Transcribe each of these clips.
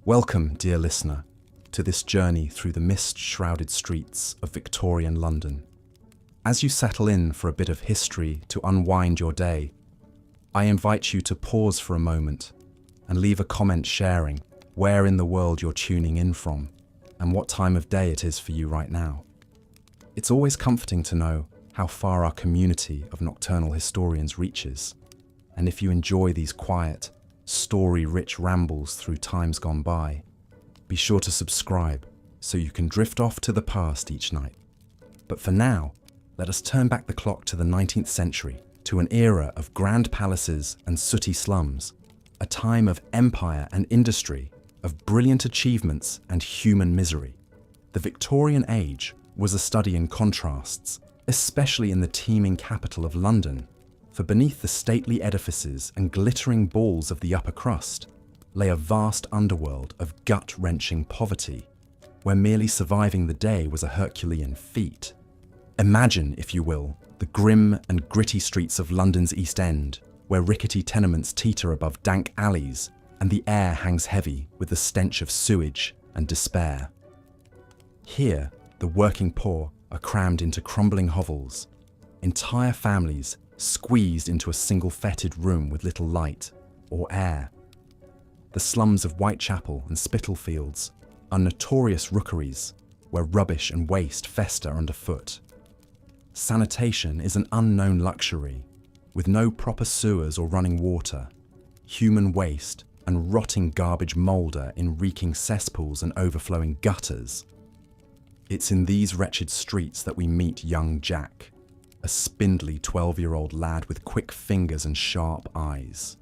Welcome, dear listener, to this journey through the mist-shrouded streets of Victorian London. As you settle in for a bit of history to unwind your day, I invite you to pause for a moment and leave a comment sharing where in the world you're tuning in from and what time of day it is for you right now. It's always comforting to know how far our community of nocturnal historians reaches, and if you enjoy these quiet, story-rich rambles through times gone by, be sure to subscribe so you can drift off to the past each night. But for now, let us turn back the clock to the 19th century, to an era of grand palaces and sooty slums, a time of empire and industry, of brilliant achievements and human misery. The Victorian age was a study in contrasts, especially in the teeming capital of London, for beneath the stately edifices and glittering balls of the upper crust lay a vast underworld of gut-wrenching poverty, where merely surviving the day was a Herculean feat. Imagine, if you will, the grim and gritty streets of London's East End, where rickety tenements teeter above dank alleys and the air hangs heavy with the stench of sewage and despair. Here, the working poor are crammed into crumbling hovels, entire families squeezed into a single fetid room with little light or air. The slums of Whitechapel and Spitalfields are notorious rookeries where rubbish and waste fester underfoot. Sanitation is an unknown luxury, with no proper sewers or running water, human waste and rotting garbage moulder in reeking cesspools and overflowing gutters. It's in these wretched streets that we meet young Jack, a spindly 12-year-old lad with quick fingers and sharp eyes.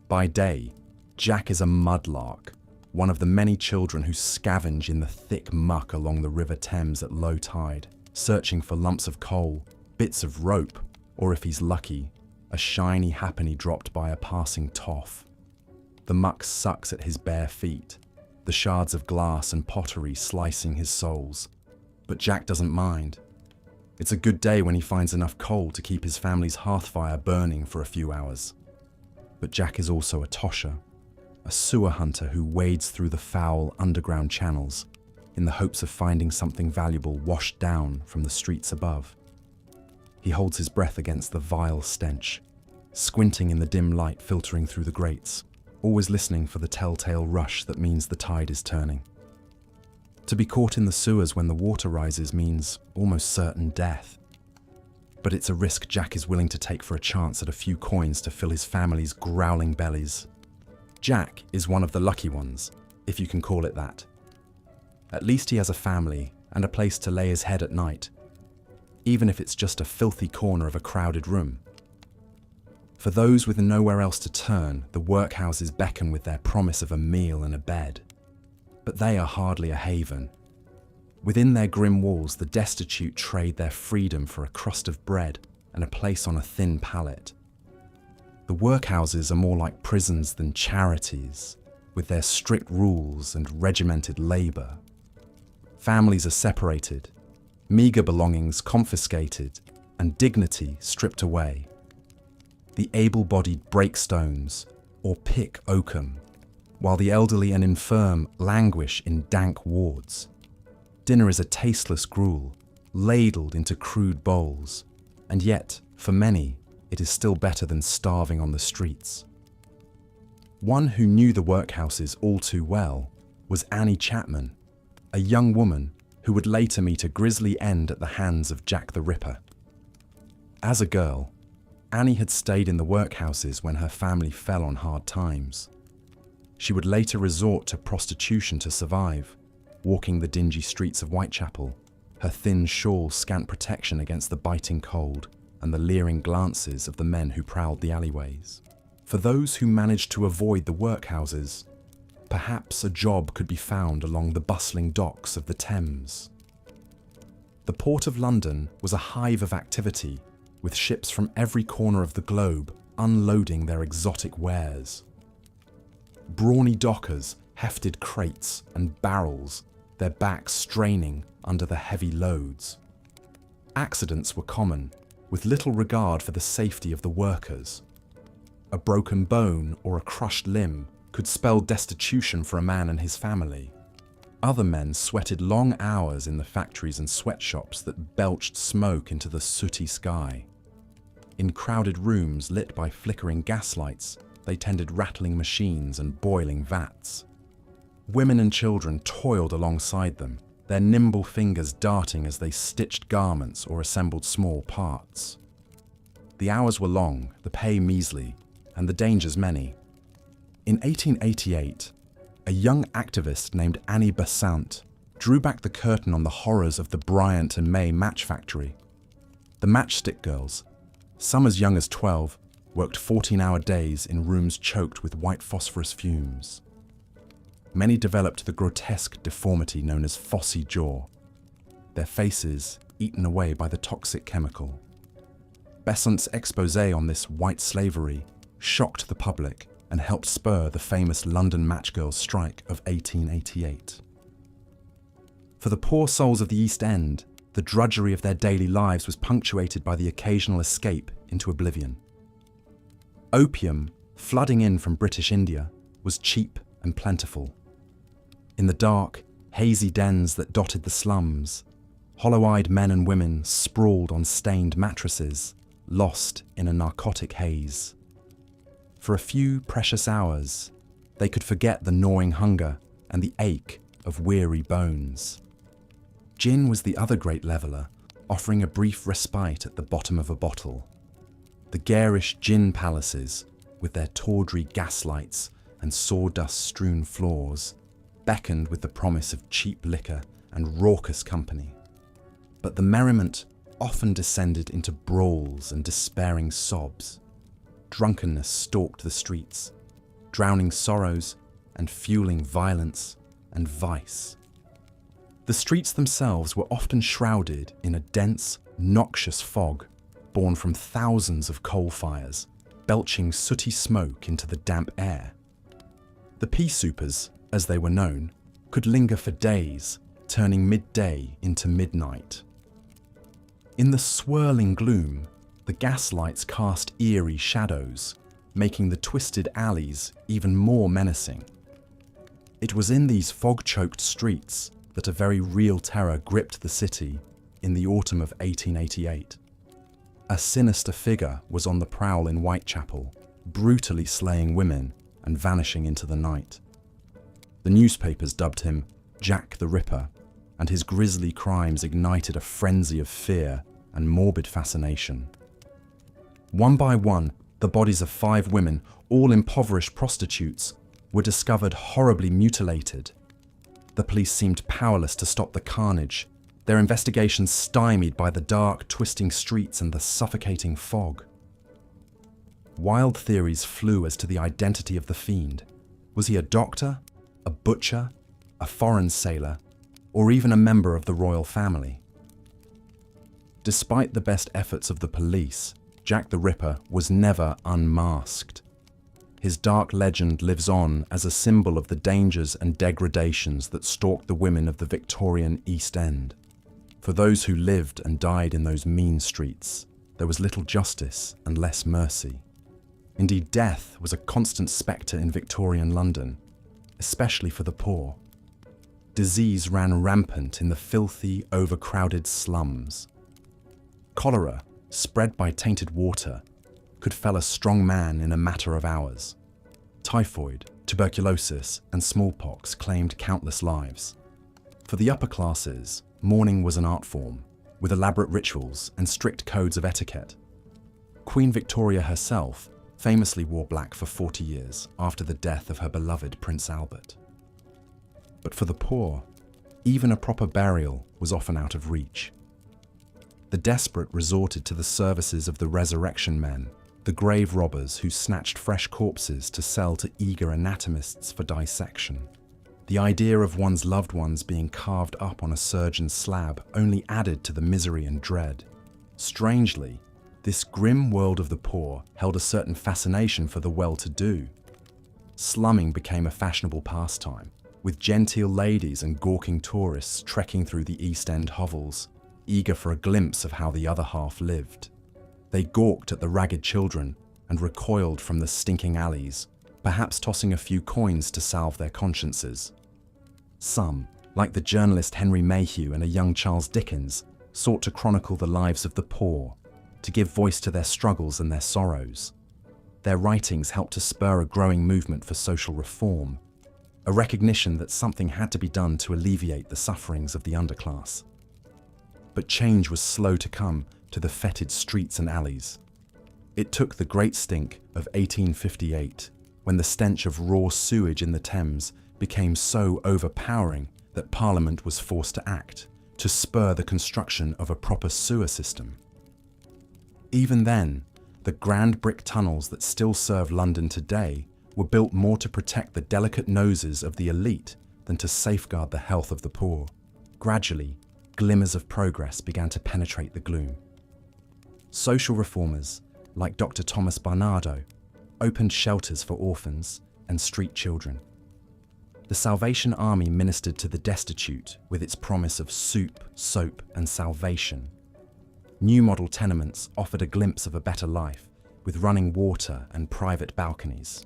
By day, Jack is a mudlark, one of the many children who scavenge in the thick muck along the River Thames at low tide, searching for lumps of coal, bits of rope, or if he's lucky, a shiny halfpenny dropped by a passing toff. The muck sucks at his bare feet, the shards of glass and pottery slicing his soles. But Jack doesn't mind. It's a good day when he finds enough coal to keep his family's hearth fire burning for a few hours. But Jack is also a tosher, a sewer hunter who wades through the foul underground channels in the hopes of finding something valuable washed down from the streets above. He holds his breath against the vile stench, squinting in the dim light filtering through the grates, always listening for the telltale rush that means the tide is turning. To be caught in the sewers when the water rises means almost certain death. But it's a risk Jack is willing to take for a chance at a few coins to fill his family's growling bellies. Jack is one of the lucky ones, if you can call it that. At least he has a family and a place to lay his head at night, even if it's just a filthy corner of a crowded room. For those with nowhere else to turn, the workhouses beckon with their promise of a meal and a bed. But they are hardly a haven. Within their grim walls, the destitute trade their freedom for a crust of bread and a place on a thin pallet. The workhouses are more like prisons than charities, with their strict rules and regimented labour. Families are separated, meagre belongings confiscated, and dignity stripped away. The able-bodied break stones or pick oakum, while the elderly and infirm languish in dank wards. Dinner is a tasteless gruel, ladled into crude bowls, and yet, for many, it is still better than starving on the streets. One who knew the workhouses all too well was Annie Chapman, a young woman who would later meet a grisly end at the hands of Jack the Ripper. As a girl, Annie had stayed in the workhouses when her family fell on hard times. She would later resort to prostitution to survive, walking the dingy streets of Whitechapel, her thin shawl scant protection against the biting cold and the leering glances of the men who prowled the alleyways. For those who managed to avoid the workhouses, perhaps a job could be found along the bustling docks of the Thames. The Port of London was a hive of activity, with ships from every corner of the globe unloading their exotic wares. Brawny dockers hefted crates and barrels, their backs straining under the heavy loads. Accidents were common, with little regard for the safety of the workers. A broken bone or a crushed limb could could spell destitution for a man and his family. Other men sweated long hours in the factories and sweatshops that belched smoke into the sooty sky. In crowded rooms lit by flickering gaslights, they tended rattling machines and boiling vats. Women and children toiled alongside them, their nimble fingers darting as they stitched garments or assembled small parts. The hours were long, the pay measly, and the dangers many. In 1888, a young activist named Annie Besant drew back the curtain on the horrors of the Bryant and May match factory. The matchstick girls, some as young as 12, worked 14-hour days in rooms choked with white phosphorus fumes. Many developed the grotesque deformity known as phossy jaw, their faces eaten away by the toxic chemical. Besant's exposé on this white slavery shocked the public and helped spur the famous London matchgirls' strike of 1888. For the poor souls of the East End, the drudgery of their daily lives was punctuated by the occasional escape into oblivion. Opium, flooding in from British India, was cheap and plentiful. In the dark, hazy dens that dotted the slums, hollow-eyed men and women sprawled on stained mattresses, lost in a narcotic haze. For a few precious hours, they could forget the gnawing hunger and the ache of weary bones. Gin was the other great leveller, offering a brief respite at the bottom of a bottle. The garish gin palaces, with their tawdry gaslights and sawdust-strewn floors, beckoned with the promise of cheap liquor and raucous company. But the merriment often descended into brawls and despairing sobs. Drunkenness stalked the streets, drowning sorrows and fueling violence and vice. The streets themselves were often shrouded in a dense, noxious fog born from thousands of coal fires, belching sooty smoke into the damp air. The pea soupers, as they were known, could linger for days, turning midday into midnight. In the swirling gloom, the gaslights cast eerie shadows, making the twisted alleys even more menacing. It was in these fog-choked streets that a very real terror gripped the city in the autumn of 1888. A sinister figure was on the prowl in Whitechapel, brutally slaying women and vanishing into the night. The newspapers dubbed him Jack the Ripper, and his grisly crimes ignited a frenzy of fear and morbid fascination. One by one, the bodies of 5 women, all impoverished prostitutes, were discovered horribly mutilated. The police seemed powerless to stop the carnage, their investigations stymied by the dark, twisting streets and the suffocating fog. Wild theories flew as to the identity of the fiend. Was he a doctor, a butcher, a foreign sailor, or even a member of the royal family? Despite the best efforts of the police, Jack the Ripper was never unmasked. His dark legend lives on as a symbol of the dangers and degradations that stalked the women of the Victorian East End. For those who lived and died in those mean streets, there was little justice and less mercy. Indeed, death was a constant spectre in Victorian London, especially for the poor. Disease ran rampant in the filthy, overcrowded slums. Cholera, spread by tainted water, could fell a strong man in a matter of hours. Typhoid, tuberculosis, and smallpox claimed countless lives. For the upper classes, mourning was an art form, with elaborate rituals and strict codes of etiquette. Queen Victoria herself famously wore black for 40 years after the death of her beloved Prince Albert. But for the poor, even a proper burial was often out of reach. The desperate resorted to the services of the resurrection men, the grave robbers who snatched fresh corpses to sell to eager anatomists for dissection. The idea of one's loved ones being carved up on a surgeon's slab only added to the misery and dread. Strangely, this grim world of the poor held a certain fascination for the well-to-do. Slumming became a fashionable pastime, with genteel ladies and gawking tourists trekking through the East End hovels, eager for a glimpse of how the other half lived. They gawked at the ragged children and recoiled from the stinking alleys, perhaps tossing a few coins to salve their consciences. Some, like the journalist Henry Mayhew and a young Charles Dickens, sought to chronicle the lives of the poor, to give voice to their struggles and their sorrows. Their writings helped to spur a growing movement for social reform, a recognition that something had to be done to alleviate the sufferings of the underclass. But change was slow to come to the fetid streets and alleys. It took the Great Stink of 1858, when the stench of raw sewage in the Thames became so overpowering that Parliament was forced to act, to spur the construction of a proper sewer system. Even then, the grand brick tunnels that still serve London today were built more to protect the delicate noses of the elite than to safeguard the health of the poor. Gradually, glimmers of progress began to penetrate the gloom. Social reformers, like Dr. Thomas Barnardo, opened shelters for orphans and street children. The Salvation Army ministered to the destitute with its promise of soup, soap, and salvation. New model tenements offered a glimpse of a better life, with running water and private balconies.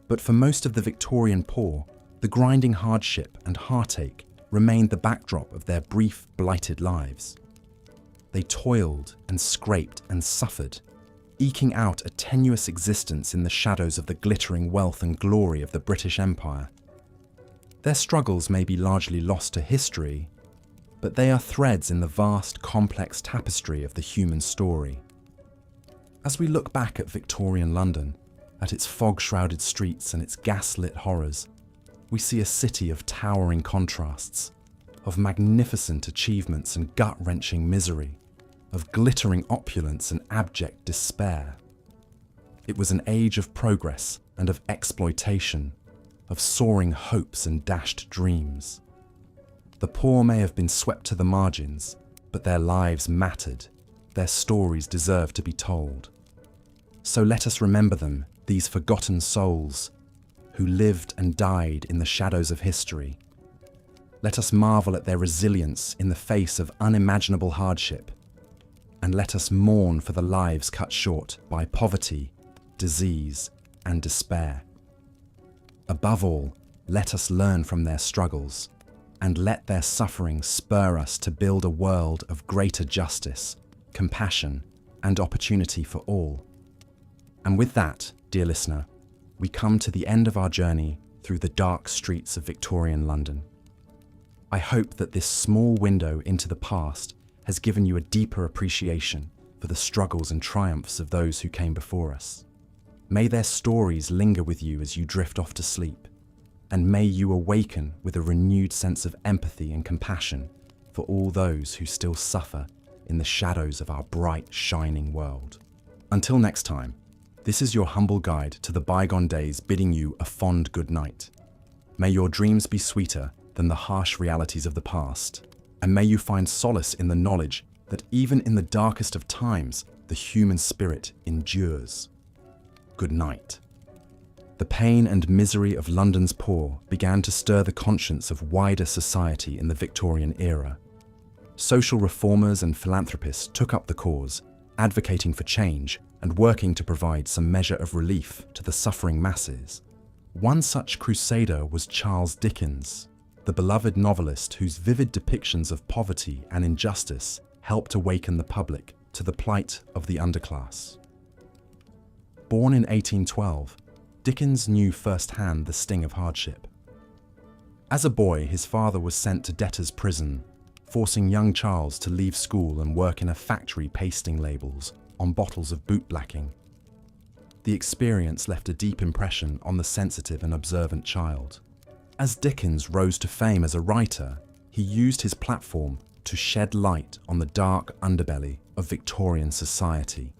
But for most of the Victorian poor, the grinding hardship and heartache remained the backdrop of their brief, blighted lives. They toiled and scraped and suffered, eking out a tenuous existence in the shadows of the glittering wealth and glory of the British Empire. Their struggles may be largely lost to history, but they are threads in the vast, complex tapestry of the human story. As we look back at Victorian London, at its fog-shrouded streets and its gas-lit horrors, we see a city of towering contrasts, of magnificent achievements and gut-wrenching misery, of glittering opulence and abject despair. It was an age of progress and of exploitation, of soaring hopes and dashed dreams. The poor may have been swept to the margins, but their lives mattered, their stories deserved to be told. So let us remember them, these forgotten souls, who lived and died in the shadows of history. Let us marvel at their resilience in the face of unimaginable hardship, and let us mourn for the lives cut short by poverty, disease, and despair. Above all, let us learn from their struggles, and let their suffering spur us to build a world of greater justice, compassion, and opportunity for all. And with that, dear listener, we come to the end of our journey through the dark streets of Victorian London. I hope that this small window into the past has given you a deeper appreciation for the struggles and triumphs of those who came before us. May their stories linger with you as you drift off to sleep, and may you awaken with a renewed sense of empathy and compassion for all those who still suffer in the shadows of our bright, shining world. Until next time, this is your humble guide to the bygone days, bidding you a fond good night. May your dreams be sweeter than the harsh realities of the past, and may you find solace in the knowledge that even in the darkest of times, the human spirit endures. Good night. The pain and misery of London's poor began to stir the conscience of wider society in the Victorian era. Social reformers and philanthropists took up the cause, advocating for change and working to provide some measure of relief to the suffering masses. One such crusader was Charles Dickens, the beloved novelist whose vivid depictions of poverty and injustice helped awaken the public to the plight of the underclass. Born in 1812, Dickens knew firsthand the sting of hardship. As a boy, his father was sent to debtor's prison, forcing young Charles to leave school and work in a factory pasting labels on bottles of bootblacking. The experience left a deep impression on the sensitive and observant child. As Dickens rose to fame as a writer, he used his platform to shed light on the dark underbelly of Victorian society.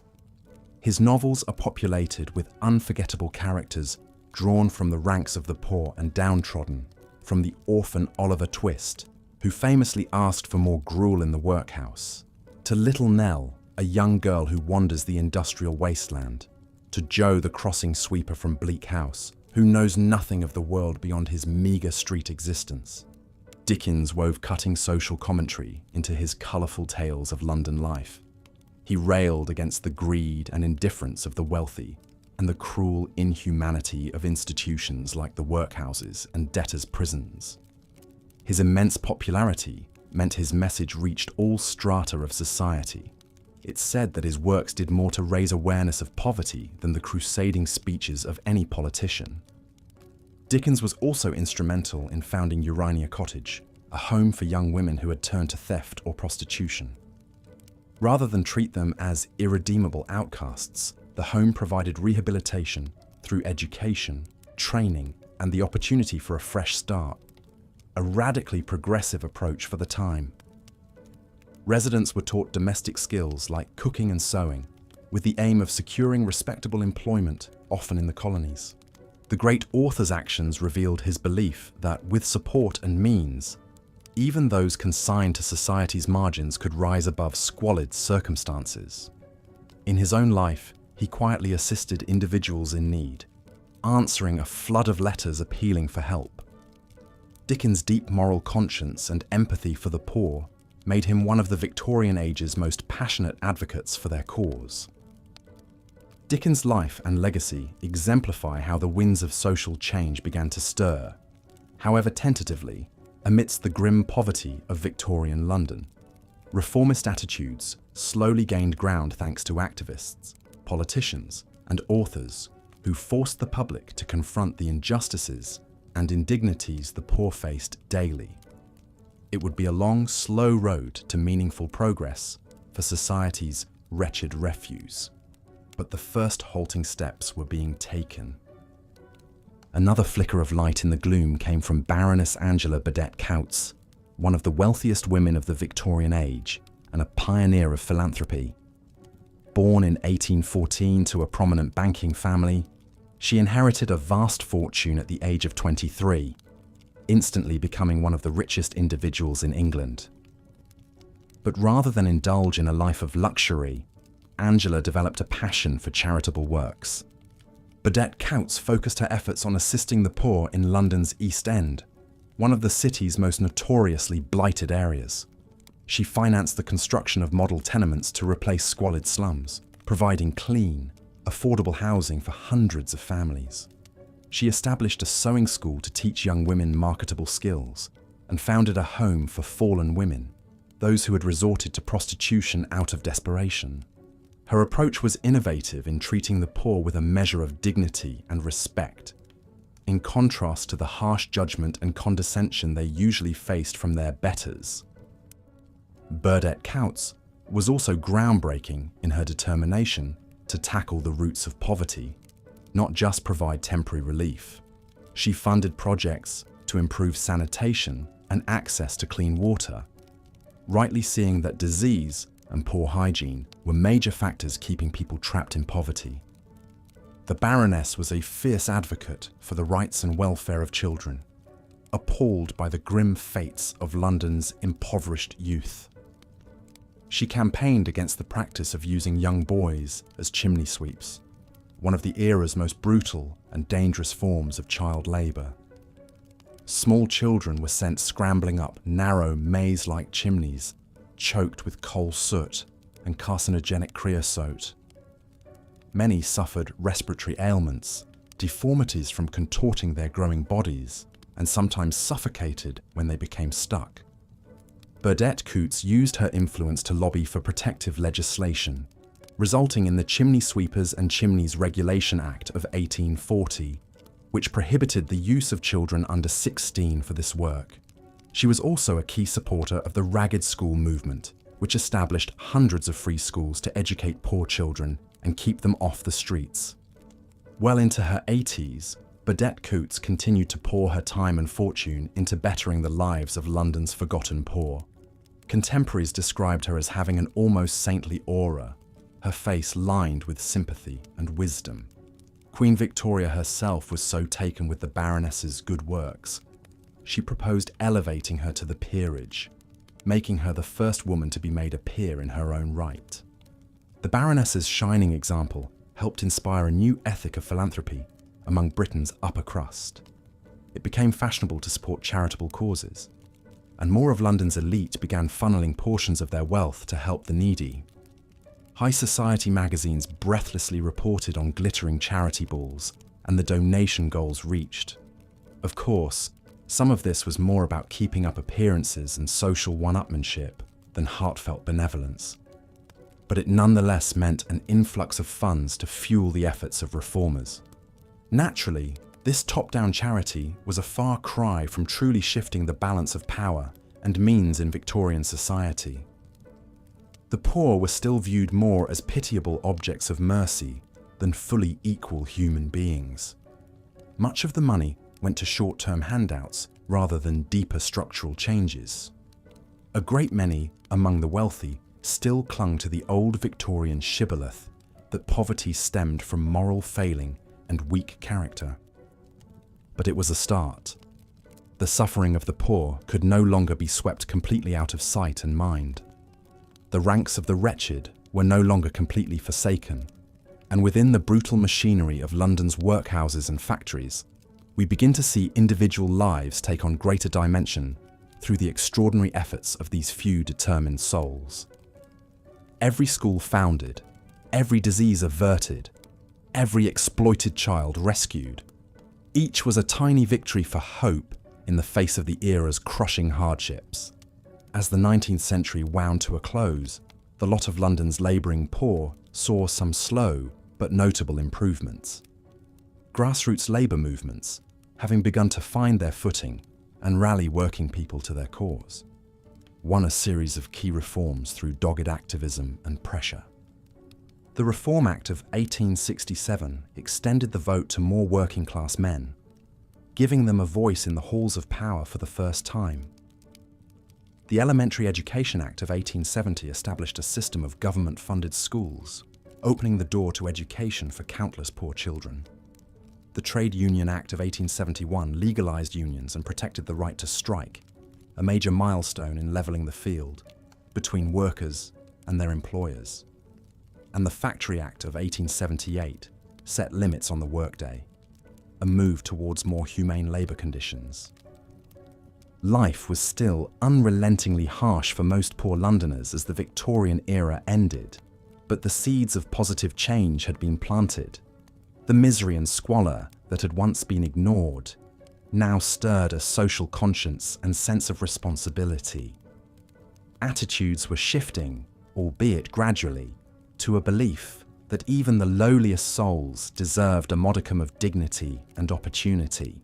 His novels are populated with unforgettable characters drawn from the ranks of the poor and downtrodden, from the orphan Oliver Twist, who famously asked for more gruel in the workhouse, to Little Nell, a young girl who wanders the industrial wasteland, to Joe the crossing sweeper from Bleak House, who knows nothing of the world beyond his meagre street existence. Dickens wove cutting social commentary into his colourful tales of London life. He railed against the greed and indifference of the wealthy, and the cruel inhumanity of institutions like the workhouses and debtors' prisons. His immense popularity meant his message reached all strata of society. It's said that his works did more to raise awareness of poverty than the crusading speeches of any politician. Dickens was also instrumental in founding Urania Cottage, a home for young women who had turned to theft or prostitution. Rather than treat them as irredeemable outcasts, the home provided rehabilitation through education, training, and the opportunity for a fresh start. A radically progressive approach for the time. Residents were taught domestic skills like cooking and sewing, with the aim of securing respectable employment, often in the colonies. The great author's actions revealed his belief that, with support and means, even those consigned to society's margins could rise above squalid circumstances. In his own life, he quietly assisted individuals in need, answering a flood of letters appealing for help. Dickens' deep moral conscience and empathy for the poor made him one of the Victorian age's most passionate advocates for their cause. Dickens' life and legacy exemplify how the winds of social change began to stir, however tentatively, amidst the grim poverty of Victorian London. Reformist attitudes slowly gained ground thanks to activists, politicians, and authors who forced the public to confront the injustices and indignities the poor faced daily. It would be a long, slow road to meaningful progress for society's wretched refuse. But the first halting steps were being taken. Another flicker of light in the gloom came from Baroness Angela Burdett Coutts, one of the wealthiest women of the Victorian age and a pioneer of philanthropy. Born in 1814 to a prominent banking family, she inherited a vast fortune at the age of 23, instantly becoming one of the richest individuals in England. But rather than indulge in a life of luxury, Angela developed a passion for charitable works. Burdett Coutts focused her efforts on assisting the poor in London's East End, one of the city's most notoriously blighted areas. She financed the construction of model tenements to replace squalid slums, providing clean, affordable housing for hundreds of families. She established a sewing school to teach young women marketable skills and founded a home for fallen women, those who had resorted to prostitution out of desperation. Her approach was innovative in treating the poor with a measure of dignity and respect, in contrast to the harsh judgment and condescension they usually faced from their betters. Burdett Coutts was also groundbreaking in her determination to tackle the roots of poverty, not just provide temporary relief. She funded projects to improve sanitation and access to clean water, rightly seeing that disease and poor hygiene were major factors keeping people trapped in poverty. The Baroness was a fierce advocate for the rights and welfare of children, appalled by the grim fates of London's impoverished youth. She campaigned against the practice of using young boys as chimney sweeps, one of the era's most brutal and dangerous forms of child labour. Small children were sent scrambling up narrow, maze-like chimneys, choked with coal soot and carcinogenic creosote. Many suffered respiratory ailments, deformities from contorting their growing bodies, and sometimes suffocated when they became stuck. Burdett Coutts used her influence to lobby for protective legislation, resulting in the Chimney Sweepers and Chimneys Regulation Act of 1840, which prohibited the use of children under 16 for this work. She was also a key supporter of the Ragged School movement, which established hundreds of free schools to educate poor children and keep them off the streets. Well into her 80s, Burdett Coutts continued to pour her time and fortune into bettering the lives of London's forgotten poor. Contemporaries described her as having an almost saintly aura, her face lined with sympathy and wisdom. Queen Victoria herself was so taken with the Baroness's good works, she proposed elevating her to the peerage, making her the first woman to be made a peer in her own right. The Baroness's shining example helped inspire a new ethic of philanthropy among Britain's upper crust. It became fashionable to support charitable causes, and more of London's elite began funneling portions of their wealth to help the needy. High society magazines breathlessly reported on glittering charity balls and the donation goals reached. Of course, some of this was more about keeping up appearances and social one-upmanship than heartfelt benevolence. But it nonetheless meant an influx of funds to fuel the efforts of reformers. Naturally, this top-down charity was a far cry from truly shifting the balance of power and means in Victorian society. The poor were still viewed more as pitiable objects of mercy than fully equal human beings. Much of the money went to short-term handouts rather than deeper structural changes. A great many among the wealthy still clung to the old Victorian shibboleth that poverty stemmed from moral failing and weak character. But it was a start. The suffering of the poor could no longer be swept completely out of sight and mind. The ranks of the wretched were no longer completely forsaken, and within the brutal machinery of London's workhouses and factories, we begin to see individual lives take on greater dimension through the extraordinary efforts of these few determined souls. Every school founded, every disease averted, every exploited child rescued. Each was a tiny victory for hope in the face of the era's crushing hardships. As the 19th century wound to a close, the lot of London's labouring poor saw some slow but notable improvements. Grassroots labour movements, having begun to find their footing and rally working people to their cause, won a series of key reforms through dogged activism and pressure. The Reform Act of 1867 extended the vote to more working-class men, giving them a voice in the halls of power for the first time. The Elementary Education Act of 1870 established a system of government-funded schools, opening the door to education for countless poor children. The Trade Union Act of 1871 legalised unions and protected the right to strike, a major milestone in levelling the field between workers and their employers. And the Factory Act of 1878 set limits on the workday, a move towards more humane labour conditions. Life was still unrelentingly harsh for most poor Londoners as the Victorian era ended, but the seeds of positive change had been planted. The misery and squalor that had once been ignored now stirred a social conscience and sense of responsibility. Attitudes were shifting, albeit gradually, to a belief that even the lowliest souls deserved a modicum of dignity and opportunity.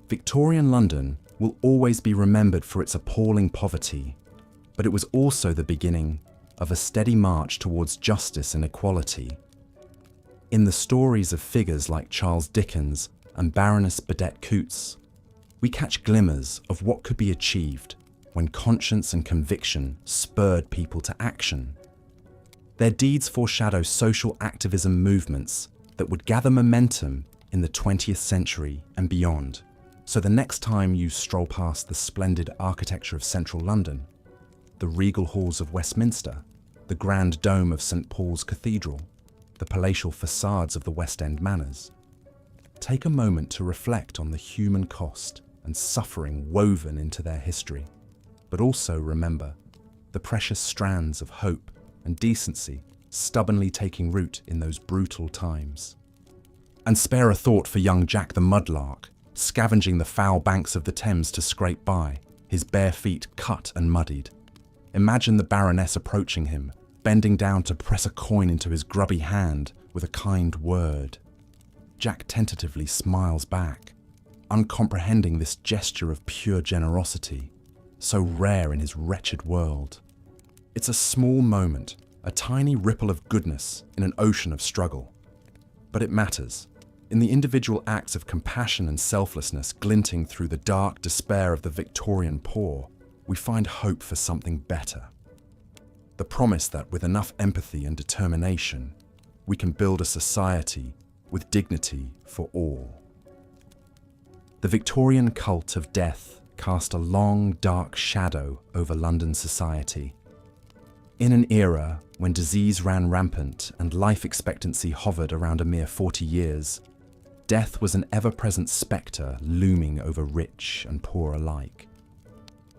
Victorian London will always be remembered for its appalling poverty, but it was also the beginning of a steady march towards justice and equality. In the stories of figures like Charles Dickens and Baroness Burdett Coutts, we catch glimmers of what could be achieved when conscience and conviction spurred people to action. Their deeds foreshadow social activism movements that would gather momentum in the 20th century and beyond. So the next time you stroll past the splendid architecture of central London, the regal halls of Westminster, the grand dome of St. Paul's Cathedral, the palatial facades of the West End manors, take a moment to reflect on the human cost and suffering woven into their history, but also remember the precious strands of hope and decency stubbornly taking root in those brutal times. And spare a thought for young Jack the Mudlark, scavenging the foul banks of the Thames to scrape by, his bare feet cut and muddied. Imagine the Baroness approaching him, bending down to press a coin into his grubby hand with a kind word. Jack tentatively smiles back, uncomprehending this gesture of pure generosity, so rare in his wretched world. It's a small moment, a tiny ripple of goodness in an ocean of struggle. But it matters. In the individual acts of compassion and selflessness glinting through the dark despair of the Victorian poor, we find hope for something better. The promise that with enough empathy and determination, we can build a society with dignity for all. The Victorian cult of death cast a long, dark shadow over London society. In an era when disease ran rampant and life expectancy hovered around a mere 40 years, death was an ever-present spectre looming over rich and poor alike.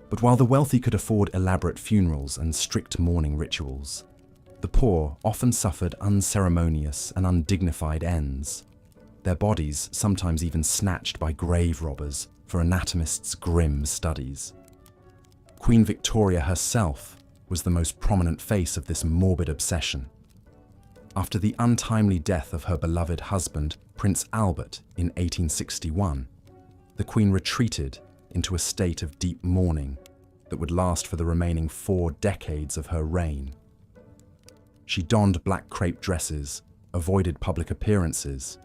But while the wealthy could afford elaborate funerals and strict mourning rituals, The poor often suffered unceremonious and undignified ends, their bodies sometimes even snatched by grave robbers for anatomists' grim studies. Queen Victoria herself was the most prominent face of this morbid obsession. After the untimely death of her beloved husband, Prince Albert, in 1861, the Queen retreated into a state of deep mourning that would last for the remaining 4 decades of her reign. She donned black crepe dresses, avoided public appearances,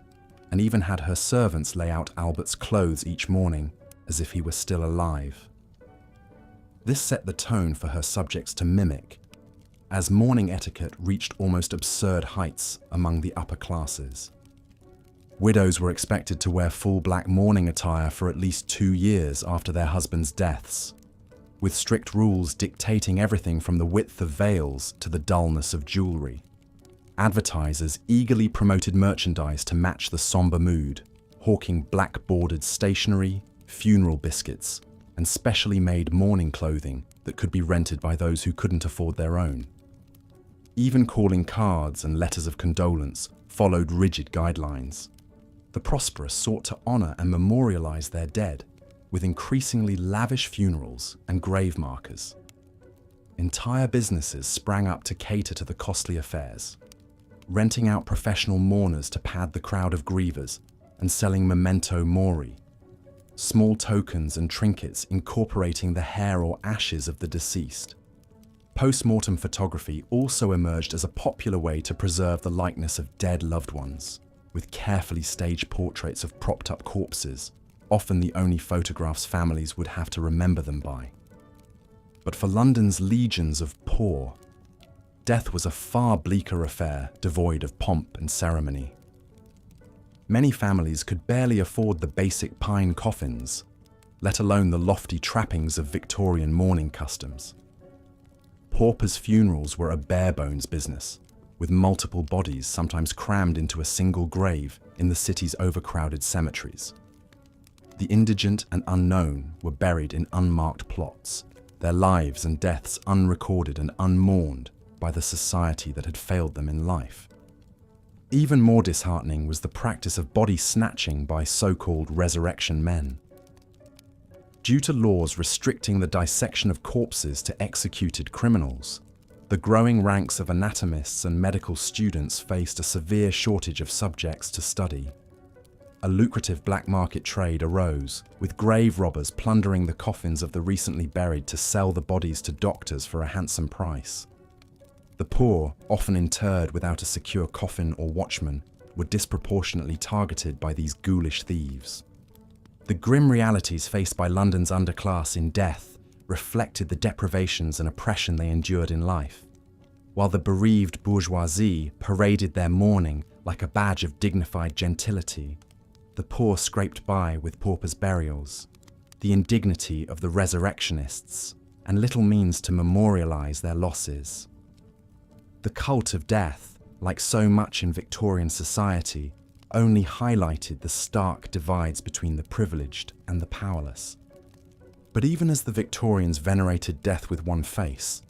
and even had her servants lay out Albert's clothes each morning as if he were still alive. This set the tone for her subjects to mimic, as mourning etiquette reached almost absurd heights among the upper classes. Widows were expected to wear full black mourning attire for at least 2 years after their husbands' deaths, with strict rules dictating everything from the width of veils to the dullness of jewelry. Advertisers eagerly promoted merchandise to match the somber mood, hawking black-bordered stationery, funeral biscuits, and specially made mourning clothing that could be rented by those who couldn't afford their own. Even calling cards and letters of condolence followed rigid guidelines. The prosperous sought to honor and memorialize their dead with increasingly lavish funerals and grave markers. Entire businesses sprang up to cater to the costly affairs, renting out professional mourners to pad the crowd of grievers and selling memento mori, small tokens and trinkets incorporating the hair or ashes of the deceased. Post-mortem photography also emerged as a popular way to preserve the likeness of dead loved ones, with carefully staged portraits of propped-up corpses, often the only photographs families would have to remember them by. But for London's legions of poor, death was a far bleaker affair devoid of pomp and ceremony. Many families could barely afford the basic pine coffins, let alone the lofty trappings of Victorian mourning customs. Paupers' funerals were a bare-bones business, with multiple bodies sometimes crammed into a single grave in the city's overcrowded cemeteries. The indigent and unknown were buried in unmarked plots, their lives and deaths unrecorded and unmourned by the society that had failed them in life. Even more disheartening was the practice of body snatching by so-called resurrection men. Due to laws restricting the dissection of corpses to executed criminals, the growing ranks of anatomists and medical students faced a severe shortage of subjects to study. A lucrative black market trade arose, with grave robbers plundering the coffins of the recently buried to sell the bodies to doctors for a handsome price. The poor, often interred without a secure coffin or watchman, were disproportionately targeted by these ghoulish thieves. The grim realities faced by London's underclass in death reflected the deprivations and oppression they endured in life. While the bereaved bourgeoisie paraded their mourning like a badge of dignified gentility, the poor scraped by with paupers' burials, the indignity of the resurrectionists, and little means to memorialize their losses. The cult of death, like so much in Victorian society, only highlighted the stark divides between the privileged and the powerless. But even as the Victorians venerated death with one face,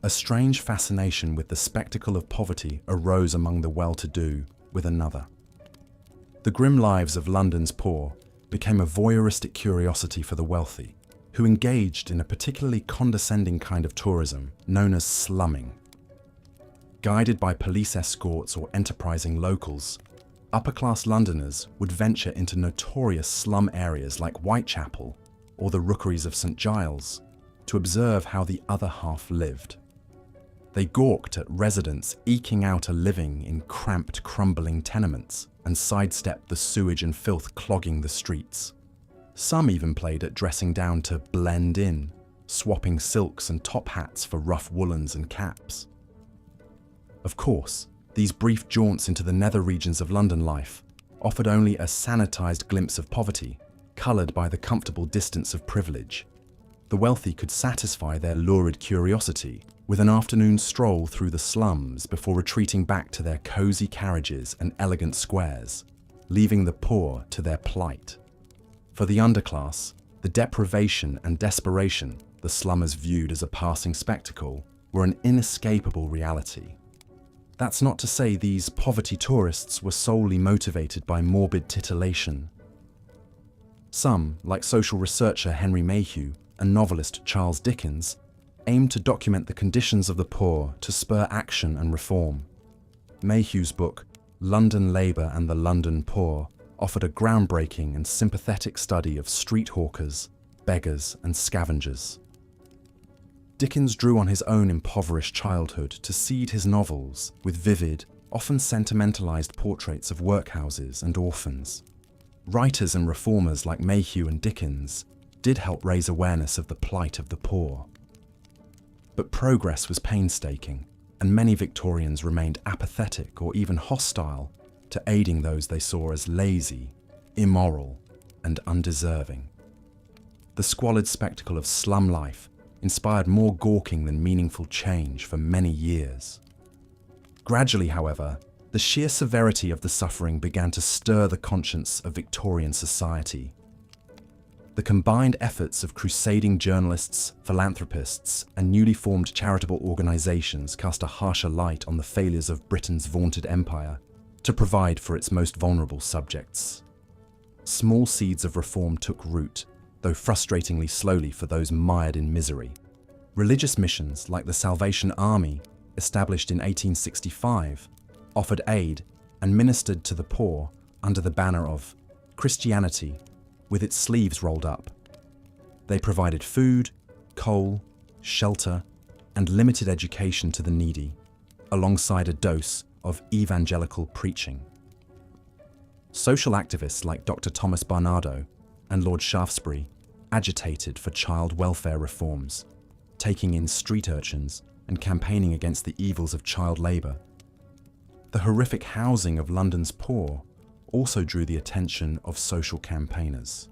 a strange fascination with the spectacle of poverty arose among the well-to-do with another. The grim lives of London's poor became a voyeuristic curiosity for the wealthy, who engaged in a particularly condescending kind of tourism known as slumming. Guided by police escorts or enterprising locals, upper-class Londoners would venture into notorious slum areas like Whitechapel or the Rookeries of St Giles to observe how the other half lived. They gawked at residents eking out a living in cramped, crumbling tenements and sidestepped the sewage and filth clogging the streets. Some even played at dressing down to blend in, swapping silks and top hats for rough woolens and caps. Of course, these brief jaunts into the nether regions of London life offered only a sanitized glimpse of poverty, colored by the comfortable distance of privilege. The wealthy could satisfy their lurid curiosity with an afternoon stroll through the slums before retreating back to their cozy carriages and elegant squares, leaving the poor to their plight. For the underclass, the deprivation and desperation the slummers viewed as a passing spectacle were an inescapable reality. That's not to say these poverty tourists were solely motivated by morbid titillation. Some, like social researcher Henry Mayhew and novelist Charles Dickens, aimed to document the conditions of the poor to spur action and reform. Mayhew's book, London Labour and the London Poor, offered a groundbreaking and sympathetic study of street hawkers, beggars, and scavengers. Dickens drew on his own impoverished childhood to seed his novels with vivid, often sentimentalized portraits of workhouses and orphans. Writers and reformers like Mayhew and Dickens did help raise awareness of the plight of the poor. But progress was painstaking, and many Victorians remained apathetic or even hostile to aiding those they saw as lazy, immoral, and undeserving. The squalid spectacle of slum life inspired more gawking than meaningful change for many years. Gradually, however, the sheer severity of the suffering began to stir the conscience of Victorian society. The combined efforts of crusading journalists, philanthropists, and newly formed charitable organisations cast a harsher light on the failures of Britain's vaunted empire to provide for its most vulnerable subjects. Small seeds of reform took root, though frustratingly slowly for those mired in misery. Religious missions like the Salvation Army, established in 1865, offered aid and ministered to the poor under the banner of Christianity, with its sleeves rolled up. They provided food, coal, shelter, and limited education to the needy, alongside a dose of evangelical preaching. Social activists like Dr. Thomas Barnardo and Lord Shaftesbury agitated for child welfare reforms, taking in street urchins and campaigning against the evils of child labour. The horrific housing of London's poor also drew the attention of social campaigners.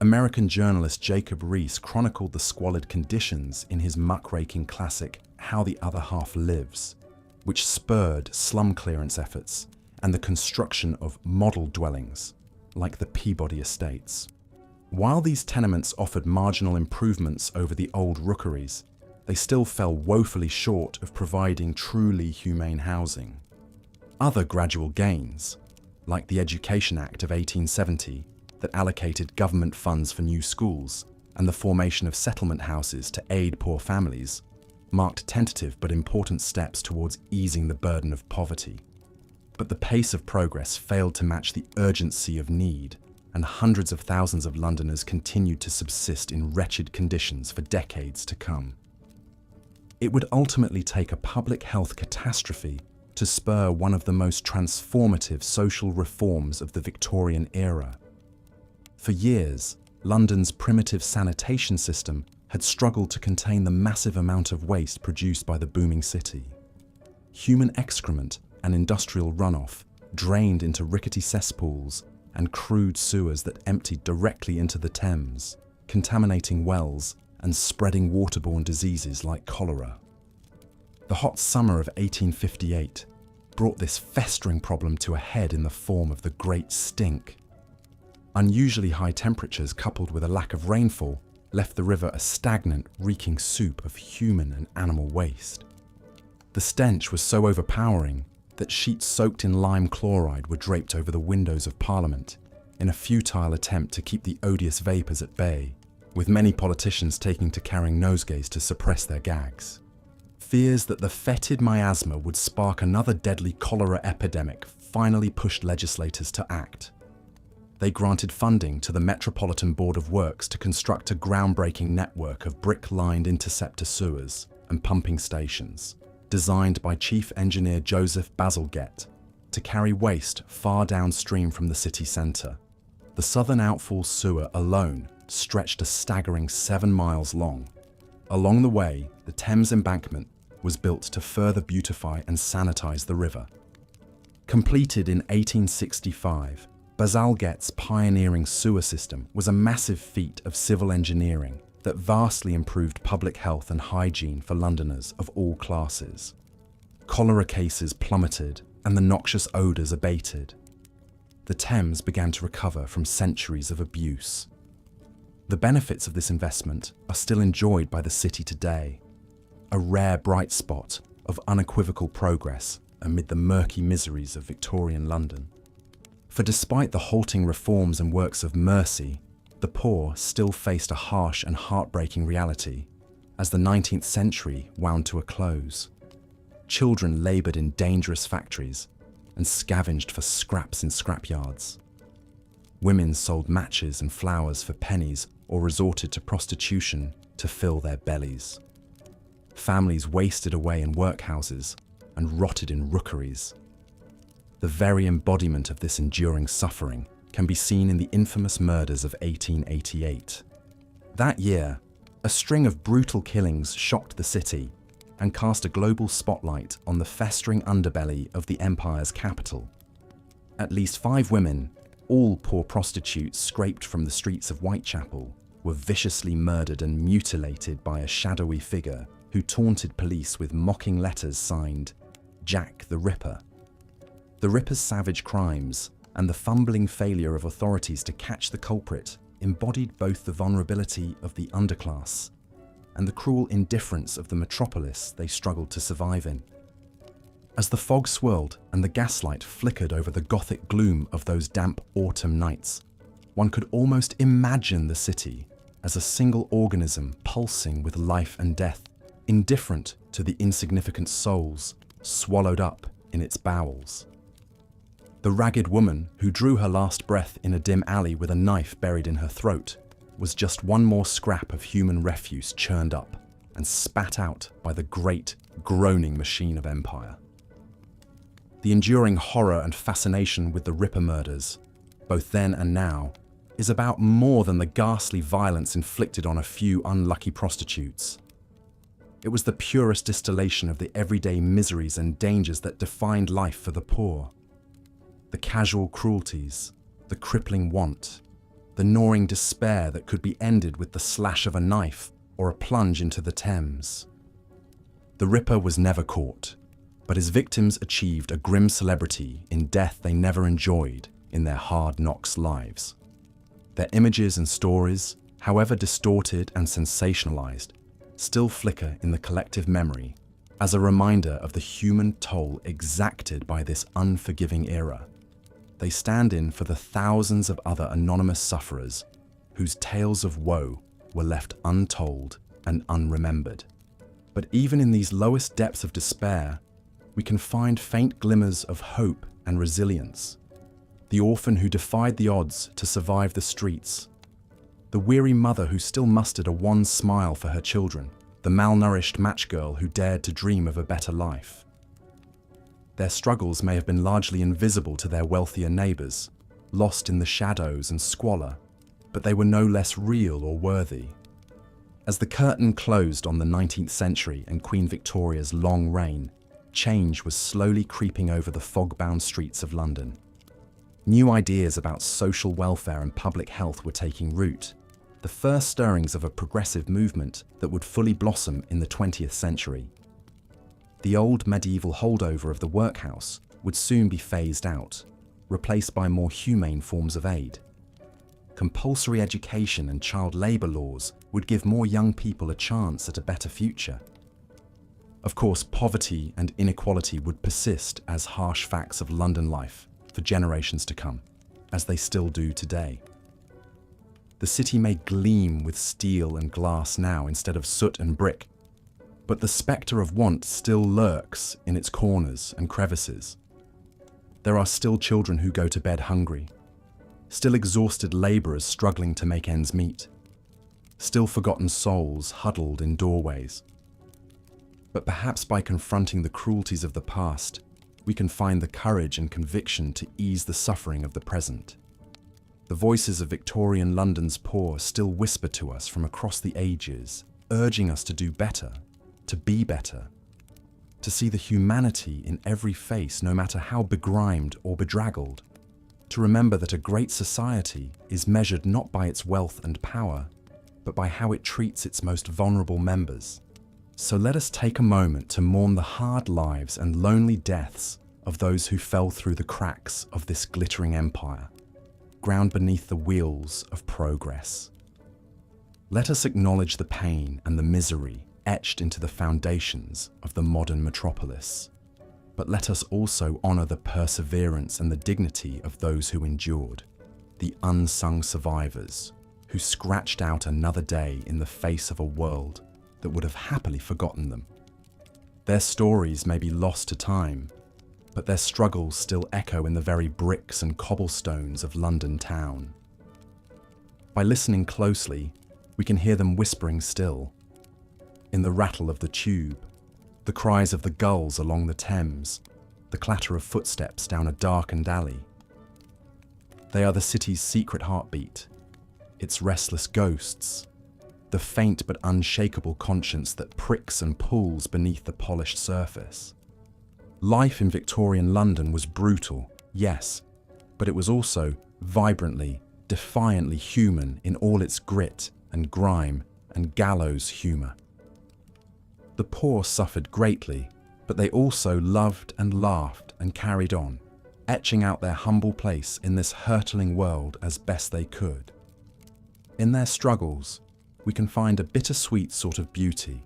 American journalist Jacob Riis chronicled the squalid conditions in his muckraking classic How the Other Half Lives, which spurred slum clearance efforts and the construction of model dwellings, like the Peabody Estates. While these tenements offered marginal improvements over the old rookeries, they still fell woefully short of providing truly humane housing. Other gradual gains, like the Education Act of 1870 that allocated government funds for new schools and the formation of settlement houses to aid poor families, marked tentative but important steps towards easing the burden of poverty. But the pace of progress failed to match the urgency of need, and hundreds of thousands of Londoners continued to subsist in wretched conditions for decades to come. It would ultimately take a public health catastrophe to spur one of the most transformative social reforms of the Victorian era. For years, London's primitive sanitation system had struggled to contain the massive amount of waste produced by the booming city. Human excrement and industrial runoff drained into rickety cesspools and crude sewers that emptied directly into the Thames, contaminating wells and spreading waterborne diseases like cholera. The hot summer of 1858 brought this festering problem to a head in the form of the Great Stink. Unusually high temperatures coupled with a lack of rainfall left the river a stagnant, reeking soup of human and animal waste. The stench was so overpowering that sheets soaked in lime chloride were draped over the windows of Parliament in a futile attempt to keep the odious vapours at bay, with many politicians taking to carrying nosegays to suppress their gags. Fears that the fetid miasma would spark another deadly cholera epidemic finally pushed legislators to act. They granted funding to the Metropolitan Board of Works to construct a groundbreaking network of brick-lined interceptor sewers and pumping stations, designed by Chief Engineer Joseph Bazalgette, to carry waste far downstream from the city centre. The Southern Outfall sewer alone stretched a staggering 7 miles long. Along the way, the Thames embankment was built to further beautify and sanitise the river. Completed in 1865, Bazalgette's pioneering sewer system was a massive feat of civil engineering that vastly improved public health and hygiene for Londoners of all classes. Cholera cases plummeted and the noxious odours abated. The Thames began to recover from centuries of abuse. The benefits of this investment are still enjoyed by the city today, a rare bright spot of unequivocal progress amid the murky miseries of Victorian London. For despite the halting reforms and works of mercy, the poor still faced a harsh and heartbreaking reality as the 19th century wound to a close. Children laboured in dangerous factories and scavenged for scraps in scrapyards. Women sold matches and flowers for pennies or resorted to prostitution to fill their bellies. Families wasted away in workhouses and rotted in rookeries. The very embodiment of this enduring suffering can be seen in the infamous murders of 1888. That year, a string of brutal killings shocked the city and cast a global spotlight on the festering underbelly of the empire's capital. At least 5 women, all poor prostitutes scraped from the streets of Whitechapel, were viciously murdered and mutilated by a shadowy figure who taunted police with mocking letters signed, "Jack the Ripper." The Ripper's savage crimes and the fumbling failure of authorities to catch the culprit embodied both the vulnerability of the underclass and the cruel indifference of the metropolis they struggled to survive in. As the fog swirled and the gaslight flickered over the gothic gloom of those damp autumn nights, one could almost imagine the city as a single organism pulsing with life and death, indifferent to the insignificant souls swallowed up in its bowels. The ragged woman who drew her last breath in a dim alley with a knife buried in her throat was just one more scrap of human refuse churned up and spat out by the great, groaning machine of empire. The enduring horror and fascination with the Ripper murders, both then and now, is about more than the ghastly violence inflicted on a few unlucky prostitutes. It was the purest distillation of the everyday miseries and dangers that defined life for the poor. The casual cruelties, the crippling want, the gnawing despair that could be ended with the slash of a knife or a plunge into the Thames. The Ripper was never caught, but his victims achieved a grim celebrity in death they never enjoyed in their hard knocks lives. Their images and stories, however distorted and sensationalized, still flicker in the collective memory as a reminder of the human toll exacted by this unforgiving era. They stand in for the thousands of other anonymous sufferers whose tales of woe were left untold and unremembered. But even in these lowest depths of despair, we can find faint glimmers of hope and resilience. The orphan who defied the odds to survive the streets, the weary mother who still mustered a wan smile for her children, the malnourished matchgirl who dared to dream of a better life. Their struggles may have been largely invisible to their wealthier neighbours, lost in the shadows and squalor, but they were no less real or worthy. As the curtain closed on the 19th century and Queen Victoria's long reign, change was slowly creeping over the fog-bound streets of London. New ideas about social welfare and public health were taking root, the first stirrings of a progressive movement that would fully blossom in the 20th century. The old medieval holdover of the workhouse would soon be phased out, replaced by more humane forms of aid. Compulsory education and child labour laws would give more young people a chance at a better future. Of course, poverty and inequality would persist as harsh facts of London life for generations to come, as they still do today. The city may gleam with steel and glass now instead of soot and brick, but the spectre of want still lurks in its corners and crevices. There are still children who go to bed hungry, still exhausted labourers struggling to make ends meet, still forgotten souls huddled in doorways. But perhaps by confronting the cruelties of the past, we can find the courage and conviction to ease the suffering of the present. The voices of Victorian London's poor still whisper to us from across the ages, urging us to do better, to be better, to see the humanity in every face, no matter how begrimed or bedraggled, to remember that a great society is measured not by its wealth and power, but by how it treats its most vulnerable members. So let us take a moment to mourn the hard lives and lonely deaths of those who fell through the cracks of this glittering empire, ground beneath the wheels of progress. Let us acknowledge the pain and the misery etched into the foundations of the modern metropolis. But let us also honor the perseverance and the dignity of those who endured, the unsung survivors who scratched out another day in the face of a world that would have happily forgotten them. Their stories may be lost to time, but their struggles still echo in the very bricks and cobblestones of London town. By listening closely, we can hear them whispering still, in the rattle of the tube, the cries of the gulls along the Thames, the clatter of footsteps down a darkened alley. They are the city's secret heartbeat, its restless ghosts, the faint but unshakable conscience that pricks and pulls beneath the polished surface. Life in Victorian London was brutal, yes, but it was also vibrantly, defiantly human in all its grit and grime and gallows humour. The poor suffered greatly, but they also loved and laughed and carried on, etching out their humble place in this hurtling world as best they could. In their struggles, we can find a bittersweet sort of beauty,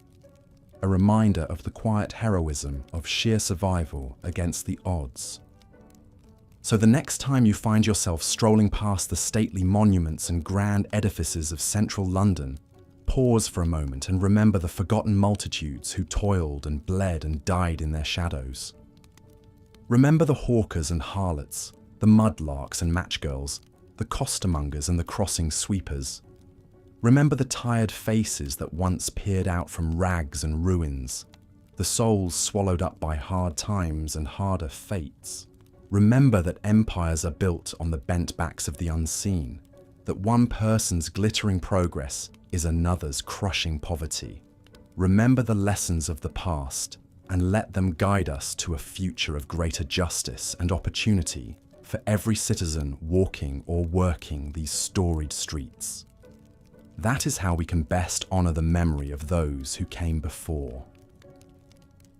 a reminder of the quiet heroism of sheer survival against the odds. So the next time you find yourself strolling past the stately monuments and grand edifices of central London, pause for a moment and remember the forgotten multitudes who toiled and bled and died in their shadows. Remember the hawkers and harlots, the mudlarks and matchgirls, the costermongers and the crossing sweepers. Remember the tired faces that once peered out from rags and ruins, the souls swallowed up by hard times and harder fates. Remember that empires are built on the bent backs of the unseen, that one person's glittering progress is another's crushing poverty. Remember the lessons of the past and let them guide us to a future of greater justice and opportunity for every citizen walking or working these storied streets. That is how we can best honour the memory of those who came before.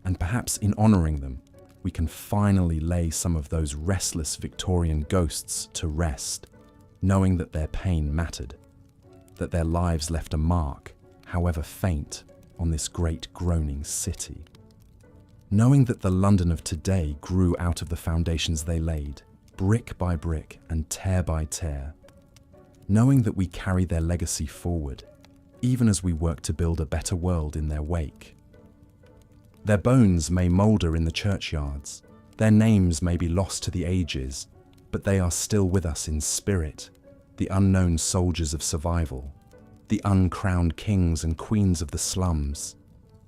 And perhaps in honouring them, we can finally lay some of those restless Victorian ghosts to rest, knowing that their pain mattered, that their lives left a mark, however faint, on this great groaning city. Knowing that the London of today grew out of the foundations they laid, brick by brick and tear by tear. Knowing that we carry their legacy forward, even as we work to build a better world in their wake. Their bones may moulder in the churchyards, their names may be lost to the ages, but they are still with us in spirit, the unknown soldiers of survival, the uncrowned kings and queens of the slums.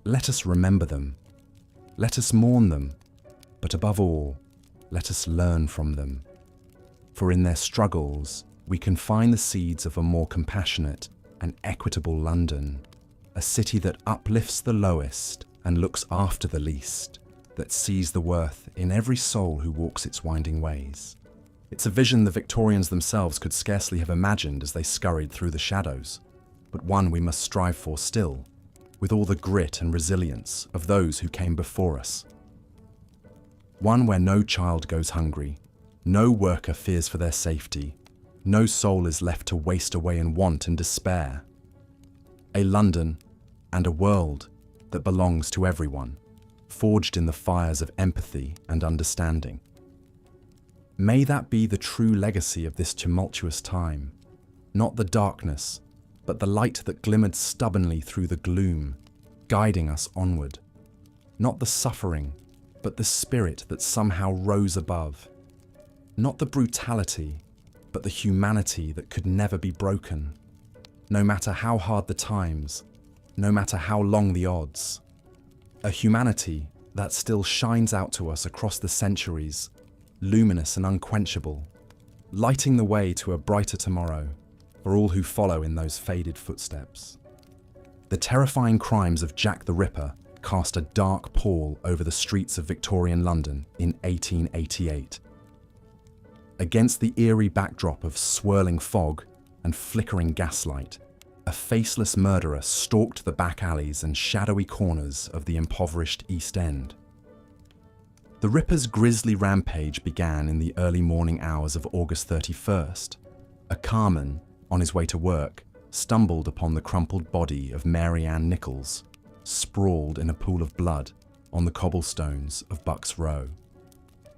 Let us remember them. Let us mourn them, but above all, let us learn from them. For in their struggles, we can find the seeds of a more compassionate and equitable London, a city that uplifts the lowest and looks after the least, that sees the worth in every soul who walks its winding ways. It's a vision the Victorians themselves could scarcely have imagined as they scurried through the shadows, but one we must strive for still, with all the grit and resilience of those who came before us. One where no child goes hungry, no worker fears for their safety, no soul is left to waste away in want and despair. A London and a world that belongs to everyone, forged in the fires of empathy and understanding. May that be the true legacy of this tumultuous time, not the darkness, but the light that glimmered stubbornly through the gloom, guiding us onward. Not the suffering, but the spirit that somehow rose above. Not the brutality, but the humanity that could never be broken. No matter how hard the times, no matter how long the odds. A humanity that still shines out to us across the centuries, luminous and unquenchable, lighting the way to a brighter tomorrow for all who follow in those faded footsteps. The terrifying crimes of Jack the Ripper cast a dark pall over the streets of Victorian London in 1888. Against the eerie backdrop of swirling fog and flickering gaslight, a faceless murderer stalked the back alleys and shadowy corners of the impoverished East End. The Ripper's grisly rampage began in the early morning hours of August 31st. A carman, on his way to work, stumbled upon the crumpled body of Mary Ann Nichols, sprawled in a pool of blood, on the cobblestones of Bucks Row.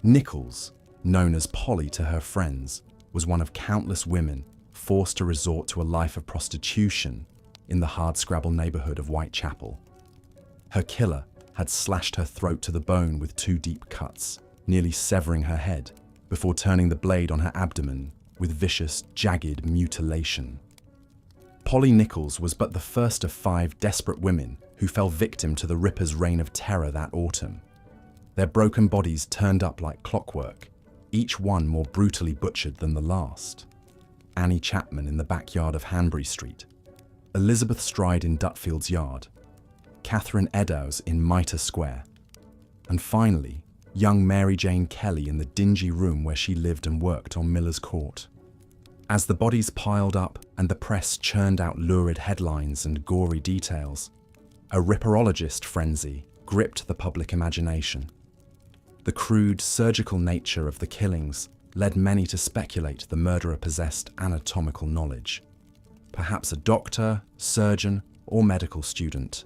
Nichols, known as Polly to her friends, was one of countless women forced to resort to a life of prostitution in the hardscrabble neighborhood of Whitechapel. Her killer had slashed her throat to the bone with 2 deep cuts, nearly severing her head, before turning the blade on her abdomen with vicious, jagged mutilation. Polly Nichols was but the first of 5 desperate women who fell victim to the Ripper's reign of terror that autumn. Their broken bodies turned up like clockwork, each one more brutally butchered than the last. Annie Chapman in the backyard of Hanbury Street, Elizabeth Stride in Dutfield's Yard, Catherine Eddowes in Mitre Square, and finally, young Mary Jane Kelly in the dingy room where she lived and worked on Miller's Court. As the bodies piled up and the press churned out lurid headlines and gory details, a ripperologist frenzy gripped the public imagination. The crude, surgical nature of the killings led many to speculate the murderer possessed anatomical knowledge. Perhaps a doctor, surgeon, or medical student.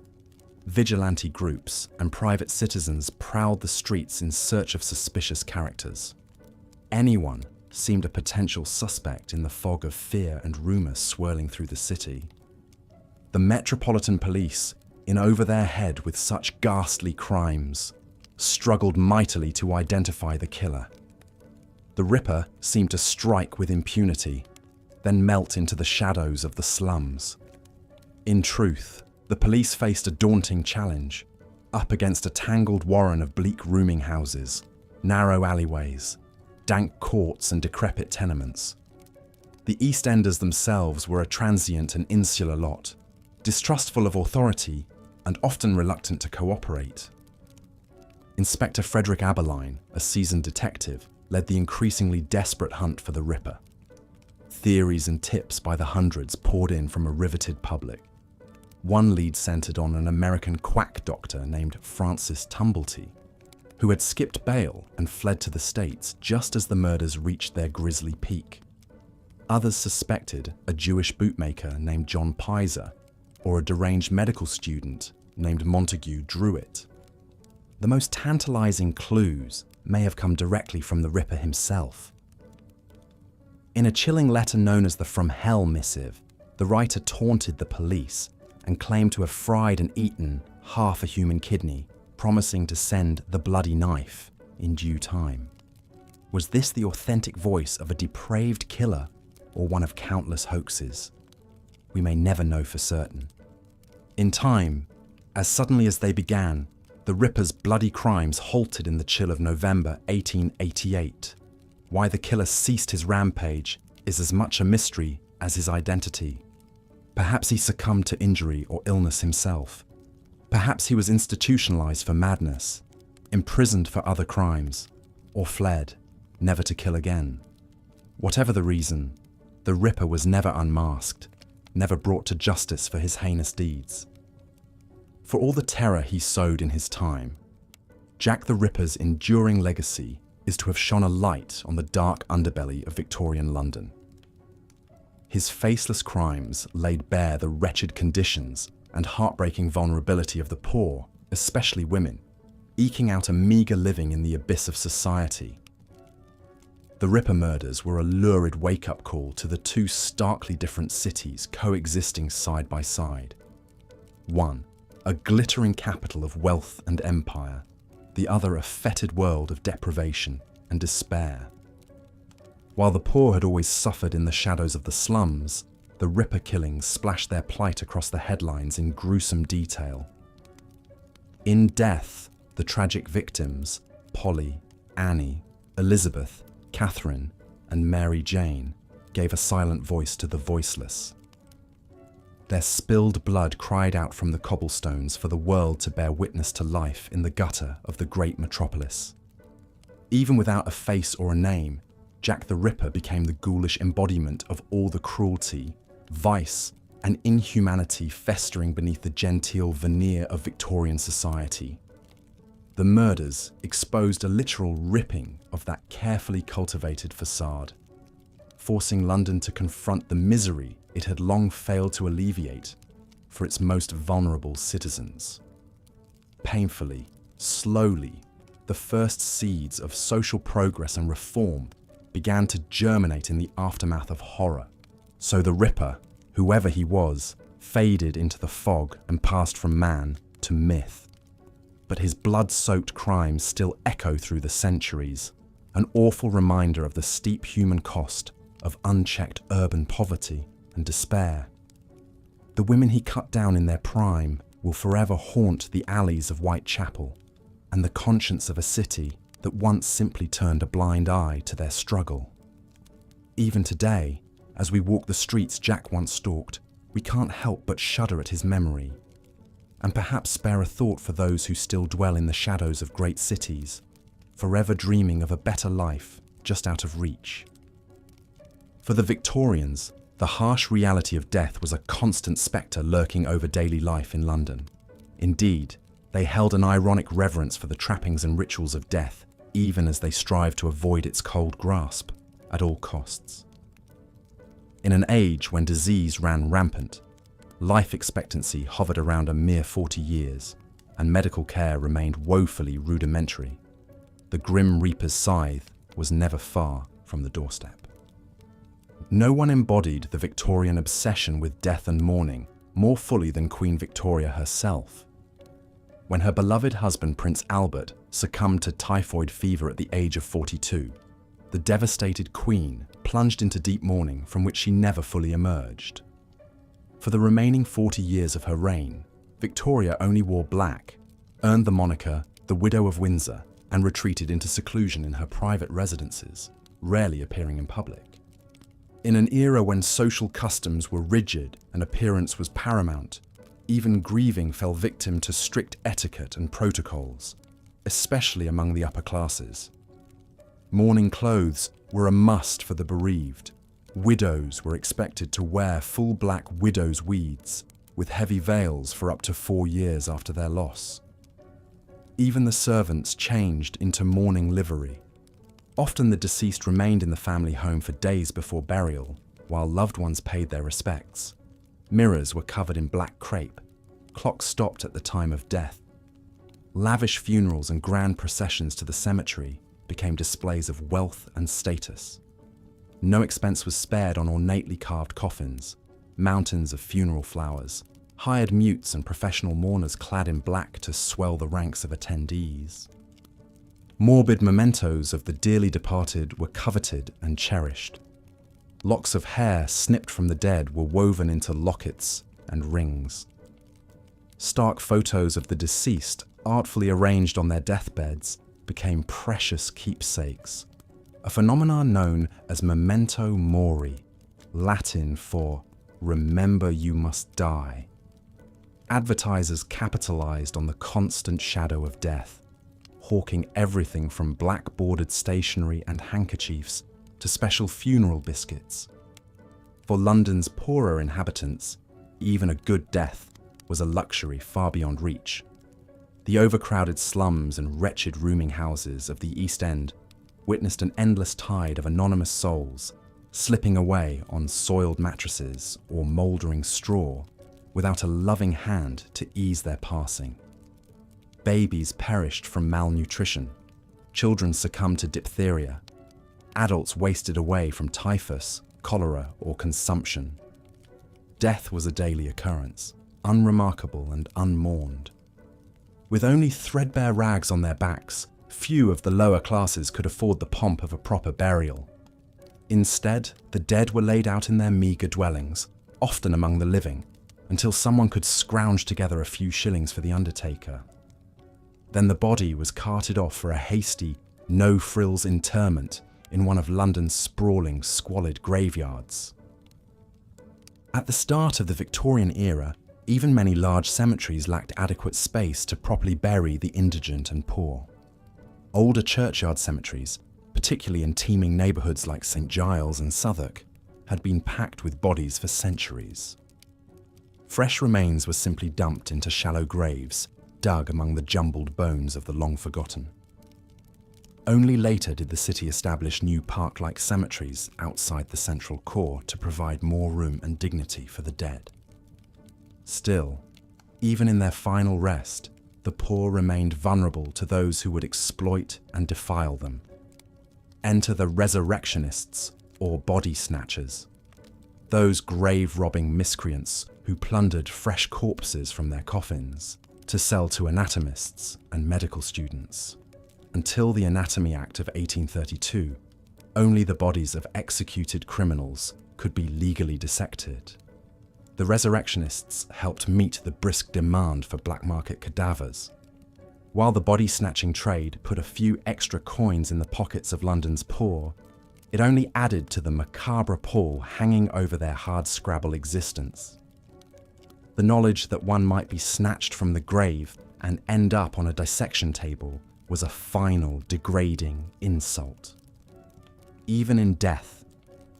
Vigilante groups and private citizens prowled the streets in search of suspicious characters. Anyone seemed a potential suspect in the fog of fear and rumour swirling through the city. The Metropolitan Police, in over their head with such ghastly crimes, struggled mightily to identify the killer. The Ripper seemed to strike with impunity, then melt into the shadows of the slums. In truth, the police faced a daunting challenge, up against a tangled warren of bleak rooming houses, narrow alleyways, dank courts and decrepit tenements. The East Enders themselves were a transient and insular lot, distrustful of authority and often reluctant to cooperate. Inspector Frederick Aberline, a seasoned detective, led the increasingly desperate hunt for the Ripper. Theories and tips by the hundreds poured in from a riveted public. One lead centered on an American quack doctor named Francis Tumblety, who had skipped bail and fled to the States just as the murders reached their grisly peak. Others suspected a Jewish bootmaker named John Pizer or a deranged medical student named Montague Druitt. The most tantalizing clues may have come directly from the Ripper himself. In a chilling letter known as the From Hell missive, the writer taunted the police and claimed to have fried and eaten half a human kidney, promising to send the bloody knife in due time. Was this the authentic voice of a depraved killer or one of countless hoaxes? We may never know for certain. In time, as suddenly as they began, the Ripper's bloody crimes halted in the chill of November 1888. Why the killer ceased his rampage is as much a mystery as his identity. Perhaps he succumbed to injury or illness himself. Perhaps he was institutionalized for madness, imprisoned for other crimes, or fled, never to kill again. Whatever the reason, the Ripper was never unmasked, never brought to justice for his heinous deeds. For all the terror he sowed in his time, Jack the Ripper's enduring legacy is to have shone a light on the dark underbelly of Victorian London. His faceless crimes laid bare the wretched conditions and heartbreaking vulnerability of the poor, especially women, eking out a meagre living in the abyss of society. The Ripper murders were a lurid wake-up call to the 2 starkly different cities coexisting side by side. One, a glittering capital of wealth and empire, the other a fetid world of deprivation and despair. While the poor had always suffered in the shadows of the slums, the Ripper killings splashed their plight across the headlines in gruesome detail. In death, the tragic victims, Polly, Annie, Elizabeth, Catherine, and Mary Jane, gave a silent voice to the voiceless. Their spilled blood cried out from the cobblestones for the world to bear witness to life in the gutter of the great metropolis. Even without a face or a name, Jack the Ripper became the ghoulish embodiment of all the cruelty, vice, and inhumanity festering beneath the genteel veneer of Victorian society. The murders exposed a literal ripping of that carefully cultivated facade, forcing London to confront the misery it had long failed to alleviate for its most vulnerable citizens. Painfully, Slowly, the first seeds of social progress and reform began to germinate in the aftermath of horror. So the Ripper, whoever he was, faded into the fog and passed from man to myth. But his blood-soaked crimes still echo through the centuries, an awful reminder of the steep human cost of unchecked urban poverty and despair. The women he cut down in their prime will forever haunt the alleys of Whitechapel and the conscience of a city that once simply turned a blind eye to their struggle. Even today, as we walk the streets Jack once stalked, we can't help but shudder at his memory, and perhaps spare a thought for those who still dwell in the shadows of great cities, forever dreaming of a better life just out of reach. For the Victorians, the harsh reality of death was a constant spectre lurking over daily life in London. Indeed, they held an ironic reverence for the trappings and rituals of death, even as they strived to avoid its cold grasp at all costs. In an age when disease ran rampant, life expectancy hovered around a mere 40 years, and medical care remained woefully rudimentary, the Grim Reaper's scythe was never far from the doorstep. No one embodied the Victorian obsession with death and mourning more fully than Queen Victoria herself. When her beloved husband Prince Albert succumbed to typhoid fever at the age of 42, the devastated Queen plunged into deep mourning from which she never fully emerged. For the remaining 40 years of her reign, Victoria only wore black, earned the moniker the Widow of Windsor, and retreated into seclusion in her private residences, rarely appearing in public. In an era when social customs were rigid and appearance was paramount, even grieving fell victim to strict etiquette and protocols, especially among the upper classes. Mourning clothes were a must for the bereaved. Widows were expected to wear full black widow's weeds, with heavy veils for up to 4 years after their loss. Even the servants changed into mourning livery. Often the deceased remained in the family home for days before burial, while loved ones paid their respects. Mirrors were covered in black crepe. Clocks stopped at the time of death. Lavish funerals and grand processions to the cemetery became displays of wealth and status. No expense was spared on ornately carved coffins, mountains of funeral flowers, hired mutes and professional mourners clad in black to swell the ranks of attendees. Morbid mementos of the dearly departed were coveted and cherished. Locks of hair snipped from the dead were woven into lockets and rings. Stark photos of the deceased, artfully arranged on their deathbeds, became precious keepsakes, a phenomenon known as memento mori, Latin for remember you must die. Advertisers capitalized on the constant shadow of death, hawking everything from black-bordered stationery and handkerchiefs to special funeral biscuits. For London's poorer inhabitants, even a good death was a luxury far beyond reach. The overcrowded slums and wretched rooming houses of the East End witnessed an endless tide of anonymous souls slipping away on soiled mattresses or mouldering straw without a loving hand to ease their passing. Babies perished from malnutrition, children succumbed to diphtheria, adults wasted away from typhus, cholera, or consumption. Death was a daily occurrence, unremarkable and unmourned. With only threadbare rags on their backs, few of the lower classes could afford the pomp of a proper burial. Instead, the dead were laid out in their meagre dwellings, often among the living, until someone could scrounge together a few shillings for the undertaker. Then the body was carted off for a hasty, no-frills interment in one of London's sprawling, squalid graveyards. At the start of the Victorian era, even many large cemeteries lacked adequate space to properly bury the indigent and poor. Older churchyard cemeteries, particularly in teeming neighbourhoods like St Giles and Southwark, had been packed with bodies for centuries. Fresh remains were simply dumped into shallow graves, dug among the jumbled bones of the long-forgotten. Only later did the city establish new park-like cemeteries outside the central core to provide more room and dignity for the dead. Still, even in their final rest, the poor remained vulnerable to those who would exploit and defile them. Enter the resurrectionists, or body snatchers. Those grave-robbing miscreants who plundered fresh corpses from their coffins to sell to anatomists and medical students. Until the Anatomy Act of 1832, only the bodies of executed criminals could be legally dissected. The resurrectionists helped meet the brisk demand for black market cadavers. While the body-snatching trade put a few extra coins in the pockets of London's poor, it only added to the macabre pall hanging over their hard-scrabble existence. The knowledge that one might be snatched from the grave and end up on a dissection table was a final, degrading insult. Even in death,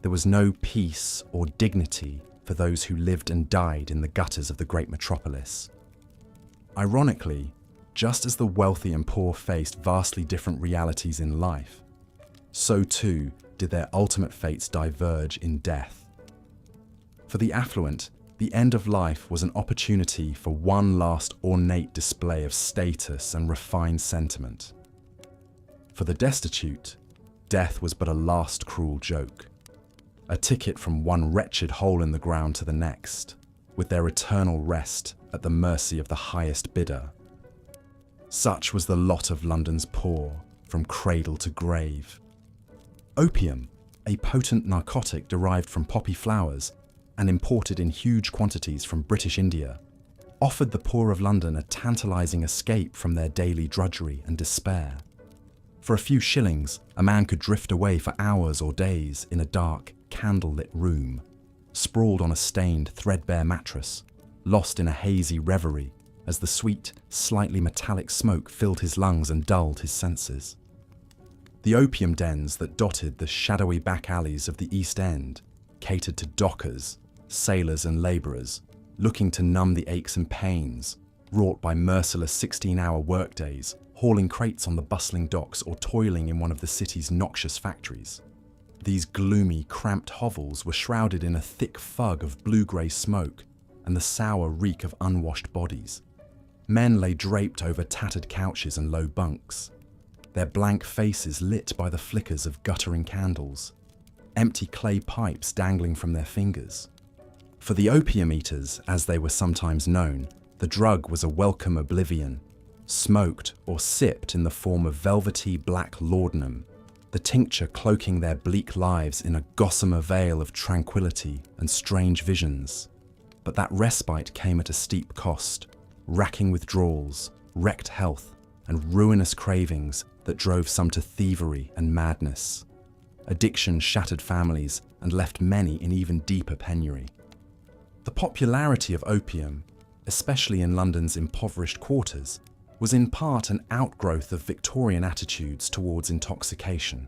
there was no peace or dignity for those who lived and died in the gutters of the great metropolis. Ironically, just as the wealthy and poor faced vastly different realities in life, so too did their ultimate fates diverge in death. For the affluent, the end of life was an opportunity for one last ornate display of status and refined sentiment. For the destitute, death was but a last cruel joke, a ticket from one wretched hole in the ground to the next, with their eternal rest at the mercy of the highest bidder. Such was the lot of London's poor, from cradle to grave. Opium, a potent narcotic derived from poppy flowers and imported in huge quantities from British India, offered the poor of London a tantalising escape from their daily drudgery and despair. For a few shillings, a man could drift away for hours or days in a dark, candle-lit room, sprawled on a stained, threadbare mattress, lost in a hazy reverie as the sweet, slightly metallic smoke filled his lungs and dulled his senses. The opium dens that dotted the shadowy back alleys of the East End catered to dockers, sailors and labourers, looking to numb the aches and pains wrought by merciless 16-hour workdays, hauling crates on the bustling docks or toiling in one of the city's noxious factories. These gloomy, cramped hovels were shrouded in a thick fug of blue-grey smoke and the sour reek of unwashed bodies. Men lay draped over tattered couches and low bunks, their blank faces lit by the flickers of guttering candles, empty clay pipes dangling from their fingers. For the opium eaters, as they were sometimes known, the drug was a welcome oblivion, smoked or sipped in the form of velvety black laudanum, the tincture cloaking their bleak lives in a gossamer veil of tranquility and strange visions. But that respite came at a steep cost, racking withdrawals, wrecked health, and ruinous cravings that drove some to thievery and madness. Addiction shattered families and left many in even deeper penury. The popularity of opium, especially in London's impoverished quarters, was in part an outgrowth of Victorian attitudes towards intoxication.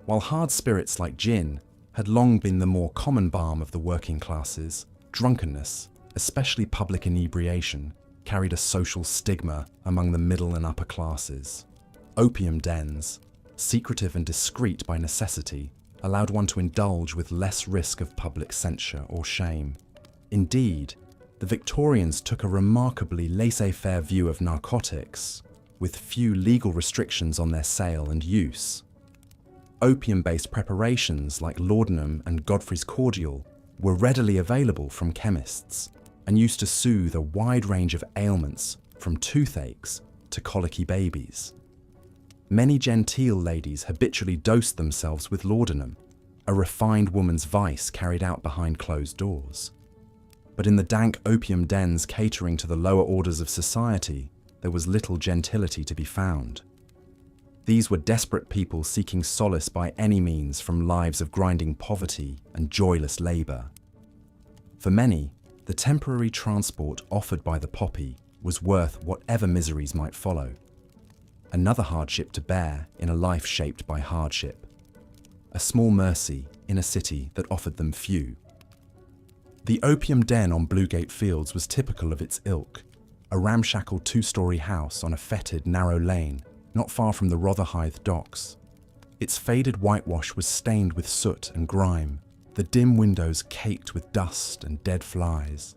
While hard spirits like gin had long been the more common balm of the working classes, drunkenness, especially public inebriation, carried a social stigma among the middle and upper classes. Opium dens, secretive and discreet by necessity, allowed one to indulge with less risk of public censure or shame. Indeed, the Victorians took a remarkably laissez-faire view of narcotics, with few legal restrictions on their sale and use. Opium-based preparations like laudanum and Godfrey's cordial were readily available from chemists and used to soothe a wide range of ailments from toothaches to colicky babies. Many genteel ladies habitually dosed themselves with laudanum, a refined woman's vice carried out behind closed doors. But in the dank opium dens catering to the lower orders of society, there was little gentility to be found. These were desperate people seeking solace by any means from lives of grinding poverty and joyless labour. For many, the temporary transport offered by the poppy was worth whatever miseries might follow. Another hardship to bear in a life shaped by hardship. A small mercy in a city that offered them few. The opium den on Bluegate Fields was typical of its ilk, a ramshackle two-storey house on a fetid, narrow lane, not far from the Rotherhithe docks. Its faded whitewash was stained with soot and grime, the dim windows caked with dust and dead flies.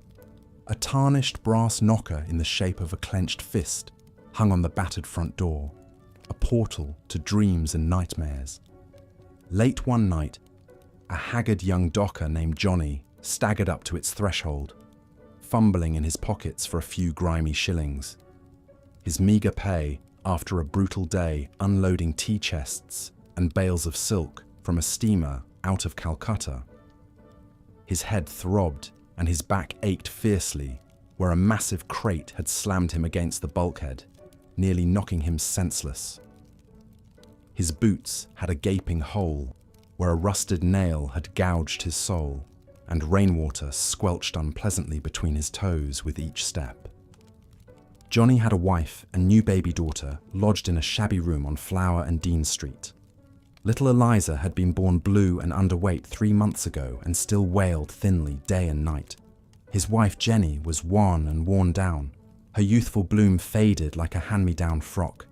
A tarnished brass knocker in the shape of a clenched fist hung on the battered front door, a portal to dreams and nightmares. Late one night, a haggard young docker named Johnny staggered up to its threshold, fumbling in his pockets for a few grimy shillings. His meagre pay after a brutal day unloading tea chests and bales of silk from a steamer out of Calcutta. His head throbbed and his back ached fiercely where a massive crate had slammed him against the bulkhead, nearly knocking him senseless. His boots had a gaping hole where a rusted nail had gouged his sole, and rainwater squelched unpleasantly between his toes with each step. Johnny had a wife and new baby daughter lodged in a shabby room on Flower and Dean Street. Little Eliza had been born blue and underweight 3 months ago and still wailed thinly day and night. His wife Jenny was wan and worn down, her youthful bloom faded like a hand-me-down frock.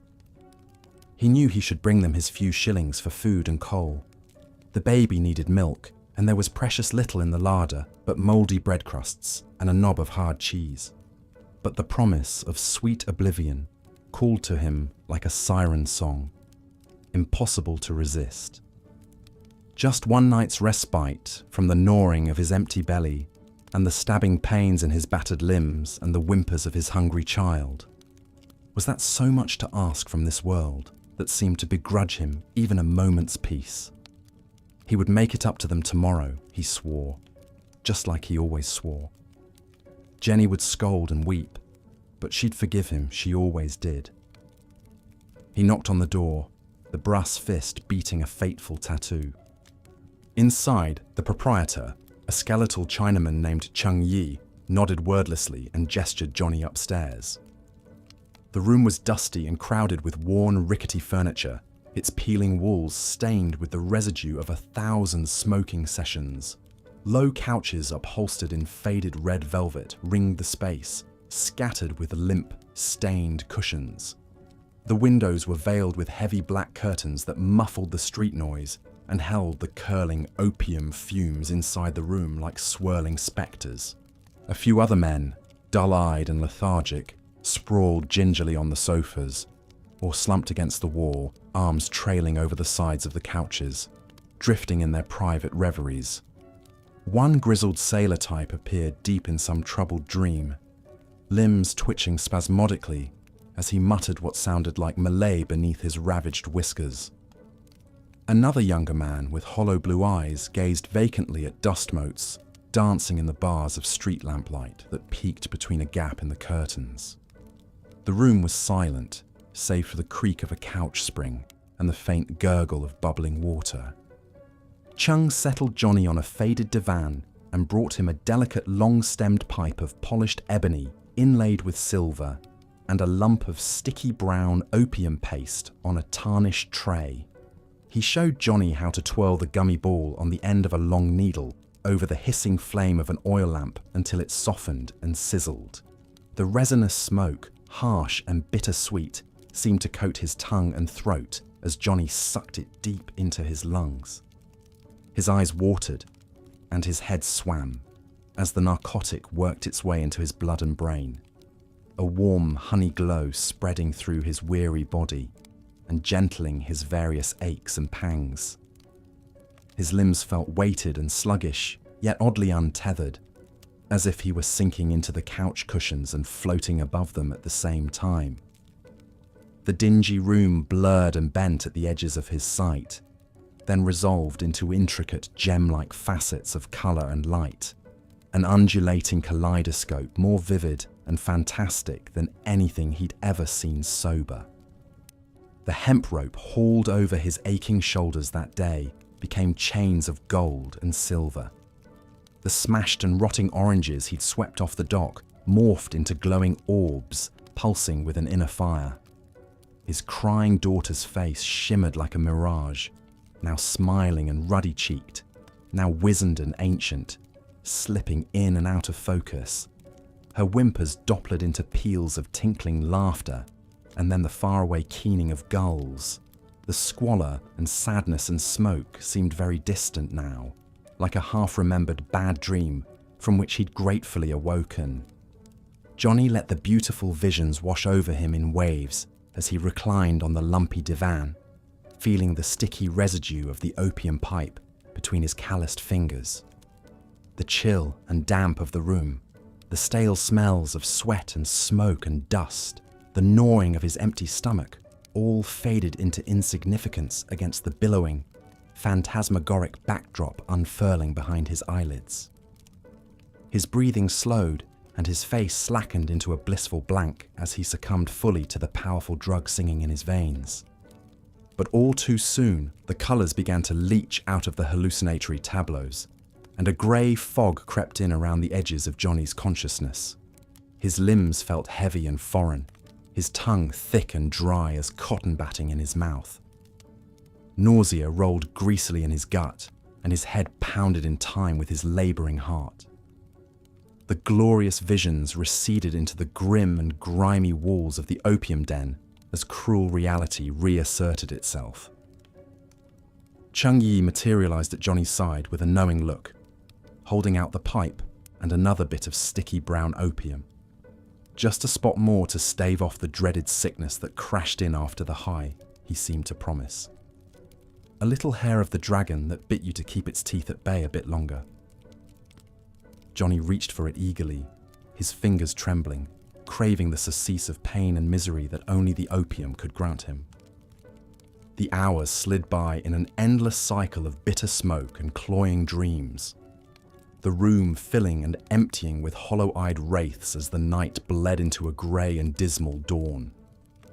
He knew he should bring them his few shillings for food and coal. The baby needed milk, and there was precious little in the larder but mouldy bread crusts and a knob of hard cheese. But the promise of sweet oblivion called to him like a siren song, impossible to resist. Just one night's respite from the gnawing of his empty belly and the stabbing pains in his battered limbs and the whimpers of his hungry child. Was that so much to ask from this world that seemed to begrudge him even a moment's peace? He would make it up to them tomorrow, he swore, just like he always swore. Jenny would scold and weep, but she'd forgive him, she always did. He knocked on the door, the brass fist beating a fateful tattoo. Inside, the proprietor, a skeletal Chinaman named Chung Yi, nodded wordlessly and gestured Johnny upstairs. The room was dusty and crowded with worn, rickety furniture, its peeling walls stained with the residue of 1,000 smoking sessions. Low couches upholstered in faded red velvet ringed the space, scattered with limp, stained cushions. The windows were veiled with heavy black curtains that muffled the street noise and held the curling opium fumes inside the room like swirling spectres. A few other men, dull-eyed and lethargic, sprawled gingerly on the sofas, or slumped against the wall, arms trailing over the sides of the couches, drifting in their private reveries. One grizzled sailor type appeared deep in some troubled dream, limbs twitching spasmodically as he muttered what sounded like Malay beneath his ravaged whiskers. Another younger man with hollow blue eyes gazed vacantly at dust motes dancing in the bars of street lamplight that peeked between a gap in the curtains. The room was silent, save for the creak of a couch spring and the faint gurgle of bubbling water. Chung settled Johnny on a faded divan and brought him a delicate long-stemmed pipe of polished ebony inlaid with silver and a lump of sticky brown opium paste on a tarnished tray. He showed Johnny how to twirl the gummy ball on the end of a long needle over the hissing flame of an oil lamp until it softened and sizzled. The resinous smoke, harsh and bittersweet, seemed to coat his tongue and throat as Johnny sucked it deep into his lungs. His eyes watered and his head swam as the narcotic worked its way into his blood and brain, a warm honey glow spreading through his weary body and gentling his various aches and pangs. His limbs felt weighted and sluggish, yet oddly untethered, as if he were sinking into the couch cushions and floating above them at the same time. The dingy room blurred and bent at the edges of his sight, then resolved into intricate gem-like facets of colour and light, an undulating kaleidoscope more vivid and fantastic than anything he'd ever seen sober. The hemp rope hauled over his aching shoulders that day became chains of gold and silver. The smashed and rotting oranges he'd swept off the dock morphed into glowing orbs, pulsing with an inner fire. His crying daughter's face shimmered like a mirage, now smiling and ruddy-cheeked, now wizened and ancient, slipping in and out of focus. Her whimpers dopplered into peals of tinkling laughter, and then the faraway keening of gulls. The squalor and sadness and smoke seemed very distant now, like a half-remembered bad dream from which he'd gratefully awoken, Johnny let the beautiful visions wash over him in waves as he reclined on the lumpy divan, feeling the sticky residue of the opium pipe between his calloused fingers. The chill and damp of the room, the stale smells of sweat and smoke and dust, the gnawing of his empty stomach, all faded into insignificance against the billowing, phantasmagoric backdrop unfurling behind his eyelids. His breathing slowed and his face slackened into a blissful blank as he succumbed fully to the powerful drug singing in his veins. But all too soon, the colours began to leach out of the hallucinatory tableaus, and a grey fog crept in around the edges of Johnny's consciousness. His limbs felt heavy and foreign, his tongue thick and dry as cotton batting in his mouth. Nausea rolled greasily in his gut, and his head pounded in time with his labouring heart. The glorious visions receded into the grim and grimy walls of the opium den as cruel reality reasserted itself. Chung Yi materialised at Johnny's side with a knowing look, holding out the pipe and another bit of sticky brown opium. Just a spot more to stave off the dreaded sickness that crashed in after the high, he seemed to promise. A little hair of the dragon that bit you to keep its teeth at bay a bit longer. Johnny reached for it eagerly, his fingers trembling, craving the surcease of pain and misery that only the opium could grant him. The hours slid by in an endless cycle of bitter smoke and cloying dreams, the room filling and emptying with hollow-eyed wraiths as the night bled into a grey and dismal dawn.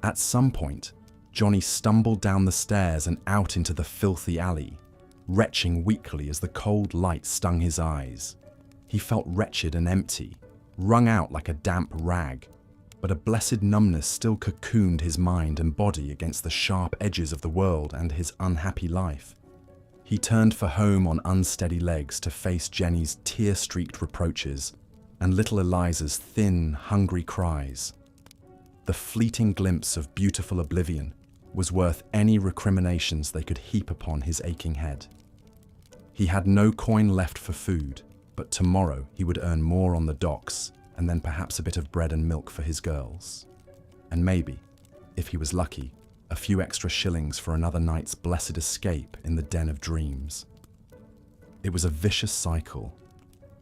At some point, Johnny stumbled down the stairs and out into the filthy alley, retching weakly as the cold light stung his eyes. He felt wretched and empty, wrung out like a damp rag, but a blessed numbness still cocooned his mind and body against the sharp edges of the world and his unhappy life. He turned for home on unsteady legs to face Jenny's tear-streaked reproaches and little Eliza's thin, hungry cries. The fleeting glimpse of beautiful oblivion was worth any recriminations they could heap upon his aching head. He had no coin left for food, but tomorrow he would earn more on the docks, and then perhaps a bit of bread and milk for his girls. And maybe, if he was lucky, a few extra shillings for another night's blessed escape in the den of dreams. It was a vicious cycle,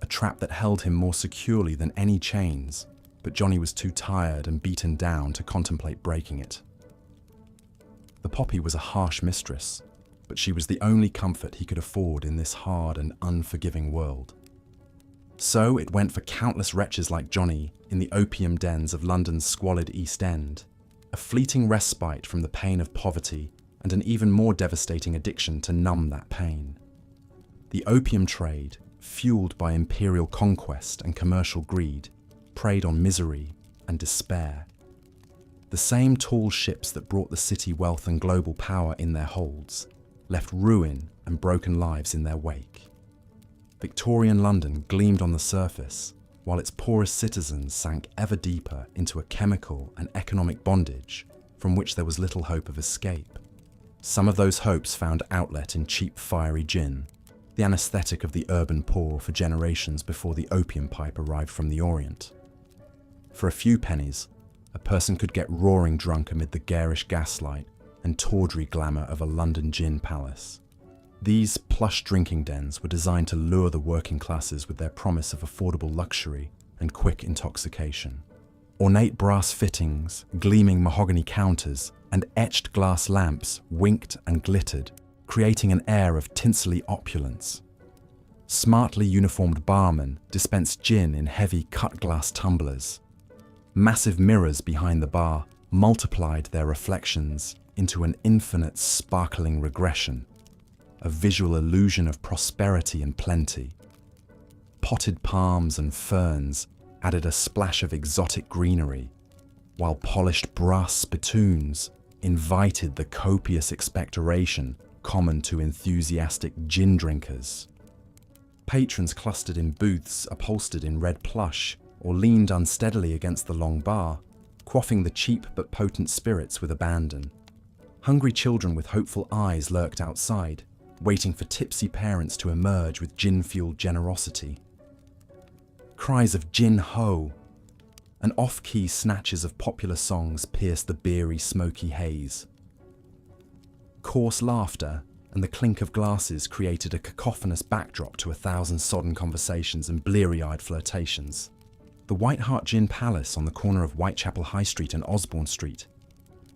a trap that held him more securely than any chains, but Johnny was too tired and beaten down to contemplate breaking it. The poppy was a harsh mistress, but she was the only comfort he could afford in this hard and unforgiving world. So it went for countless wretches like Johnny in the opium dens of London's squalid East End, a fleeting respite from the pain of poverty and an even more devastating addiction to numb that pain. The opium trade, fueled by imperial conquest and commercial greed, preyed on misery and despair. The same tall ships that brought the city wealth and global power in their holds left ruin and broken lives in their wake. Victorian London gleamed on the surface, while its poorest citizens sank ever deeper into a chemical and economic bondage from which there was little hope of escape. Some of those hopes found outlet in cheap fiery gin, the anaesthetic of the urban poor for generations before the opium pipe arrived from the Orient. For a few pennies, a person could get roaring drunk amid the garish gaslight and tawdry glamour of a London gin palace. These plush drinking dens were designed to lure the working classes with their promise of affordable luxury and quick intoxication. Ornate brass fittings, gleaming mahogany counters, and etched glass lamps winked and glittered, creating an air of tinselly opulence. Smartly uniformed barmen dispensed gin in heavy cut-glass tumblers. Massive mirrors behind the bar multiplied their reflections into an infinite sparkling regression, a visual illusion of prosperity and plenty. Potted palms and ferns added a splash of exotic greenery, while polished brass spittoons invited the copious expectoration common to enthusiastic gin drinkers. Patrons clustered in booths upholstered in red plush or leaned unsteadily against the long bar, quaffing the cheap but potent spirits with abandon. Hungry children with hopeful eyes lurked outside, waiting for tipsy parents to emerge with gin-fueled generosity. Cries of "Gin ho!" and off-key snatches of popular songs pierced the beery, smoky haze. Coarse laughter and the clink of glasses created a cacophonous backdrop to 1,000 sodden conversations and bleary-eyed flirtations. The White Hart Gin Palace on the corner of Whitechapel High Street and Osborne Street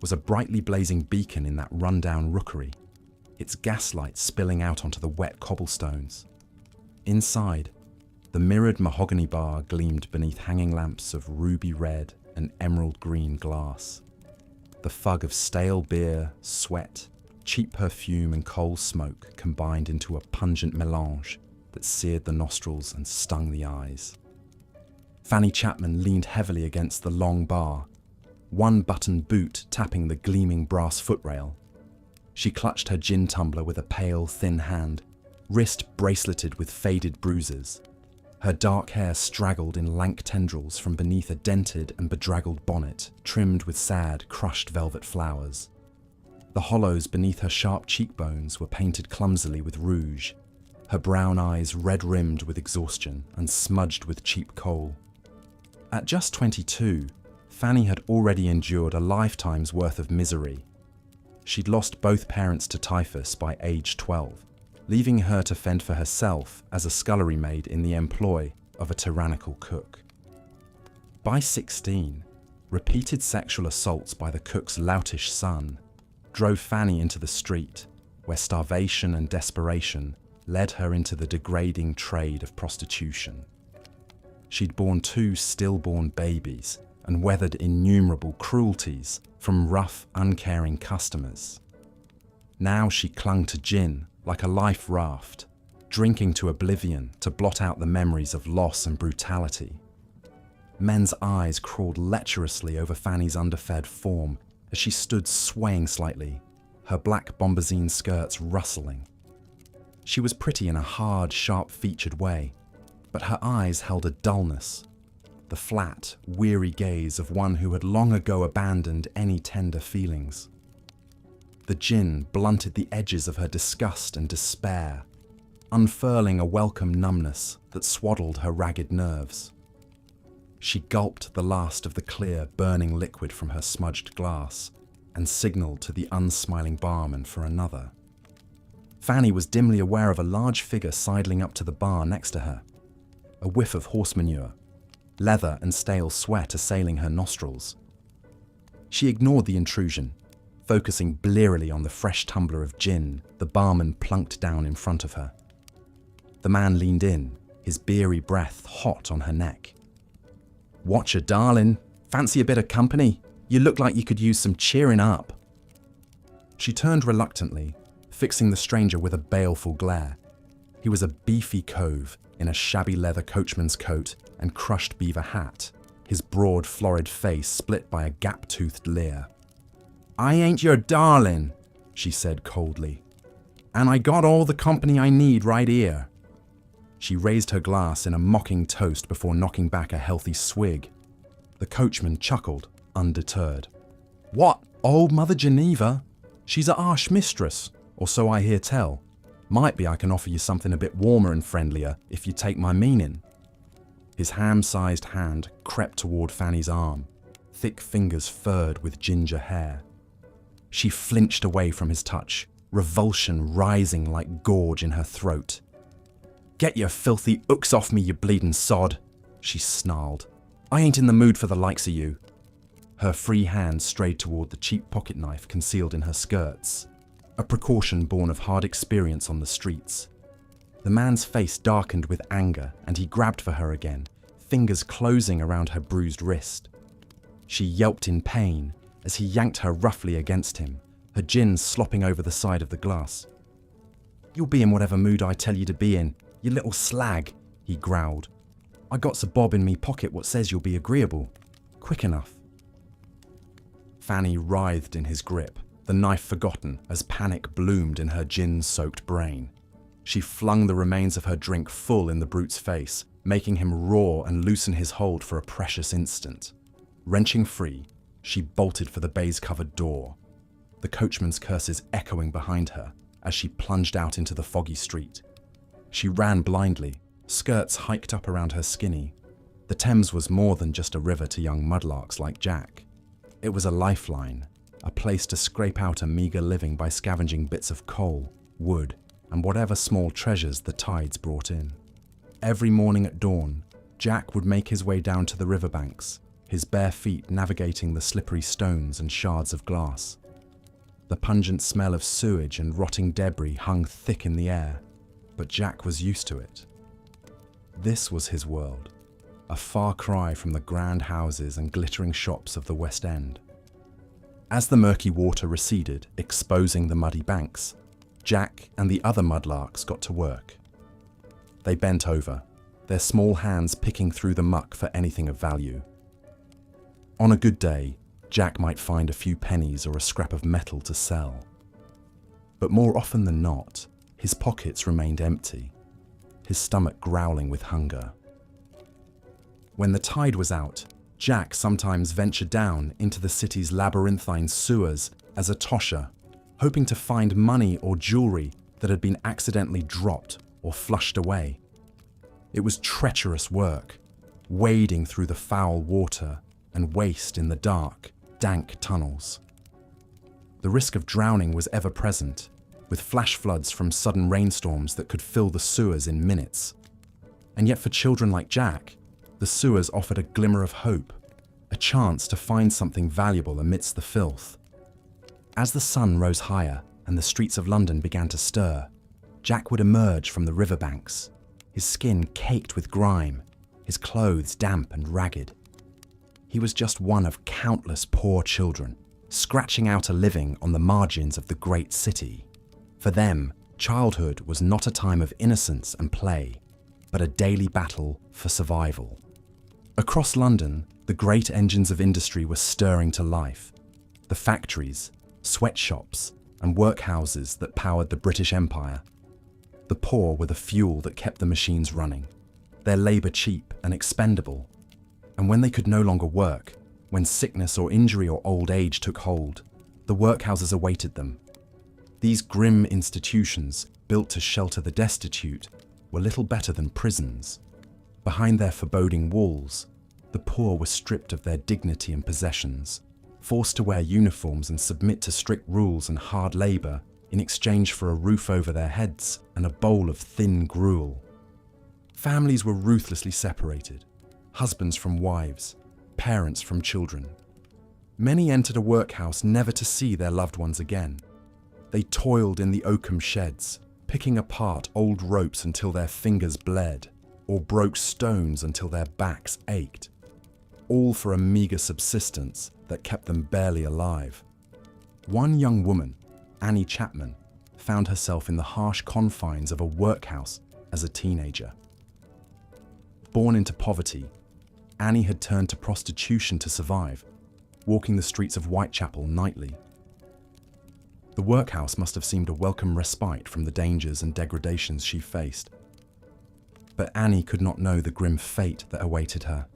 was a brightly blazing beacon in that run-down rookery, its gaslight spilling out onto the wet cobblestones. Inside, the mirrored mahogany bar gleamed beneath hanging lamps of ruby red and emerald green glass. The fug of stale beer, sweat, cheap perfume and coal smoke combined into a pungent melange that seared the nostrils and stung the eyes. Fanny Chapman leaned heavily against the long bar, one button boot tapping the gleaming brass footrail. She clutched her gin tumbler with a pale, thin hand, wrist braceleted with faded bruises. Her dark hair straggled in lank tendrils from beneath a dented and bedraggled bonnet trimmed with sad, crushed velvet flowers. The hollows beneath her sharp cheekbones were painted clumsily with rouge, her brown eyes red-rimmed with exhaustion and smudged with cheap coal. At just 22, Fanny had already endured a lifetime's worth of misery. She'd lost both parents to typhus by age 12, leaving her to fend for herself as a scullery maid in the employ of a tyrannical cook. By 16, repeated sexual assaults by the cook's loutish son drove Fanny into the street, where starvation and desperation led her into the degrading trade of prostitution. She'd borne 2 stillborn babies and weathered innumerable cruelties from rough, uncaring customers. Now she clung to gin like a life raft, drinking to oblivion to blot out the memories of loss and brutality. Men's eyes crawled lecherously over Fanny's underfed form as she stood swaying slightly, her black bombazine skirts rustling. She was pretty in a hard, sharp-featured way, but her eyes held a dullness, the flat, weary gaze of one who had long ago abandoned any tender feelings. The gin blunted the edges of her disgust and despair, unfurling a welcome numbness that swaddled her ragged nerves. She gulped the last of the clear, burning liquid from her smudged glass and signalled to the unsmiling barman for another. Fanny was dimly aware of a large figure sidling up to the bar next to her, a whiff of horse manure, leather and stale sweat assailing her nostrils. She ignored the intrusion, focusing blearily on the fresh tumbler of gin the barman plunked down in front of her. The man leaned in, his beery breath hot on her neck. "Watcha, darling. Fancy a bit of company? You look like you could use some cheering up." She turned reluctantly, fixing the stranger with a baleful glare. He was a beefy cove in a shabby leather coachman's coat and crushed beaver hat, his broad, florid face split by a gap-toothed leer. "I ain't your darling," she said coldly, "and I got all the company I need right here." She raised her glass in a mocking toast before knocking back a healthy swig. The coachman chuckled, undeterred. "What, old Mother Geneva? She's a harsh mistress, or so I hear tell. Might be I can offer you something a bit warmer and friendlier if you take my meaning." His ham-sized hand crept toward Fanny's arm, thick fingers furred with ginger hair. She flinched away from his touch, revulsion rising like gorge in her throat. "Get your filthy hooks off me, you bleeding sod," she snarled. "I ain't in the mood for the likes of you." Her free hand strayed toward the cheap pocket knife concealed in her skirts, a precaution born of hard experience on the streets. The man's face darkened with anger, and he grabbed for her again, fingers closing around her bruised wrist. She yelped in pain as he yanked her roughly against him, her gin slopping over the side of the glass. "You'll be in whatever mood I tell you to be in, you little slag," he growled. "I got's a bob in me pocket what says you'll be agreeable. Quick enough." Fanny writhed in his grip, the knife forgotten as panic bloomed in her gin-soaked brain. She flung the remains of her drink full in the brute's face, making him roar and loosen his hold for a precious instant. Wrenching free, she bolted for the baize-covered door, the coachman's curses echoing behind her as she plunged out into the foggy street. She ran blindly, skirts hiked up around her skinny, the The Thames was more than just a river to young mudlarks like Jack. It was a lifeline, a place to scrape out a meagre living by scavenging bits of coal, wood, and whatever small treasures the tides brought in. Every morning at dawn, Jack would make his way down to the riverbanks, his bare feet navigating the slippery stones and shards of glass. The pungent smell of sewage and rotting debris hung thick in the air, but Jack was used to it. This was his world, a far cry from the grand houses and glittering shops of the West End. As the murky water receded, exposing the muddy banks, Jack and the other mudlarks got to work. They bent over, their small hands picking through the muck for anything of value. On a good day, Jack might find a few pennies or a scrap of metal to sell. But more often than not, his pockets remained empty, his stomach growling with hunger. When the tide was out, Jack sometimes ventured down into the city's labyrinthine sewers as a tosher, hoping to find money or jewelry that had been accidentally dropped or flushed away. It was treacherous work, wading through the foul water and waste in the dark, dank tunnels. The risk of drowning was ever present, with flash floods from sudden rainstorms that could fill the sewers in minutes. And yet for children like Jack, the sewers offered a glimmer of hope, a chance to find something valuable amidst the filth. As the sun rose higher and the streets of London began to stir, Jack would emerge from the riverbanks, his skin caked with grime, his clothes damp and ragged. He was just one of countless poor children, scratching out a living on the margins of the great city. For them, childhood was not a time of innocence and play, but a daily battle for survival. Across London, the great engines of industry were stirring to life. The factories, sweatshops, and workhouses that powered the British Empire. The poor were the fuel that kept the machines running, their labour cheap and expendable. And when they could no longer work, when sickness or injury or old age took hold, the workhouses awaited them. These grim institutions, built to shelter the destitute, were little better than prisons. Behind their foreboding walls, the poor were stripped of their dignity and possessions, forced to wear uniforms and submit to strict rules and hard labour in exchange for a roof over their heads and a bowl of thin gruel. Families were ruthlessly separated, husbands from wives, parents from children. Many entered a workhouse never to see their loved ones again. They toiled in the oakum sheds, picking apart old ropes until their fingers bled, or broke stones until their backs ached, all for a meagre subsistence that kept them barely alive. One young woman, Annie Chapman, found herself in the harsh confines of a workhouse as a teenager. Born into poverty, Annie had turned to prostitution to survive, walking the streets of Whitechapel nightly. The workhouse must have seemed a welcome respite from the dangers and degradations she faced. But Annie could not know the grim fate that awaited her.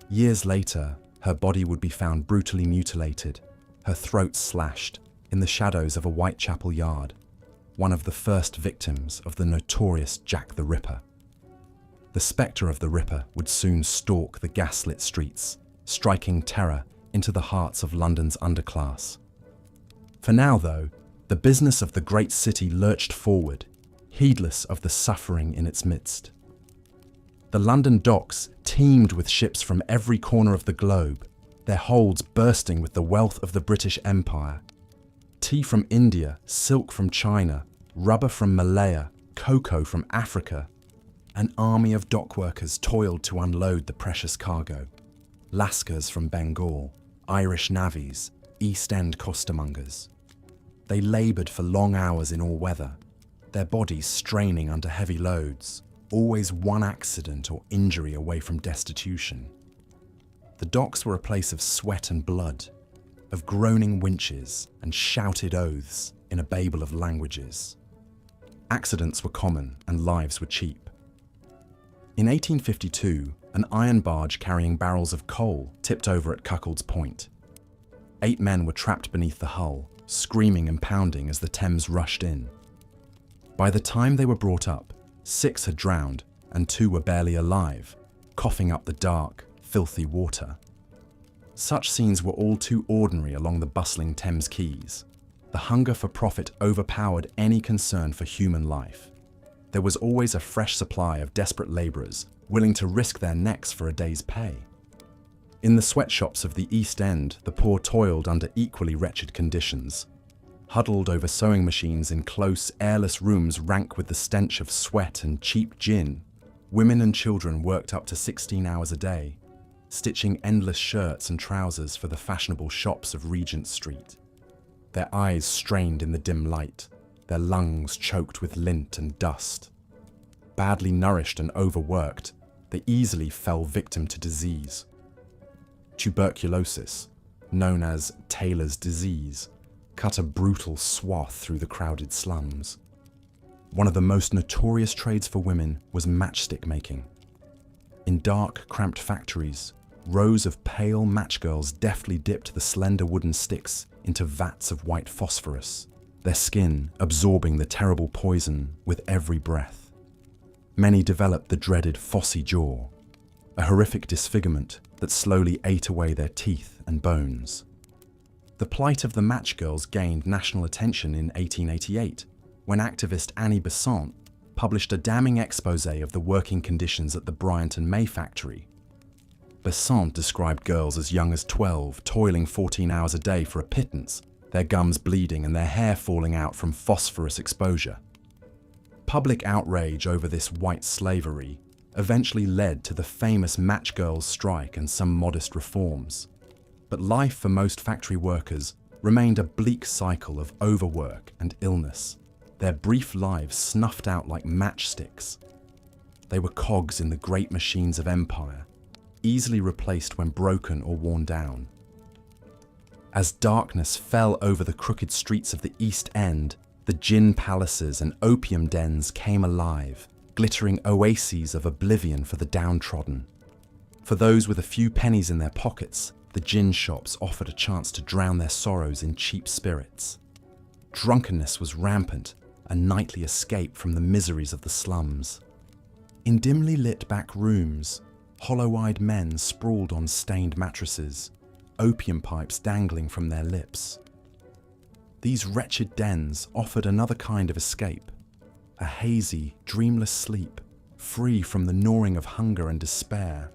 Years later, her body would be found brutally mutilated, her throat slashed, in the shadows of a Whitechapel yard, one of the first victims of the notorious Jack the Ripper. The spectre of the Ripper would soon stalk the gaslit streets, striking terror into the hearts of London's underclass. For now, though, the business of the great city lurched forward, heedless of the suffering in its midst. The London docks teemed with ships from every corner of the globe, their holds bursting with the wealth of the British Empire. Tea from India, silk from China, rubber from Malaya, cocoa from Africa. An army of dockworkers toiled to unload the precious cargo. Lascars from Bengal, Irish navvies, East End costermongers. They laboured for long hours in all weather, their bodies straining under heavy loads, always one accident or injury away from destitution. The docks were a place of sweat and blood, of groaning winches and shouted oaths in a babel of languages. Accidents were common and lives were cheap. In 1852, an iron barge carrying barrels of coal tipped over at Cuckold's Point. 8 men were trapped beneath the hull, screaming and pounding as the Thames rushed in. By the time they were brought up, 6 had drowned and 2 were barely alive, coughing up the dark, filthy water. Such scenes were all too ordinary along the bustling Thames quays. The hunger for profit overpowered any concern for human life. There was always a fresh supply of desperate labourers willing to risk their necks for a day's pay. In the sweatshops of the East End, the poor toiled under equally wretched conditions. Huddled over sewing machines in close, airless rooms rank with the stench of sweat and cheap gin, women and children worked up to 16 hours a day, stitching endless shirts and trousers for the fashionable shops of Regent Street. Their eyes strained in the dim light, their lungs choked with lint and dust. Badly nourished and overworked, they easily fell victim to disease. Tuberculosis, known as Taylor's disease, cut a brutal swath through the crowded slums. One of the most notorious trades for women was matchstick making. In dark, cramped factories, rows of pale matchgirls deftly dipped the slender wooden sticks into vats of white phosphorus, their skin absorbing the terrible poison with every breath. Many developed the dreaded phossy jaw, a horrific disfigurement that slowly ate away their teeth and bones. The plight of the matchgirls gained national attention in 1888, when activist Annie Besant published a damning exposé of the working conditions at the Bryant and May factory. Besant described girls as young as 12 toiling 14 hours a day for a pittance, their gums bleeding and their hair falling out from phosphorus exposure. Public outrage over this white slavery eventually led to the famous Match Girls strike and some modest reforms. But life for most factory workers remained a bleak cycle of overwork and illness, their brief lives snuffed out like matchsticks. They were cogs in the great machines of empire, easily replaced when broken or worn down. As darkness fell over the crooked streets of the East End, the gin palaces and opium dens came alive, glittering oases of oblivion for the downtrodden. For those with a few pennies in their pockets, the gin shops offered a chance to drown their sorrows in cheap spirits. Drunkenness was rampant, a nightly escape from the miseries of the slums. In dimly lit back rooms, hollow-eyed men sprawled on stained mattresses, opium pipes dangling from their lips. These wretched dens offered another kind of escape, a hazy, dreamless sleep, free from the gnawing of hunger and despair.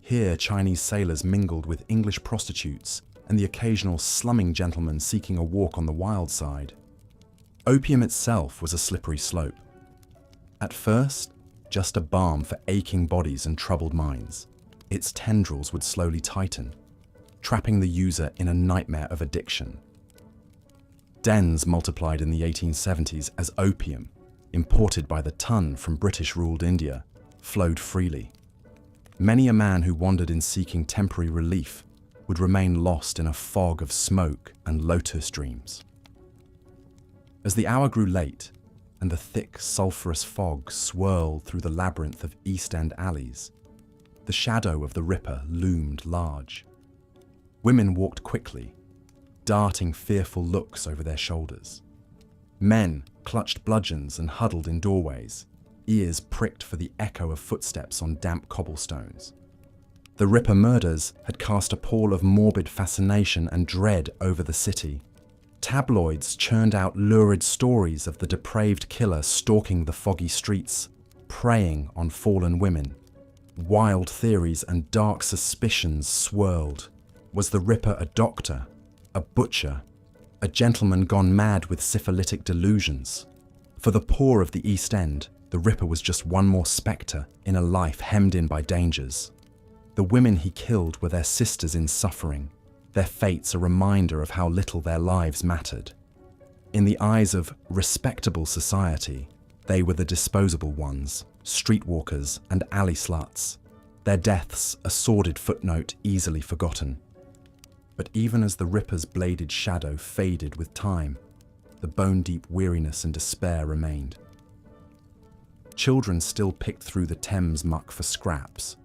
Here Chinese sailors mingled with English prostitutes and the occasional slumming gentleman seeking a walk on the wild side. Opium itself was a slippery slope. At first, just a balm for aching bodies and troubled minds, its tendrils would slowly tighten, trapping the user in a nightmare of addiction. Dens multiplied in the 1870s as opium, imported by the ton from British-ruled India, flowed freely. Many a man who wandered in seeking temporary relief would remain lost in a fog of smoke and lotus dreams. As the hour grew late, and the thick, sulphurous fog swirled through the labyrinth of East End alleys, the shadow of the Ripper loomed large. Women walked quickly, darting fearful looks over their shoulders. Men clutched bludgeons and huddled in doorways, ears pricked for the echo of footsteps on damp cobblestones. The Ripper murders had cast a pall of morbid fascination and dread over the city. Tabloids churned out lurid stories of the depraved killer stalking the foggy streets, preying on fallen women. Wild theories and dark suspicions swirled. Was the Ripper a doctor, a butcher, a gentleman gone mad with syphilitic delusions? For the poor of the East End, the Ripper was just one more spectre in a life hemmed in by dangers. The women he killed were their sisters in suffering, their fates a reminder of how little their lives mattered. In the eyes of respectable society, they were the disposable ones, streetwalkers and alley sluts, their deaths a sordid footnote easily forgotten. But even as the Ripper's bladed shadow faded with time, the bone-deep weariness and despair remained. Children still picked through the Thames muck for scraps.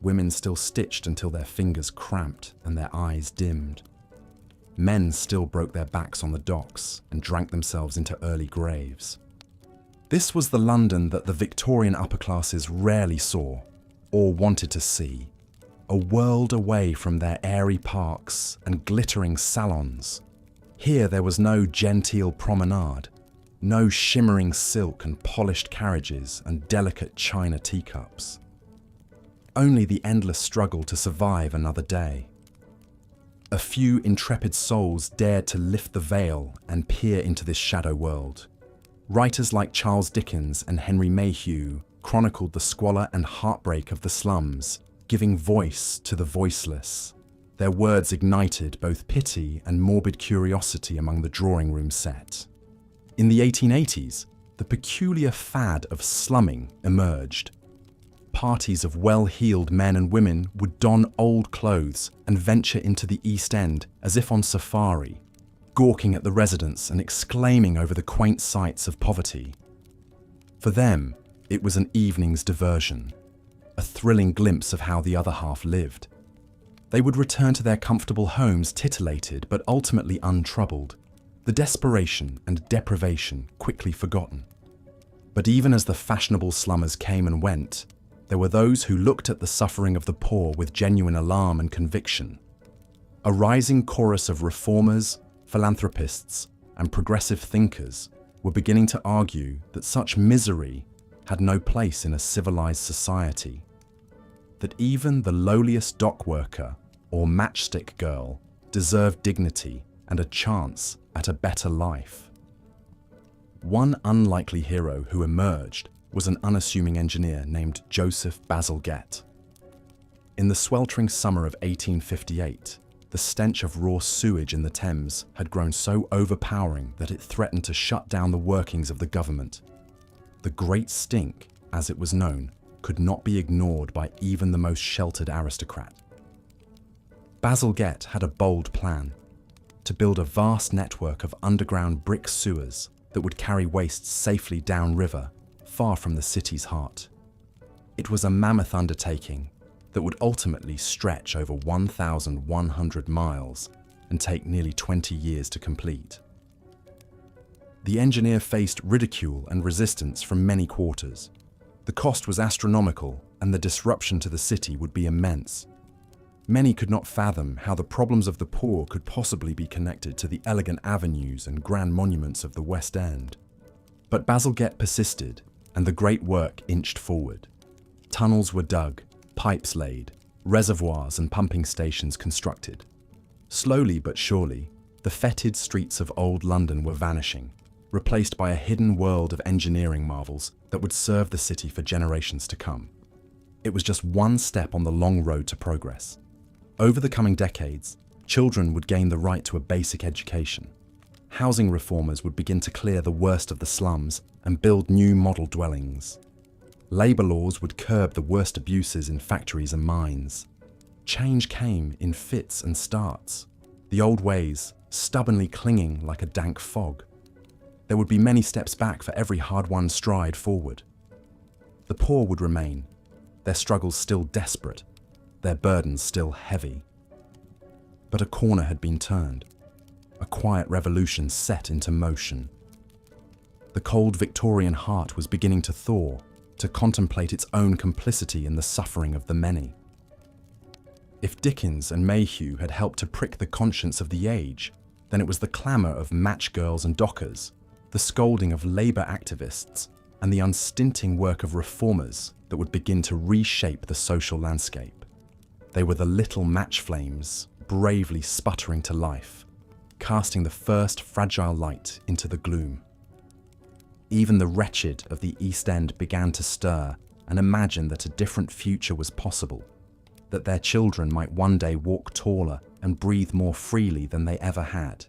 Women still stitched until their fingers cramped and their eyes dimmed. Men still broke their backs on the docks and drank themselves into early graves. This was the London that the Victorian upper classes rarely saw, or wanted to see. A world away from their airy parks and glittering salons. Here there was no genteel promenade, no shimmering silk and polished carriages and delicate china teacups. Only the endless struggle to survive another day. A few intrepid souls dared to lift the veil and peer into this shadow world. Writers like Charles Dickens and Henry Mayhew chronicled the squalor and heartbreak of the slums, giving voice to the voiceless. Their words ignited both pity and morbid curiosity among the drawing room set. In the 1880s, the peculiar fad of slumming emerged. Parties of well-heeled men and women would don old clothes and venture into the East End as if on safari, gawking at the residents and exclaiming over the quaint sights of poverty. For them, it was an evening's diversion, a thrilling glimpse of how the other half lived. They would return to their comfortable homes titillated but ultimately untroubled, the desperation and deprivation quickly forgotten. But even as the fashionable slummers came and went, there were those who looked at the suffering of the poor with genuine alarm and conviction. A rising chorus of reformers, philanthropists, and progressive thinkers were beginning to argue that such misery had no place in a civilized society, that even the lowliest dock worker or matchstick girl deserved dignity and a chance at a better life. One unlikely hero who emerged was an unassuming engineer named Joseph Bazalgette. In the sweltering summer of 1858, the stench of raw sewage in the Thames had grown so overpowering that it threatened to shut down the workings of the government. The Great Stink, as it was known, could not be ignored by even the most sheltered aristocrat. Bazalgette had a bold plan: to build a vast network of underground brick sewers that would carry waste safely downriver, far from the city's heart. It was a mammoth undertaking that would ultimately stretch over 1,100 miles and take nearly 20 years to complete. The engineer faced ridicule and resistance from many quarters. The cost was astronomical, and the disruption to the city would be immense. Many could not fathom how the problems of the poor could possibly be connected to the elegant avenues and grand monuments of the West End. But Bazalgette persisted, and the great work inched forward. Tunnels were dug, pipes laid, reservoirs and pumping stations constructed. Slowly but surely, the fetid streets of old London were vanishing, replaced by a hidden world of engineering marvels that would serve the city for generations to come. It was just one step on the long road to progress. Over the coming decades, children would gain the right to a basic education. Housing reformers would begin to clear the worst of the slums and build new model dwellings. Labour laws would curb the worst abuses in factories and mines. Change came in fits and starts, the old ways stubbornly clinging like a dank fog. There would be many steps back for every hard-won stride forward. The poor would remain, their struggles still desperate, their burdens still heavy. But a corner had been turned, a quiet revolution set into motion. The cold Victorian heart was beginning to thaw, to contemplate its own complicity in the suffering of the many. If Dickens and Mayhew had helped to prick the conscience of the age, then it was the clamour of match girls and dockers, the scolding of labour activists, and the unstinting work of reformers that would begin to reshape the social landscape. They were the little match flames, bravely sputtering to life, casting the first fragile light into the gloom. Even the wretched of the East End began to stir and imagine that a different future was possible, that their children might one day walk taller and breathe more freely than they ever had,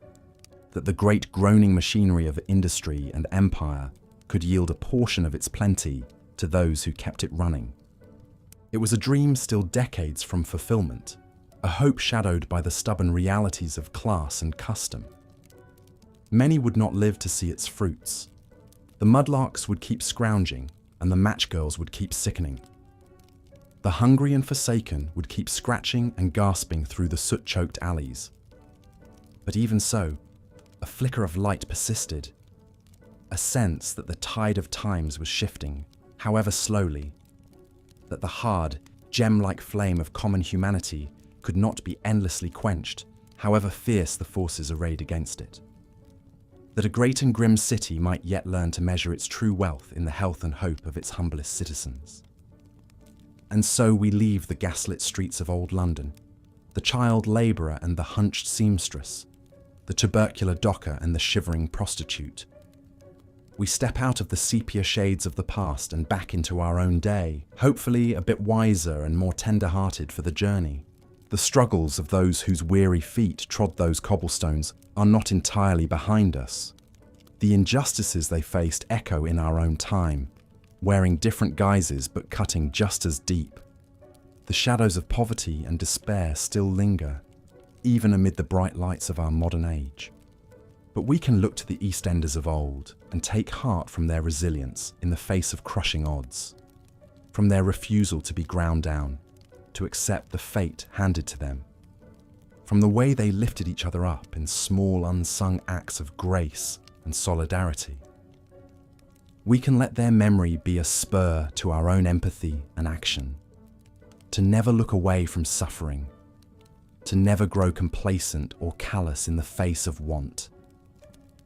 that the great groaning machinery of industry and empire could yield a portion of its plenty to those who kept it running. It was a dream still decades from fulfillment, a hope shadowed by the stubborn realities of class and custom. Many would not live to see its fruits. The mudlarks would keep scrounging, and the matchgirls would keep sickening. The hungry and forsaken would keep scratching and gasping through the soot-choked alleys. But even so, a flicker of light persisted, a sense that the tide of times was shifting, however slowly, that the hard, gem-like flame of common humanity could not be endlessly quenched, however fierce the forces arrayed against it. That a great and grim city might yet learn to measure its true wealth in the health and hope of its humblest citizens. And so we leave the gaslit streets of old London, the child labourer and the hunched seamstress, the tubercular docker and the shivering prostitute. We step out of the sepia shades of the past and back into our own day, hopefully a bit wiser and more tender-hearted for the journey. The struggles of those whose weary feet trod those cobblestones are not entirely behind us. The injustices they faced echo in our own time, wearing different guises but cutting just as deep. The shadows of poverty and despair still linger, even amid the bright lights of our modern age. But we can look to the East Enders of old and take heart from their resilience in the face of crushing odds, from their refusal to be ground down, to accept the fate handed to them, from the way they lifted each other up in small unsung acts of grace and solidarity. We can let their memory be a spur to our own empathy and action, to never look away from suffering, to never grow complacent or callous in the face of want,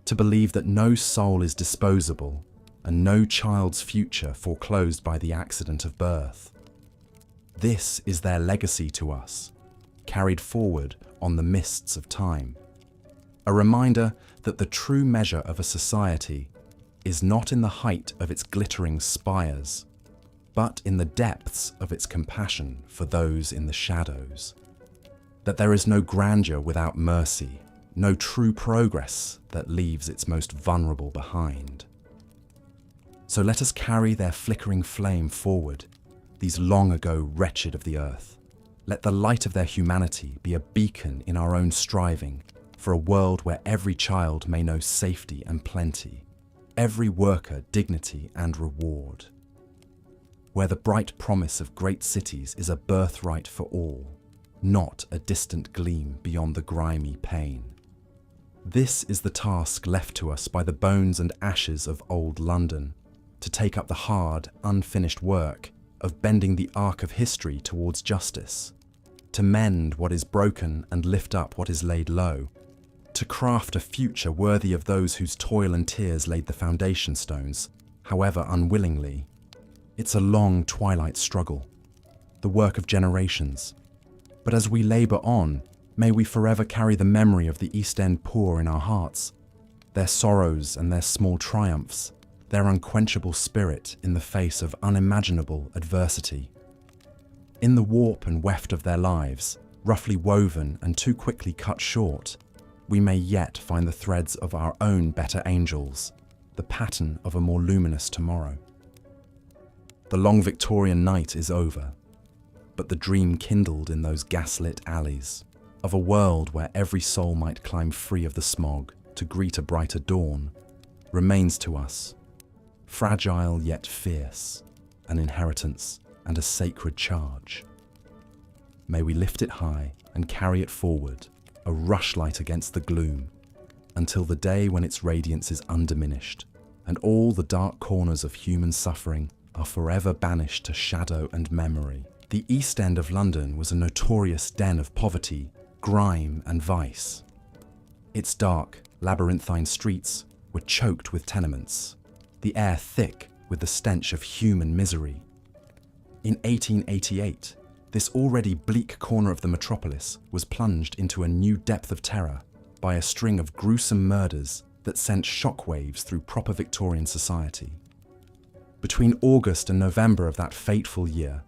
to believe that no soul is disposable and no child's future foreclosed by the accident of birth. This is their legacy to us, carried forward on the mists of time. A reminder that the true measure of a society is not in the height of its glittering spires, but in the depths of its compassion for those in the shadows. That there is no grandeur without mercy, no true progress that leaves its most vulnerable behind. So let us carry their flickering flame forward, these long ago wretched of the earth. Let the light of their humanity be a beacon in our own striving for a world where every child may know safety and plenty, every worker dignity and reward, where the bright promise of great cities is a birthright for all, not a distant gleam beyond the grimy pane. This is the task left to us by the bones and ashes of old London, to take up the hard, unfinished work of bending the arc of history towards justice, to mend what is broken and lift up what is laid low, to craft a future worthy of those whose toil and tears laid the foundation stones, however unwillingly. It's a long twilight struggle, the work of generations. But as we labour on, may we forever carry the memory of the East End poor in our hearts, their sorrows and their small triumphs, their unquenchable spirit in the face of unimaginable adversity. In the warp and weft of their lives, roughly woven and too quickly cut short, we may yet find the threads of our own better angels, the pattern of a more luminous tomorrow. The long Victorian night is over, but the dream kindled in those gaslit alleys of a world where every soul might climb free of the smog to greet a brighter dawn remains to us, fragile yet fierce, an inheritance and a sacred charge. May we lift it high and carry it forward, a rushlight against the gloom, until the day when its radiance is undiminished and all the dark corners of human suffering are forever banished to shadow and memory. The East End of London was a notorious den of poverty, grime and vice. Its dark, labyrinthine streets were choked with tenements, the air thick with the stench of human misery. In 1888, this already bleak corner of the metropolis was plunged into a new depth of terror by a string of gruesome murders that sent shockwaves through proper Victorian society. Between August and November of that fateful year,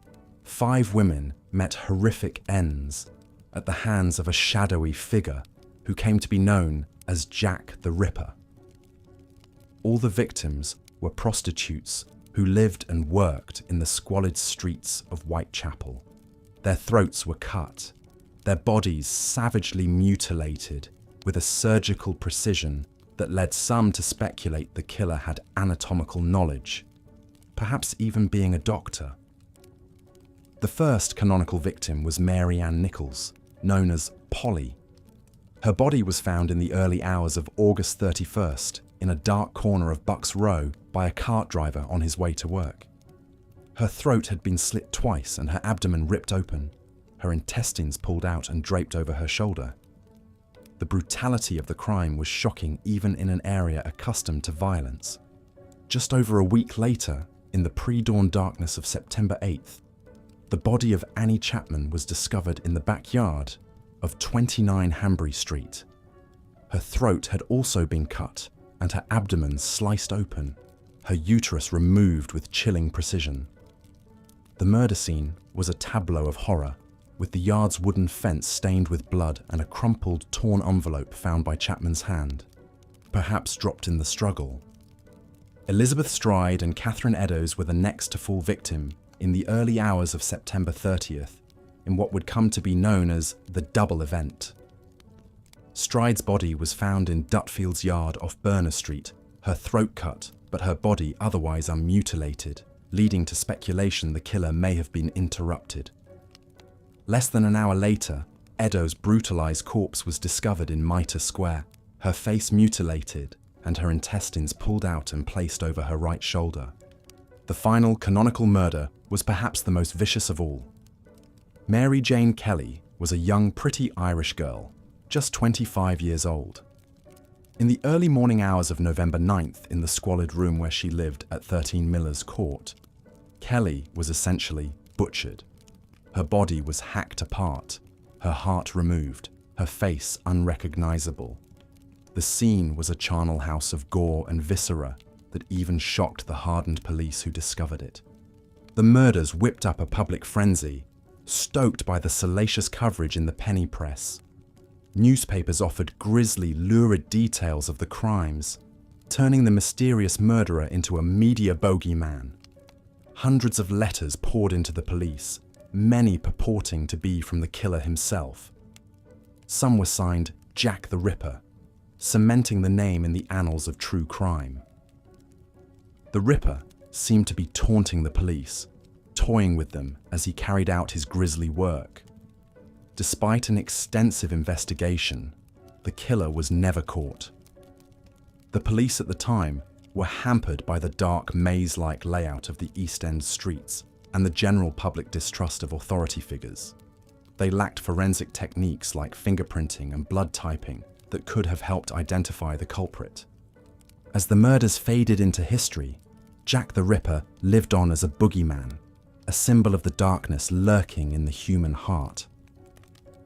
5 women met horrific ends at the hands of a shadowy figure who came to be known as Jack the Ripper. All the victims were prostitutes who lived and worked in the squalid streets of Whitechapel. Their throats were cut, their bodies savagely mutilated with a surgical precision that led some to speculate the killer had anatomical knowledge, perhaps even being a doctor. The first canonical victim was Mary Ann Nichols, known as Polly. Her body was found in the early hours of August 31st in a dark corner of Bucks Row by a cart driver on his way to work. Her throat had been slit twice and her abdomen ripped open, her intestines pulled out and draped over her shoulder. The brutality of the crime was shocking even in an area accustomed to violence. Just over a week later, in the pre-dawn darkness of September 8th, the body of Annie Chapman was discovered in the backyard of 29 Hanbury Street. Her throat had also been cut and her abdomen sliced open, her uterus removed with chilling precision. The murder scene was a tableau of horror, with the yard's wooden fence stained with blood and a crumpled, torn envelope found by Chapman's hand, perhaps dropped in the struggle. Elizabeth Stride and Catherine Eddowes were the next to fall victim in the early hours of September 30th, in what would come to be known as the double event. Stride's body was found in Dutfield's yard off Berners Street, her throat cut, but her body otherwise unmutilated, leading to speculation the killer may have been interrupted. Less than an hour later, Eddowes' brutalized corpse was discovered in Mitre Square, her face mutilated and her intestines pulled out and placed over her right shoulder. The final canonical murder was perhaps the most vicious of all. Mary Jane Kelly was a young, pretty Irish girl, just 25 years old. In the early morning hours of November 9th, in the squalid room where she lived at 13 Miller's Court, Kelly was essentially butchered. Her body was hacked apart, her heart removed, her face unrecognizable. The scene was a charnel house of gore and viscera that even shocked the hardened police who discovered it. The murders whipped up a public frenzy, stoked by the salacious coverage in the penny press. Newspapers offered grisly, lurid details of the crimes, turning the mysterious murderer into a media bogeyman. Hundreds of letters poured into the police, many purporting to be from the killer himself. Some were signed Jack the Ripper, cementing the name in the annals of true crime. The Ripper seemed to be taunting the police, toying with them as he carried out his grisly work. Despite an extensive investigation, the killer was never caught. The police at the time were hampered by the dark maze-like layout of the East End streets and the general public distrust of authority figures. They lacked forensic techniques like fingerprinting and blood typing that could have helped identify the culprit. As the murders faded into history, Jack the Ripper lived on as a boogeyman, a symbol of the darkness lurking in the human heart.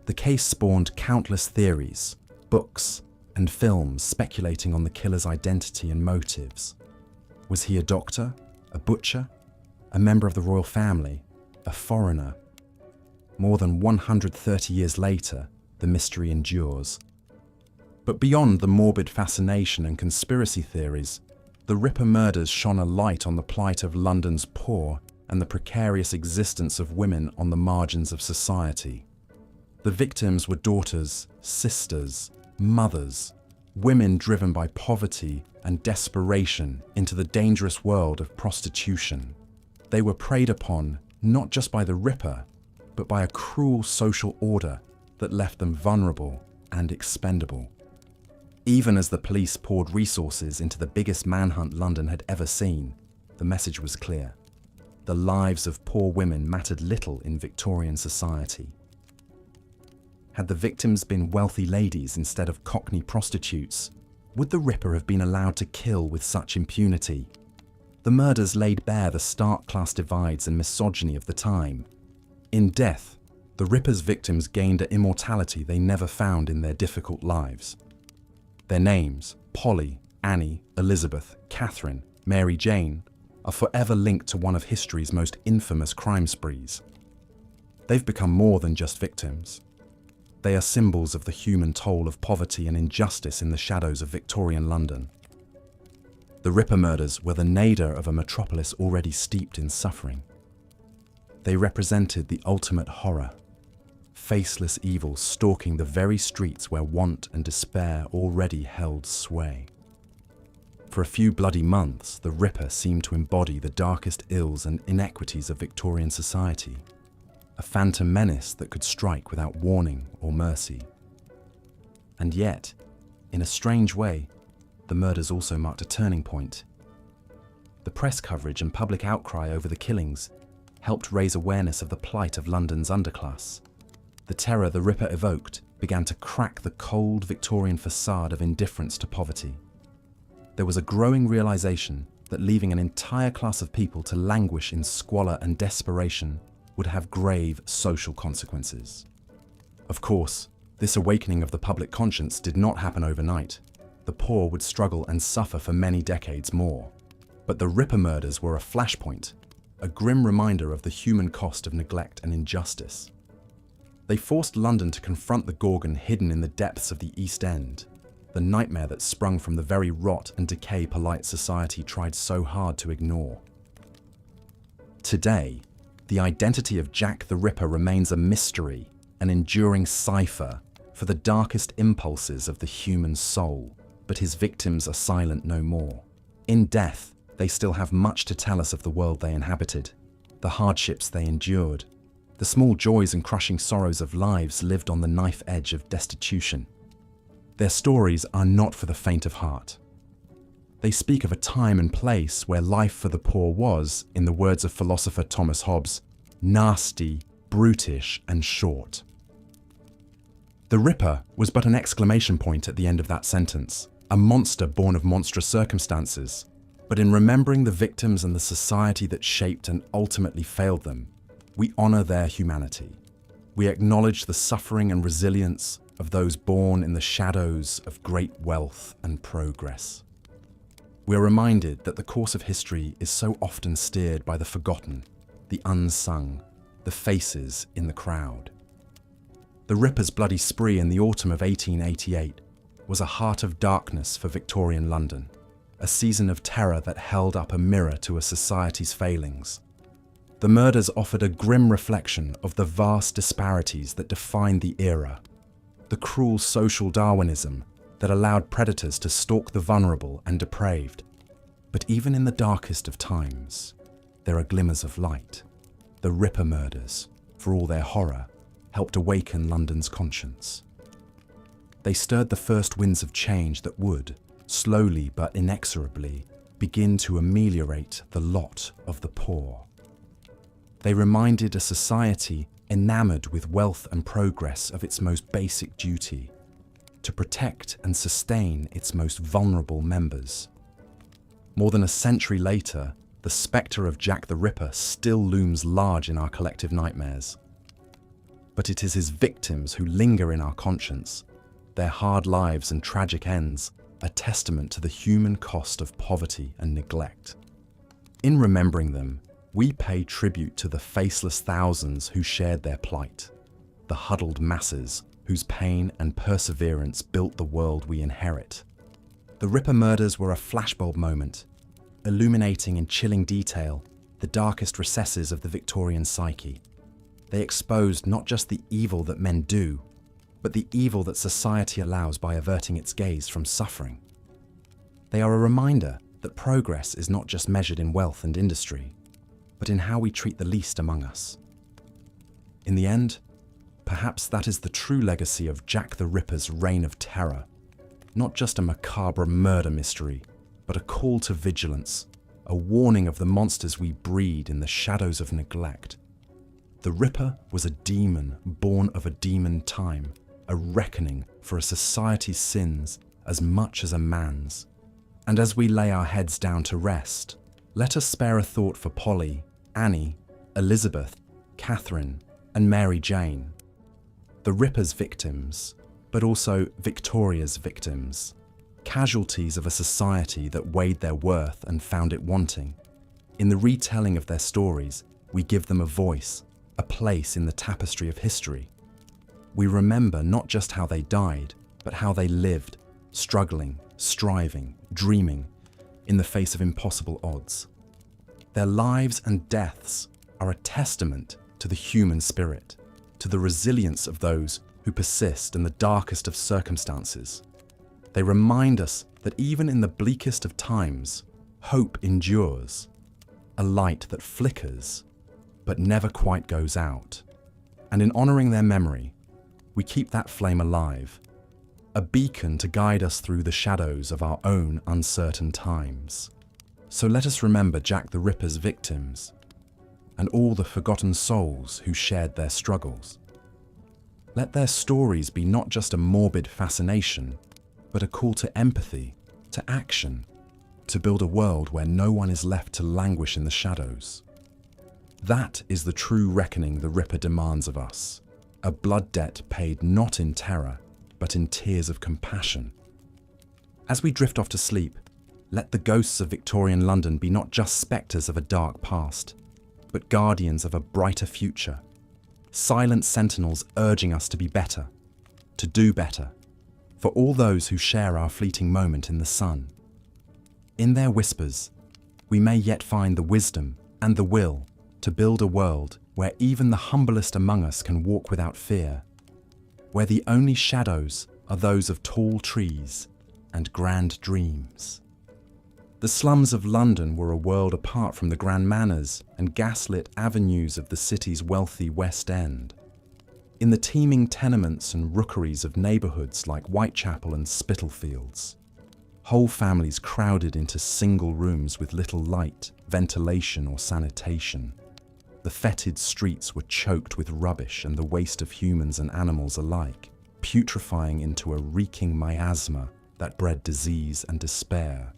The case spawned countless theories, books, and films speculating on the killer's identity and motives. Was he a doctor, a butcher, a member of the royal family, a foreigner? More than 130 years later, the mystery endures. But beyond the morbid fascination and conspiracy theories, the Ripper murders shone a light on the plight of London's poor and the precarious existence of women on the margins of society. The victims were daughters, sisters, mothers, women driven by poverty and desperation into the dangerous world of prostitution. They were preyed upon not just by the Ripper, but by a cruel social order that left them vulnerable and expendable. Even as the police poured resources into the biggest manhunt London had ever seen, the message was clear. The lives of poor women mattered little in Victorian society. Had the victims been wealthy ladies instead of Cockney prostitutes, would the Ripper have been allowed to kill with such impunity? The murders laid bare the stark class divides and misogyny of the time. In death, the Ripper's victims gained an immortality they never found in their difficult lives. Their names, Polly, Annie, Elizabeth, Catherine, Mary Jane, are forever linked to one of history's most infamous crime sprees. They've become more than just victims. They are symbols of the human toll of poverty and injustice in the shadows of Victorian London. The Ripper murders were the nadir of a metropolis already steeped in suffering. They represented the ultimate horror, faceless evil stalking the very streets where want and despair already held sway. For a few bloody months, the Ripper seemed to embody the darkest ills and inequities of Victorian society, a phantom menace that could strike without warning or mercy. And yet, in a strange way, the murders also marked a turning point. The press coverage and public outcry over the killings helped raise awareness of the plight of London's underclass. The terror the Ripper evoked began to crack the cold Victorian facade of indifference to poverty. There was a growing realization that leaving an entire class of people to languish in squalor and desperation would have grave social consequences. Of course, this awakening of the public conscience did not happen overnight. The poor would struggle and suffer for many decades more. But the Ripper murders were a flashpoint, a grim reminder of the human cost of neglect and injustice. They forced London to confront the Gorgon hidden in the depths of the East End, the nightmare that sprung from the very rot and decay polite society tried so hard to ignore. Today, the identity of Jack the Ripper remains a mystery, an enduring cipher for the darkest impulses of the human soul, but his victims are silent no more. In death, they still have much to tell us of the world they inhabited, the hardships they endured, the small joys and crushing sorrows of lives lived on the knife edge of destitution. Their stories are not for the faint of heart. They speak of a time and place where life for the poor was, in the words of philosopher Thomas Hobbes, nasty, brutish, and short. The Ripper was but an exclamation point at the end of that sentence, a monster born of monstrous circumstances. But in remembering the victims and the society that shaped and ultimately failed them, we honor their humanity. We acknowledge the suffering and resilience of those born in the shadows of great wealth and progress. We are reminded that the course of history is so often steered by the forgotten, the unsung, the faces in the crowd. The Ripper's bloody spree in the autumn of 1888 was a heart of darkness for Victorian London, a season of terror that held up a mirror to a society's failings. The murders offered a grim reflection of the vast disparities that defined the era, the cruel social Darwinism that allowed predators to stalk the vulnerable and depraved. But even in the darkest of times, there are glimmers of light. The Ripper murders, for all their horror, helped awaken London's conscience. They stirred the first winds of change that would, slowly but inexorably, begin to ameliorate the lot of the poor. They reminded a society enamored with wealth and progress of its most basic duty, to protect and sustain its most vulnerable members. More than a century later, the spectre of Jack the Ripper still looms large in our collective nightmares. But it is his victims who linger in our conscience, their hard lives and tragic ends, a testament to the human cost of poverty and neglect. In remembering them, we pay tribute to the faceless thousands who shared their plight, the huddled masses whose pain and perseverance built the world we inherit. The Ripper murders were a flashbulb moment, illuminating in chilling detail the darkest recesses of the Victorian psyche. They exposed not just the evil that men do, but the evil that society allows by averting its gaze from suffering. They are a reminder that progress is not just measured in wealth and industry, but in how we treat the least among us. In the end, perhaps that is the true legacy of Jack the Ripper's reign of terror, not just a macabre murder mystery, but a call to vigilance, a warning of the monsters we breed in the shadows of neglect. The Ripper was a demon born of a demon time, a reckoning for a society's sins as much as a man's. And as we lay our heads down to rest, let us spare a thought for Polly, Annie, Elizabeth, Catherine, and Mary Jane. The Ripper's victims, but also Victoria's victims, casualties of a society that weighed their worth and found it wanting. In the retelling of their stories, we give them a voice, a place in the tapestry of history. We remember not just how they died, but how they lived, struggling, striving, dreaming, in the face of impossible odds. Their lives and deaths are a testament to the human spirit, to the resilience of those who persist in the darkest of circumstances. They remind us that even in the bleakest of times, hope endures, a light that flickers, but never quite goes out. And in honoring their memory, we keep that flame alive, a beacon to guide us through the shadows of our own uncertain times. So let us remember Jack the Ripper's victims and all the forgotten souls who shared their struggles. Let their stories be not just a morbid fascination, but a call to empathy, to action, to build a world where no one is left to languish in the shadows. That is the true reckoning the Ripper demands of us, a blood debt paid not in terror, but in tears of compassion. As we drift off to sleep, let the ghosts of Victorian London be not just spectres of a dark past, but guardians of a brighter future, silent sentinels urging us to be better, to do better, for all those who share our fleeting moment in the sun. In their whispers, we may yet find the wisdom and the will to build a world where even the humblest among us can walk without fear, where the only shadows are those of tall trees and grand dreams. The slums of London were a world apart from the grand manors and gaslit avenues of the city's wealthy West End. In the teeming tenements and rookeries of neighbourhoods like Whitechapel and Spitalfields, whole families crowded into single rooms with little light, ventilation or sanitation. The fetid streets were choked with rubbish and the waste of humans and animals alike, putrefying into a reeking miasma that bred disease and despair.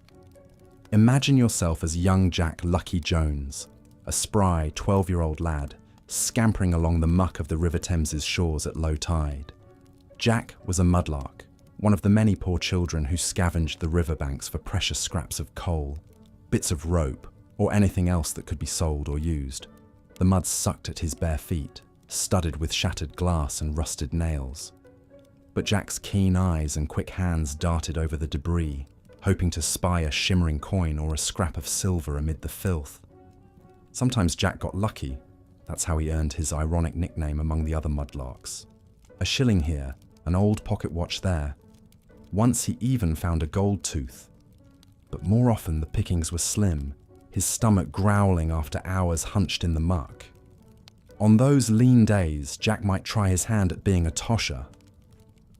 Imagine yourself as young Jack Lucky Jones, a spry 12-year-old lad, scampering along the muck of the River Thames's shores at low tide. Jack was a mudlark, one of the many poor children who scavenged the riverbanks for precious scraps of coal, bits of rope, or anything else that could be sold or used. The mud sucked at his bare feet, studded with shattered glass and rusted nails. But Jack's keen eyes and quick hands darted over the debris, hoping to spy a shimmering coin or a scrap of silver amid the filth. Sometimes Jack got lucky. That's how he earned his ironic nickname among the other mudlarks. A shilling here, an old pocket watch there. Once he even found a gold tooth. But more often the pickings were slim, his stomach growling after hours hunched in the muck. On those lean days, Jack might try his hand at being a tosher.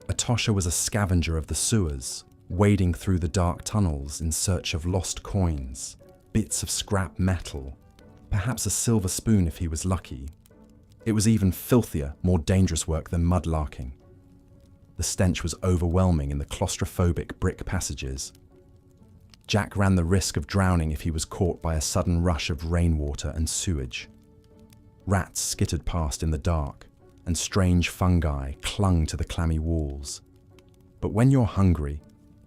A tosher was a scavenger of the sewers, wading through the dark tunnels in search of lost coins, bits of scrap metal, perhaps a silver spoon if he was lucky. It was even filthier, more dangerous work than mudlarking. The stench was overwhelming in the claustrophobic brick passages. Jack ran the risk of drowning if he was caught by a sudden rush of rainwater and sewage. Rats skittered past in the dark, and strange fungi clung to the clammy walls. But when you're hungry,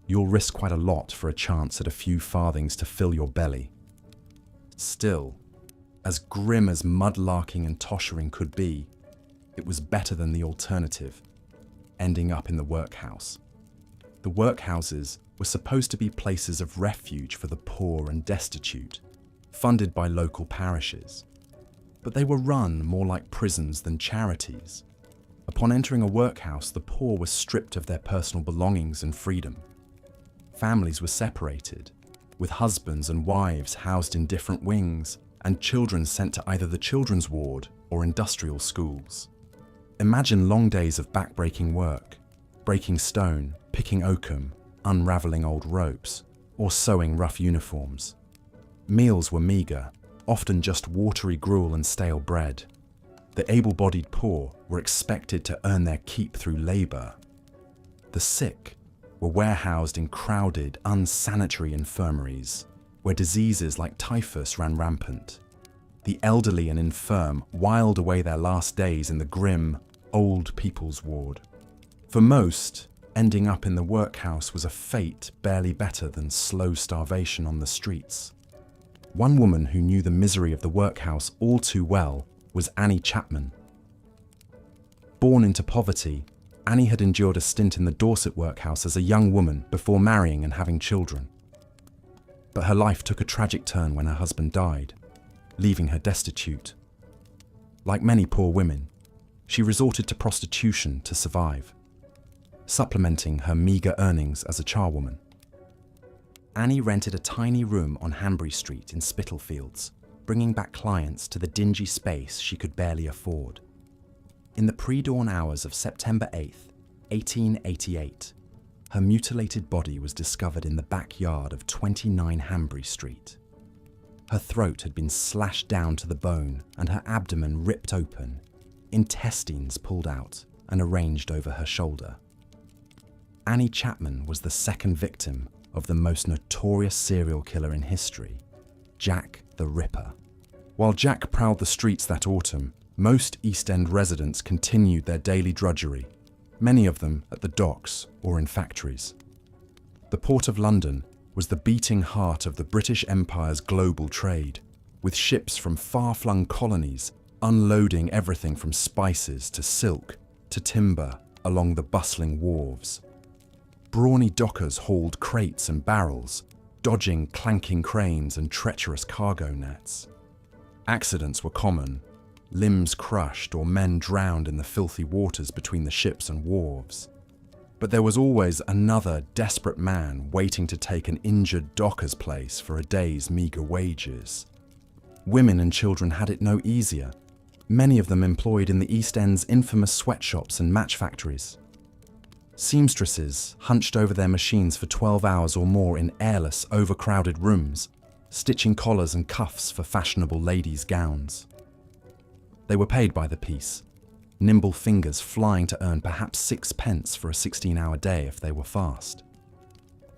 you'll risk quite a lot for a chance at a few farthings to fill your belly. Still, as grim as mudlarking and toshering could be, it was better than the alternative, ending up in the workhouse. The workhouses were supposed to be places of refuge for the poor and destitute, funded by local parishes. But they were run more like prisons than charities. Upon entering a workhouse, the poor were stripped of their personal belongings and freedom. Families were separated, with husbands and wives housed in different wings, and children sent to either the children's ward or industrial schools. Imagine long days of back-breaking work, breaking stone, picking oakum, unravelling old ropes, or sewing rough uniforms. Meals were meagre, often just watery gruel and stale bread. The able-bodied poor were expected to earn their keep through labour. The sick were warehoused in crowded, unsanitary infirmaries, where diseases like typhus ran rampant. The elderly and infirm whiled away their last days in the grim, old people's ward. For most, ending up in the workhouse was a fate barely better than slow starvation on the streets. One woman who knew the misery of the workhouse all too well was Annie Chapman. Born into poverty, Annie had endured a stint in the Dorset workhouse as a young woman before marrying and having children. But her life took a tragic turn when her husband died, leaving her destitute. Like many poor women, she resorted to prostitution to survive, supplementing her meagre earnings as a charwoman. Annie rented a tiny room on Hanbury Street in Spitalfields, bringing back clients to the dingy space she could barely afford. In the pre-dawn hours of September 8th, 1888, her mutilated body was discovered in the backyard of 29 Hanbury Street. Her throat had been slashed down to the bone and her abdomen ripped open, intestines pulled out and arranged over her shoulder. Annie Chapman was the second victim of the most notorious serial killer in history, Jack the Ripper. While Jack prowled the streets that autumn, most East End residents continued their daily drudgery, many of them at the docks or in factories. The Port of London was the beating heart of the British Empire's global trade, with ships from far-flung colonies unloading everything from spices to silk to timber along the bustling wharves. Brawny dockers hauled crates and barrels, dodging clanking cranes and treacherous cargo nets. Accidents were common, limbs crushed or men drowned in the filthy waters between the ships and wharves. But there was always another desperate man waiting to take an injured docker's place for a day's meagre wages. Women and children had it no easier, many of them employed in the East End's infamous sweatshops and match factories. Seamstresses hunched over their machines for 12 hours or more in airless, overcrowded rooms, stitching collars and cuffs for fashionable ladies' gowns. They were paid by the piece, nimble fingers flying to earn perhaps 6 pence for a 16-hour day if they were fast.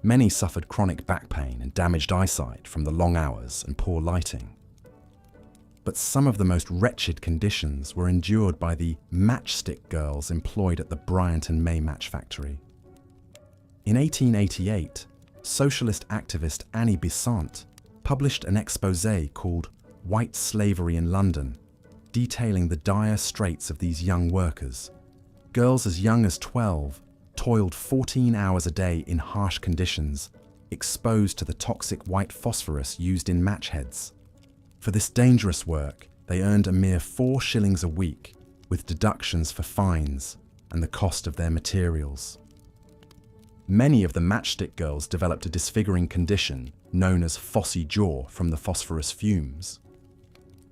Many suffered chronic back pain and damaged eyesight from the long hours and poor lighting. But some of the most wretched conditions were endured by the matchstick girls employed at the Bryant and May match factory. In 1888, socialist activist Annie Besant published an exposé called White Slavery in London, detailing the dire straits of these young workers. Girls as young as 12 toiled 14 hours a day in harsh conditions, exposed to the toxic white phosphorus used in match heads. For this dangerous work, they earned a mere 4 shillings a week, with deductions for fines and the cost of their materials. Many of the matchstick girls developed a disfiguring condition known as phossy jaw from the phosphorus fumes.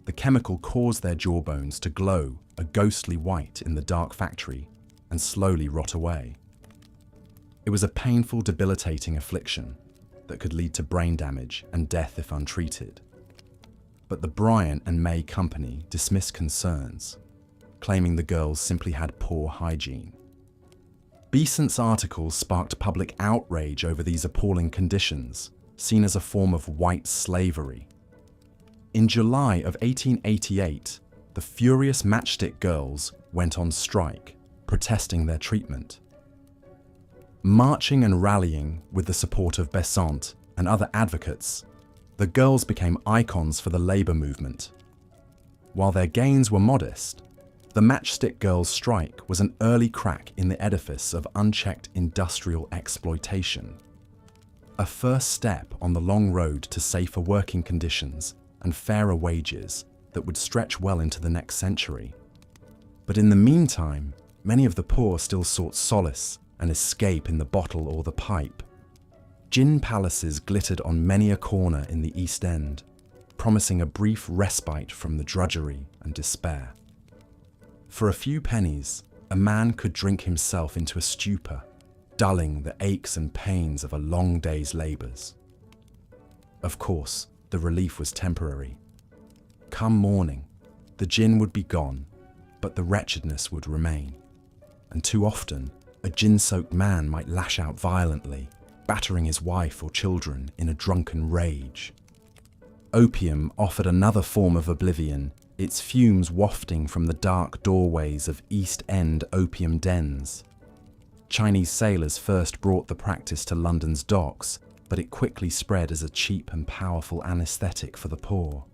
The chemical caused their jawbones to glow a ghostly white in the dark factory and slowly rot away. It was a painful, debilitating affliction that could lead to brain damage and death if untreated. But the Bryant and May Company dismissed concerns, claiming the girls simply had poor hygiene. Besant's articles sparked public outrage over these appalling conditions, seen as a form of white slavery. In July of 1888, the furious matchstick girls went on strike, protesting their treatment. Marching and rallying with the support of Besant and other advocates, the girls became icons for the labour movement. While their gains were modest, the matchstick girls' strike was an early crack in the edifice of unchecked industrial exploitation. A first step on the long road to safer working conditions and fairer wages that would stretch well into the next century. But in the meantime, many of the poor still sought solace and escape in the bottle or the pipe. Gin palaces glittered on many a corner in the East End, promising a brief respite from the drudgery and despair. For a few pennies, a man could drink himself into a stupor, dulling the aches and pains of a long day's labours. Of course, the relief was temporary. Come morning, the gin would be gone, but the wretchedness would remain. And too often, a gin-soaked man might lash out violently, battering his wife or children in a drunken rage. Opium offered another form of oblivion, its fumes wafting from the dark doorways of East End opium dens. Chinese sailors first brought the practice to London's docks, but it quickly spread as a cheap and powerful anaesthetic for the poor.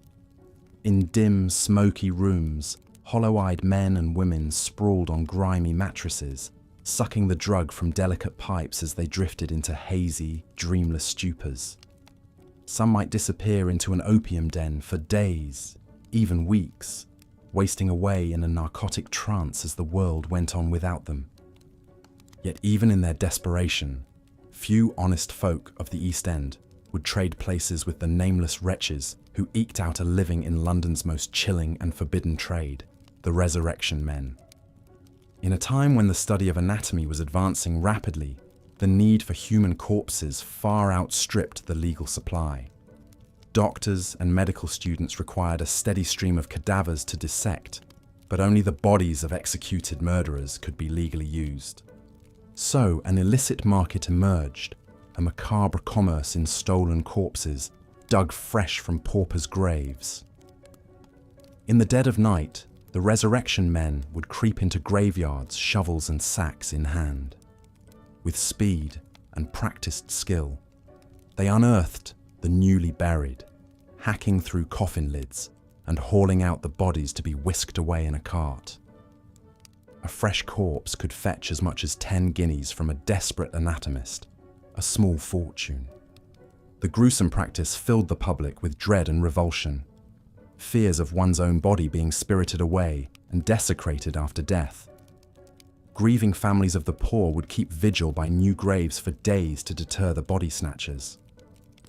In dim, smoky rooms, hollow-eyed men and women sprawled on grimy mattresses, sucking the drug from delicate pipes as they drifted into hazy, dreamless stupors. Some might disappear into an opium den for days, even weeks, wasting away in a narcotic trance as the world went on without them. Yet even in their desperation, few honest folk of the East End would trade places with the nameless wretches who eked out a living in London's most chilling and forbidden trade, the resurrection men. In a time when the study of anatomy was advancing rapidly, the need for human corpses far outstripped the legal supply. doctors and medical students required a steady stream of cadavers to dissect, but only the bodies of executed murderers could be legally used. So an illicit market emerged, a macabre commerce in stolen corpses dug fresh from paupers' graves. In the dead of night, the resurrection men would creep into graveyards, shovels and sacks in hand. With speed and practiced skill, they unearthed the newly buried, hacking through coffin lids and hauling out the bodies to be whisked away in a cart. A fresh corpse could fetch as much as 10 guineas from a desperate anatomist, a small fortune. The gruesome practice filled the public with dread and revulsion, fears of one's own body being spirited away and desecrated after death. Grieving families of the poor would keep vigil by new graves for days to deter the body snatchers.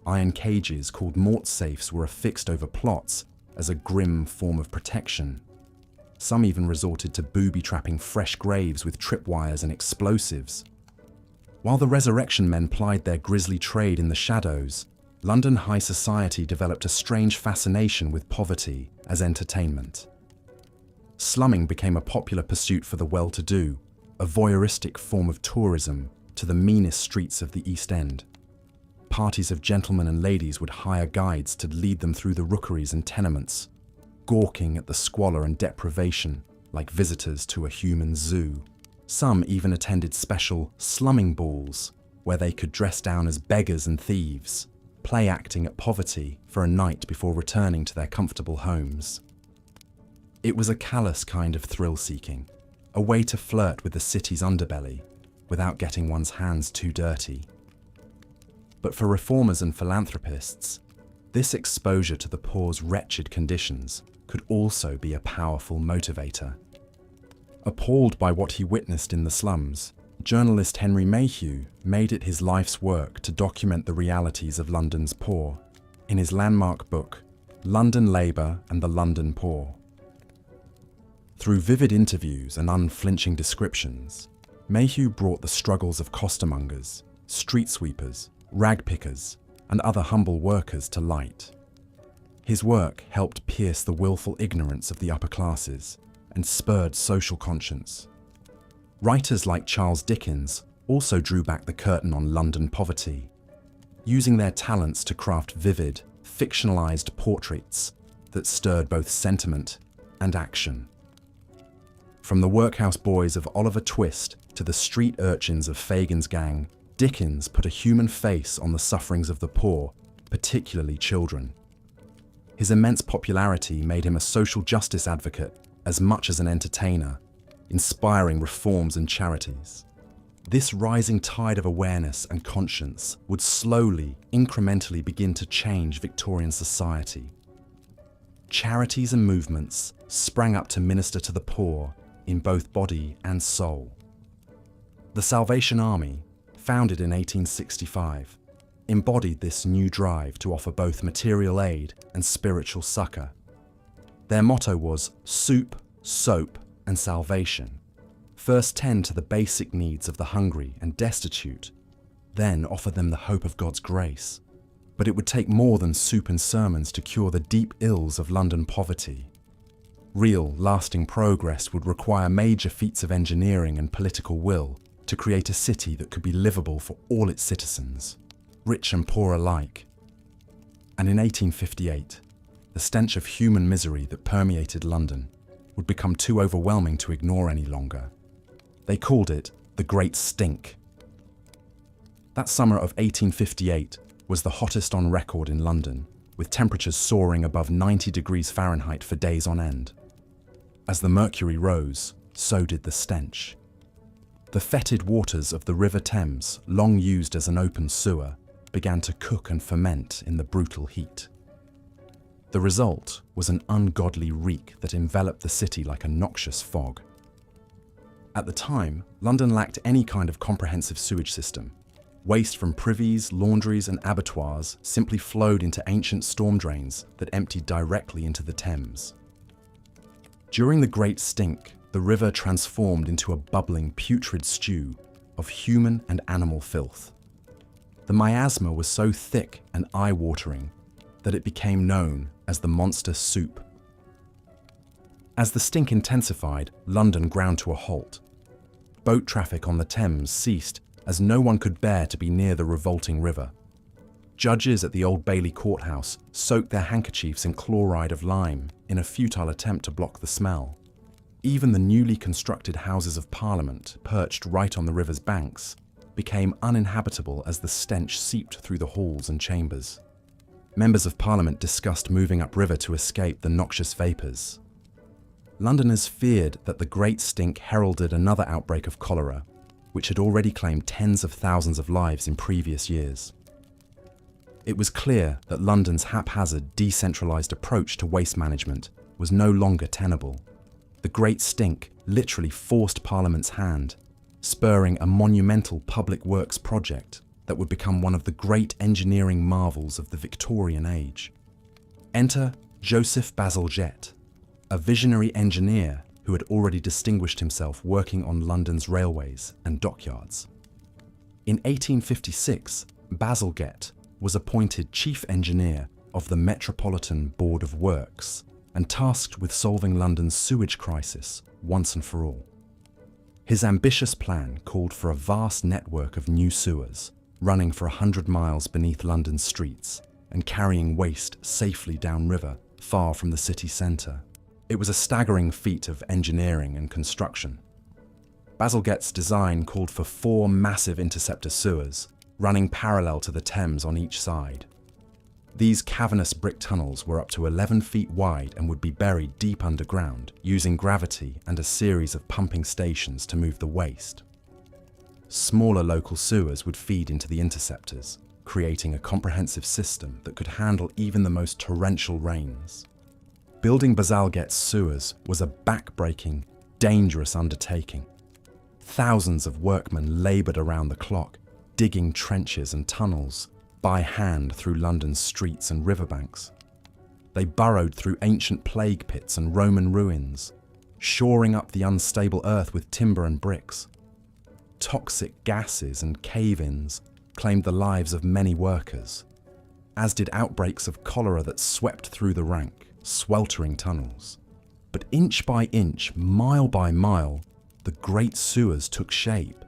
Iron cages called mort safes were affixed over plots as a grim form of protection. Some even resorted to booby-trapping fresh graves with tripwires and explosives. While the resurrection men plied their grisly trade in the shadows, London high society developed a strange fascination with poverty as entertainment. Slumming became a popular pursuit for the well-to-do, a voyeuristic form of tourism to the meanest streets of the East End. Parties of gentlemen and ladies would hire guides to lead them through the rookeries and tenements, gawking at the squalor and deprivation like visitors to a human zoo. Some even attended special slumming balls where they could dress down as beggars and thieves, play acting at poverty for a night before returning to their comfortable homes. It was a callous kind of thrill-seeking, a way to flirt with the city's underbelly without getting one's hands too dirty. But for reformers and philanthropists, this exposure to the poor's wretched conditions could also be a powerful motivator. Appalled by what he witnessed in the slums, journalist Henry Mayhew made it his life's work to document the realities of London's poor in his landmark book, London Labour and the London Poor. Through vivid interviews and unflinching descriptions, Mayhew brought the struggles of costermongers, street sweepers, rag pickers, and other humble workers to light. His work helped pierce the willful ignorance of the upper classes and spurred social conscience. Writers like Charles Dickens also drew back the curtain on London poverty, using their talents to craft vivid, fictionalized portraits that stirred both sentiment and action. From the workhouse boys of Oliver Twist to the street urchins of Fagin's gang, Dickens put a human face on the sufferings of the poor, particularly children. His immense popularity made him a social justice advocate as much as an entertainer, inspiring reforms and charities. This rising tide of awareness and conscience would slowly, incrementally begin to change Victorian society. Charities and movements sprang up to minister to the poor in both body and soul. The Salvation Army, founded in 1865, embodied this new drive to offer both material aid and spiritual succor. Their motto was soup, soap, and salvation. First tend to the basic needs of the hungry and destitute, then offer them the hope of God's grace. But it would take more than soup and sermons to cure the deep ills of London poverty. Real, lasting progress would require major feats of engineering and political will to create a city that could be livable for all its citizens, rich and poor alike. And in 1858, the stench of human misery that permeated London would become too overwhelming to ignore any longer. They called it the Great Stink. That summer of 1858 was the hottest on record in London, with temperatures soaring above 90 degrees Fahrenheit for days on end. As the mercury rose, so did the stench. The fetid waters of the River Thames, long used as an open sewer, began to cook and ferment in the brutal heat. The result was an ungodly reek that enveloped the city like a noxious fog. At the time, London lacked any kind of comprehensive sewage system. Waste from privies, laundries, and abattoirs simply flowed into ancient storm drains that emptied directly into the Thames. During the Great Stink, the river transformed into a bubbling, putrid stew of human and animal filth. The miasma was so thick and eye-watering that it became known as the monster soup. As the stink intensified, London ground to a halt. Boat traffic on the Thames ceased as no one could bear to be near the revolting river. Judges at the Old Bailey courthouse soaked their handkerchiefs in chloride of lime in a futile attempt to block the smell. Even the newly constructed Houses of Parliament, perched right on the river's banks, became uninhabitable as the stench seeped through the halls and chambers. Members of Parliament discussed moving upriver to escape the noxious vapours. Londoners feared that the Great Stink heralded another outbreak of cholera, which had already claimed tens of thousands of lives in previous years. It was clear that London's haphazard, decentralised approach to waste management was no longer tenable. The Great Stink literally forced Parliament's hand, spurring a monumental public works project that would become one of the great engineering marvels of the Victorian age. Enter Joseph Bazalgette, a visionary engineer who had already distinguished himself working on London's railways and dockyards. In 1856, Bazalgette was appointed chief engineer of the Metropolitan Board of Works and tasked with solving London's sewage crisis once and for all. His ambitious plan called for a vast network of new sewers running for 100 miles beneath London's streets and carrying waste safely downriver, far from the city centre. It was a staggering feat of engineering and construction. Bazalgette's design called for 4 massive interceptor sewers, running parallel to the Thames on each side. These cavernous brick tunnels were up to 11 feet wide and would be buried deep underground, using gravity and a series of pumping stations to move the waste. Smaller local sewers would feed into the interceptors, creating a comprehensive system that could handle even the most torrential rains. Building Bazalgette's sewers was a back-breaking, dangerous undertaking. Thousands of workmen laboured around the clock, digging trenches and tunnels by hand through London's streets and riverbanks. They burrowed through ancient plague pits and Roman ruins, shoring up the unstable earth with timber and bricks. Toxic gases and cave-ins claimed the lives of many workers, as did outbreaks of cholera that swept through the rank, sweltering tunnels. But inch by inch, mile by mile, the great sewers took shape.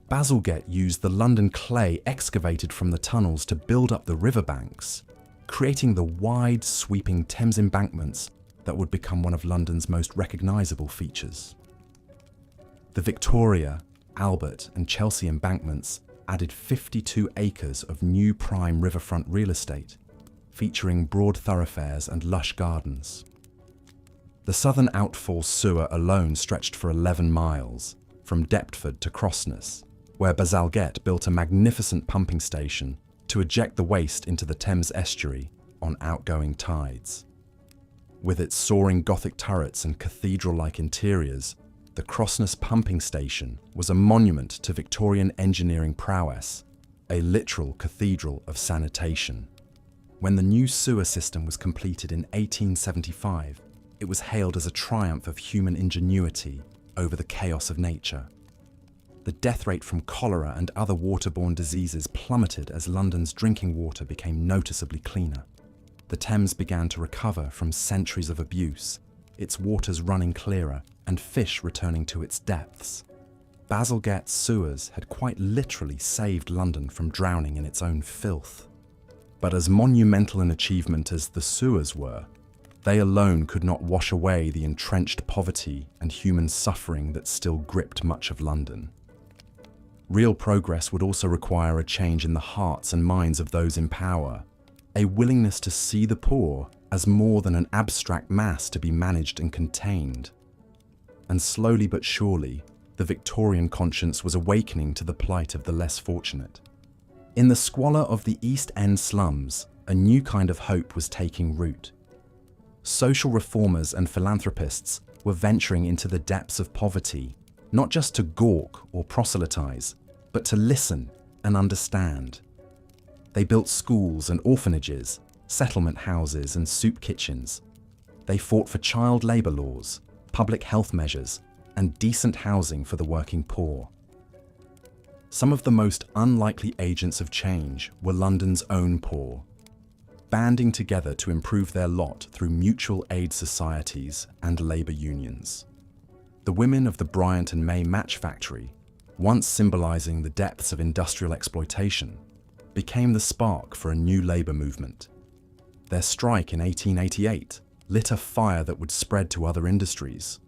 Bazalgette used the London clay excavated from the tunnels to build up the riverbanks, creating the wide, sweeping Thames embankments that would become one of London's most recognisable features. The Victoria, Albert and Chelsea embankments added 52 acres of new prime riverfront real estate, featuring broad thoroughfares and lush gardens. The southern outfall sewer alone stretched for 11 miles, from Deptford to Crossness, where Bazalgette built a magnificent pumping station to eject the waste into the Thames estuary on outgoing tides. With its soaring Gothic turrets and cathedral-like interiors, the Crossness pumping station was a monument to Victorian engineering prowess, a literal cathedral of sanitation. When the new sewer system was completed in 1875, it was hailed as a triumph of human ingenuity over the chaos of nature. The death rate from cholera and other waterborne diseases plummeted as London's drinking water became noticeably cleaner. The Thames began to recover from centuries of abuse, its waters running clearer and fish returning to its depths. Bazalgette's sewers had quite literally saved London from drowning in its own filth. But as monumental an achievement as the sewers were, they alone could not wash away the entrenched poverty and human suffering that still gripped much of London. Real progress would also require a change in the hearts and minds of those in power, a willingness to see the poor as more than an abstract mass to be managed and contained. And slowly but surely, the Victorian conscience was awakening to the plight of the less fortunate. In the squalor of the East End slums, a new kind of hope was taking root. Social reformers and philanthropists were venturing into the depths of poverty, not just to gawk or proselytize, but to listen and understand. They built schools and orphanages, settlement houses and soup kitchens. They fought for child labour laws, public health measures, and decent housing for the working poor. Some of the most unlikely agents of change were London's own poor. banding together to improve their lot through mutual aid societies and labour unions. The women of the Bryant and May Match Factory, once symbolising the depths of industrial exploitation, became the spark for a new labour movement. Their strike in 1888 lit a fire that would spread to other industries,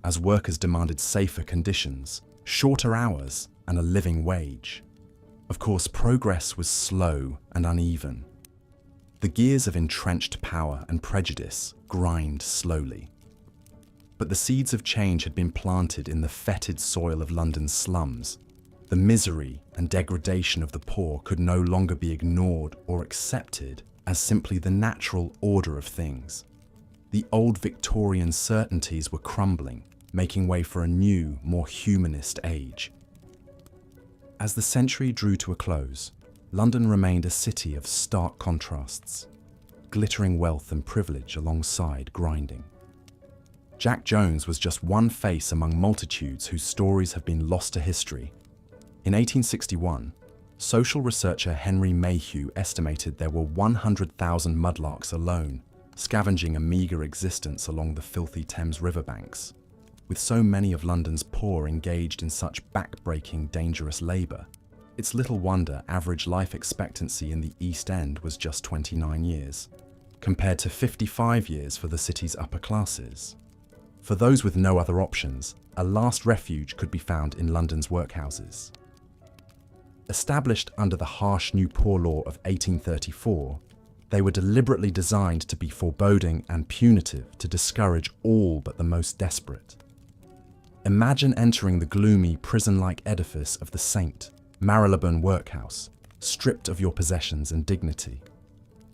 as workers demanded safer conditions, shorter hours, and a living wage. Of course, progress was slow and uneven. The gears of entrenched power and prejudice grind slowly. But the seeds of change had been planted in the fetid soil of London's slums. The misery and degradation of the poor could no longer be ignored or accepted as simply the natural order of things. The old Victorian certainties were crumbling, making way for a new, more humanist age. As the century drew to a close, London remained a city of stark contrasts, glittering wealth and privilege alongside grinding. Jack Jones was just one face among multitudes whose stories have been lost to history. In 1861, social researcher Henry Mayhew estimated there were 100,000 mudlarks alone, scavenging a meagre existence along the filthy Thames riverbanks. With so many of London's poor engaged in such back-breaking, dangerous labour, it's little wonder average life expectancy in the East End was just 29 years, compared to 55 years for the city's upper classes. For those with no other options, a last refuge could be found in London's workhouses. Established under the harsh New Poor Law of 1834, they were deliberately designed to be foreboding and punitive to discourage all but the most desperate. Imagine entering the gloomy, prison-like edifice of the St. Marylebone Workhouse, stripped of your possessions and dignity.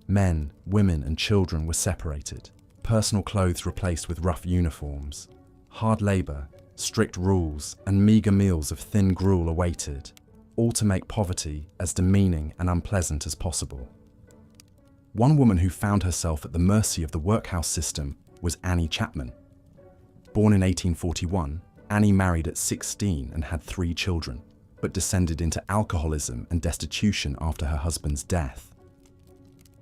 Men, women, and children were separated, personal clothes replaced with rough uniforms. Hard labour, strict rules, and meagre meals of thin gruel awaited, all to make poverty as demeaning and unpleasant as possible. One woman who found herself at the mercy of the workhouse system was Annie Chapman. Born in 1841, Annie married at 16 and had 3 children, but descended into alcoholism and destitution after her husband's death.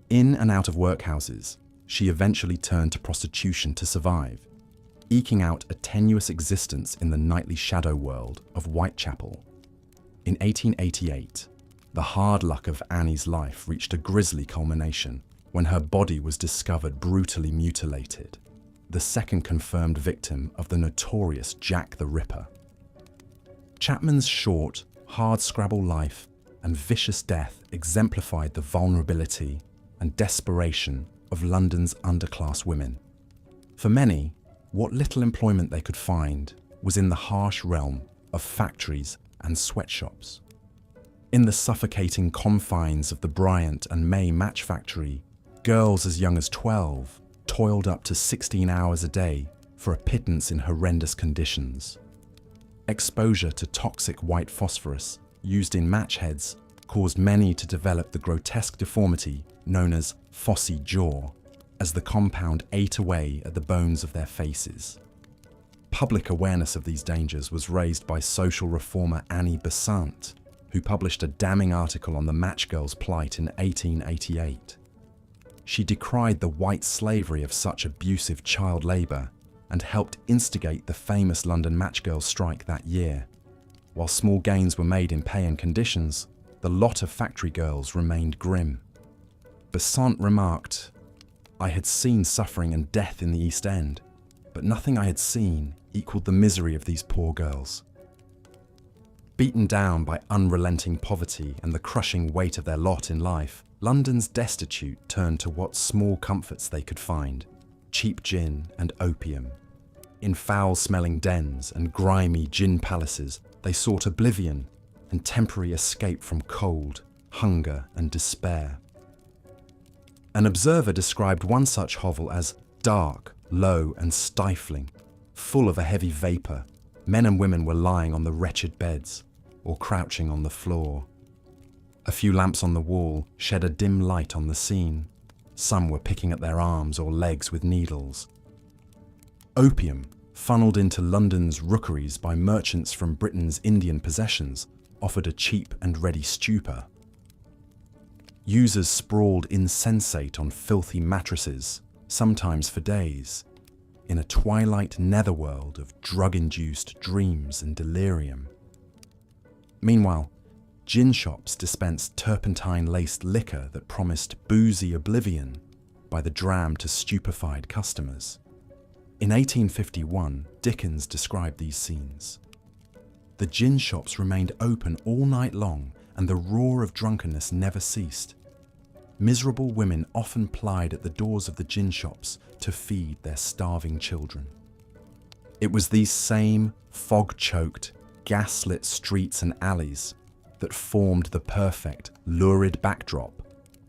In and out of workhouses, she eventually turned to prostitution to survive, eking out a tenuous existence in the nightly shadow world of Whitechapel. In 1888, the hard luck of Annie's life reached a grisly culmination when her body was discovered brutally mutilated, the second confirmed victim of the notorious Jack the Ripper. Chapman's short, hard-scrabble life and vicious death exemplified the vulnerability and desperation of London's underclass women. For many, what little employment they could find was in the harsh realm of factories and sweatshops. In the suffocating confines of the Bryant and May Match Factory, girls as young as 12 toiled up to 16 hours a day for a pittance in horrendous conditions. Exposure to toxic white phosphorus used in match heads caused many to develop the grotesque deformity known as phossy jaw, as the compound ate away at the bones of their faces. Public awareness of these dangers was raised by social reformer Annie Besant, who published a damning article on the match girls' plight in 1888. She decried the white slavery of such abusive child labour and helped instigate the famous London match girls' strike that year. While small gains were made in pay and conditions, the lot of factory girls remained grim. Besant remarked, "I had seen suffering and death in the East End, but nothing I had seen equalled the misery of these poor girls." Beaten down by unrelenting poverty and the crushing weight of their lot in life, London's destitute turned to what small comforts they could find: cheap gin and opium. In foul-smelling dens and grimy gin palaces, they sought oblivion and temporary escape from cold, hunger, and despair. An observer described one such hovel as dark, low, and stifling, full of a heavy vapour. Men and women were lying on the wretched beds or crouching on the floor. A few lamps on the wall shed a dim light on the scene. Some were picking at their arms or legs with needles. Opium, funnelled into London's rookeries by merchants from Britain's Indian possessions, offered a cheap and ready stupor. Users sprawled insensate on filthy mattresses, sometimes for days, in a twilight netherworld of drug-induced dreams and delirium. Meanwhile, gin shops dispensed turpentine-laced liquor that promised boozy oblivion by the dram to stupefied customers. In 1851, Dickens described these scenes. The gin shops remained open all night long, and the roar of drunkenness never ceased. Miserable women often plied at the doors of the gin shops to feed their starving children. It was these same fog-choked, gas-lit streets and alleys that formed the perfect, lurid backdrop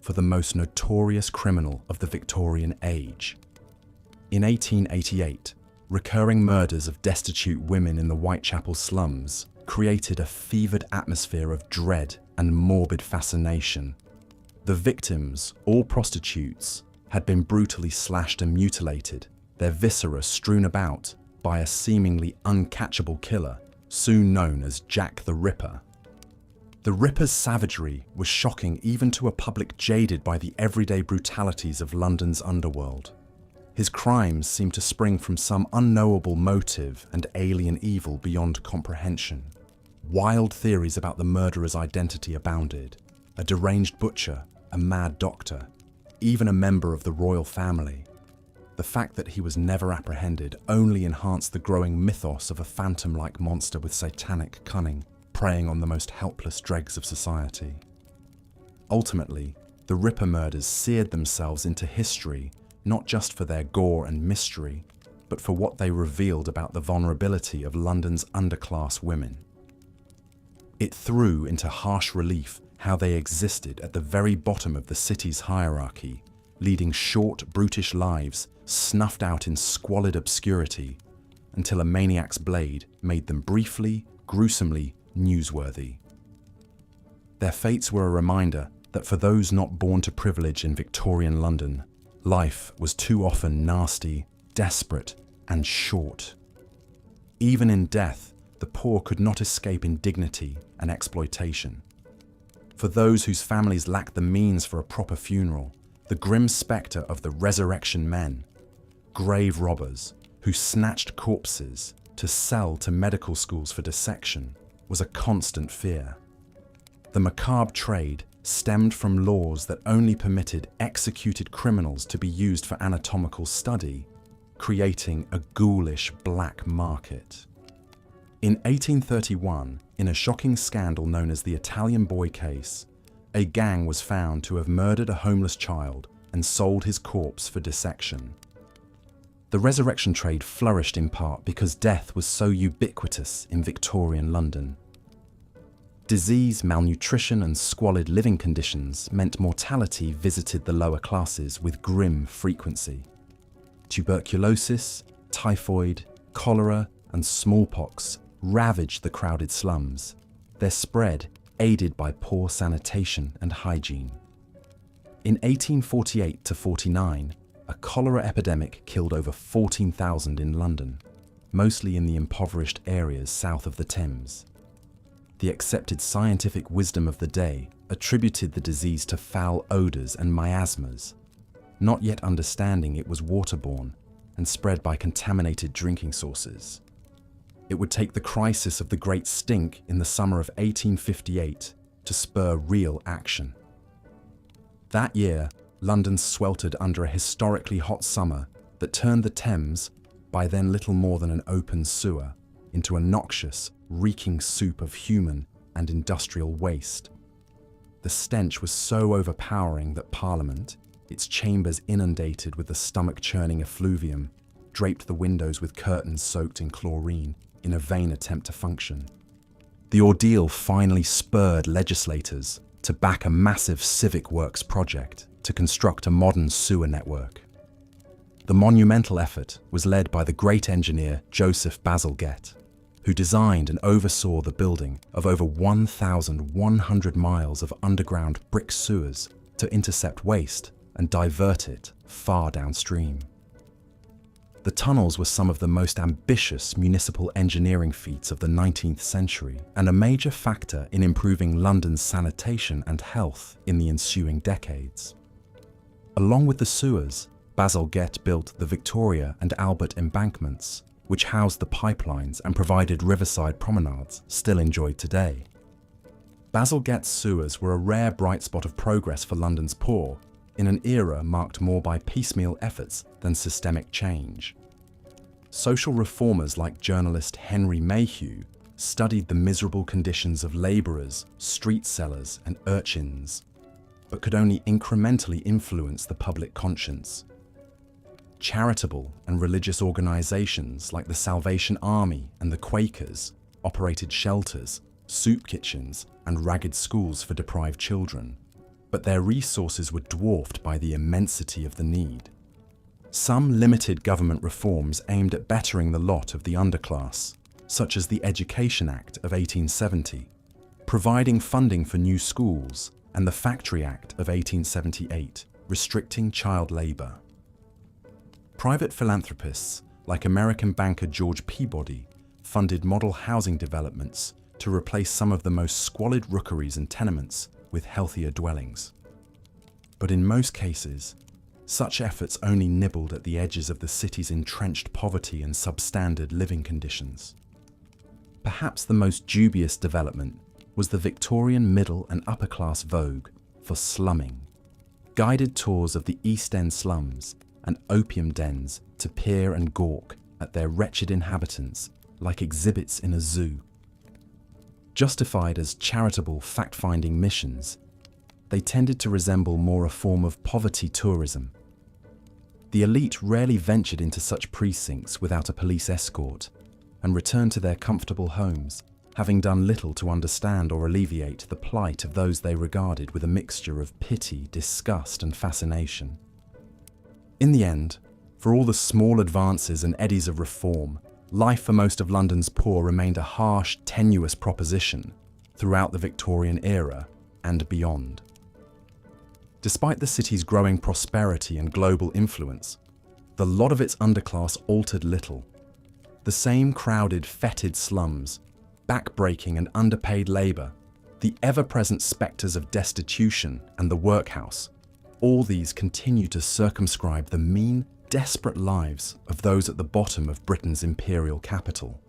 for the most notorious criminal of the Victorian age. In 1888, recurring murders of destitute women in the Whitechapel slums created a fevered atmosphere of dread and morbid fascination. The victims, all prostitutes, had been brutally slashed and mutilated, their viscera strewn about by a seemingly uncatchable killer, soon known as Jack the Ripper. The Ripper's savagery was shocking even to a public jaded by the everyday brutalities of London's underworld. His crimes seemed to spring from some unknowable motive and alien evil beyond comprehension. Wild theories about the murderer's identity abounded. A deranged butcher, a mad doctor, even a member of the royal family. The fact that he was never apprehended only enhanced the growing mythos of a phantom-like monster with satanic cunning, preying on the most helpless dregs of society. Ultimately, the Ripper murders seared themselves into history, not just for their gore and mystery, but for what they revealed about the vulnerability of London's underclass women. It threw into harsh relief how they existed at the very bottom of the city's hierarchy, leading short, brutish lives snuffed out in squalid obscurity until a maniac's blade made them briefly, gruesomely newsworthy. Their fates were a reminder that for those not born to privilege in Victorian London, life was too often nasty, desperate, and short. Even in death, the poor could not escape indignity and exploitation. For those whose families lacked the means for a proper funeral, the grim spectre of the resurrection men, grave robbers who snatched corpses to sell to medical schools for dissection, was a constant fear. The macabre trade stemmed from laws that only permitted executed criminals to be used for anatomical study, creating a ghoulish black market. In 1831, in a shocking scandal known as the Italian Boy case, a gang was found to have murdered a homeless child and sold his corpse for dissection. The resurrection trade flourished in part because death was so ubiquitous in Victorian London. Disease, malnutrition, and squalid living conditions meant mortality visited the lower classes with grim frequency. Tuberculosis, typhoid, cholera, and smallpox ravaged the crowded slums, their spread aided by poor sanitation and hygiene. In 1848 to 49, a cholera epidemic killed over 14,000 in London, mostly in the impoverished areas south of the Thames. The accepted scientific wisdom of the day attributed the disease to foul odours and miasmas, not yet understanding it was waterborne and spread by contaminated drinking sources. It would take the crisis of the Great Stink in the summer of 1858 to spur real action. That year, London sweltered under a historically hot summer that turned the Thames, by then little more than an open sewer, into a noxious, reeking soup of human and industrial waste. The stench was so overpowering that Parliament, its chambers inundated with the stomach-churning effluvium, draped the windows with curtains soaked in chlorine in a vain attempt to function. The ordeal finally spurred legislators to back a massive civic works project to construct a modern sewer network. The monumental effort was led by the great engineer Joseph Bazalgette, who designed and oversaw the building of over 1,100 miles of underground brick sewers to intercept waste and divert it far downstream. The tunnels were some of the most ambitious municipal engineering feats of the 19th century and a major factor in improving London's sanitation and health in the ensuing decades. Along with the sewers, Bazalgette built the Victoria and Albert embankments, which housed the pipelines and provided riverside promenades still enjoyed today. Bazalgette's sewers were a rare bright spot of progress for London's poor, in an era marked more by piecemeal efforts than systemic change. Social reformers like journalist Henry Mayhew studied the miserable conditions of labourers, street sellers and urchins, but could only incrementally influence the public conscience. Charitable and religious organisations like the Salvation Army and the Quakers operated shelters, soup kitchens and ragged schools for deprived children, but their resources were dwarfed by the immensity of the need. Some limited government reforms aimed at bettering the lot of the underclass, such as the Education Act of 1870, providing funding for new schools, and the Factory Act of 1878, restricting child labour. Private philanthropists, like American banker George Peabody, funded model housing developments to replace some of the most squalid rookeries and tenements with healthier dwellings. But in most cases, such efforts only nibbled at the edges of the city's entrenched poverty and substandard living conditions. Perhaps the most dubious development was the Victorian middle and upper class vogue for slumming. Guided tours of the East End slums and opium dens to peer and gawk at their wretched inhabitants like exhibits in a zoo. Justified as charitable fact-finding missions, they tended to resemble more a form of poverty tourism. The elite rarely ventured into such precincts without a police escort and returned to their comfortable homes, having done little to understand or alleviate the plight of those they regarded with a mixture of pity, disgust and fascination. In the end, for all the small advances and eddies of reform, life for most of London's poor remained a harsh, tenuous proposition throughout the Victorian era and beyond. Despite the city's growing prosperity and global influence, the lot of its underclass altered little. The same crowded, fetid slums, back-breaking and underpaid labour, the ever-present spectres of destitution and the workhouse, all these continue to circumscribe the mean, desperate lives of those at the bottom of Britain's imperial capital.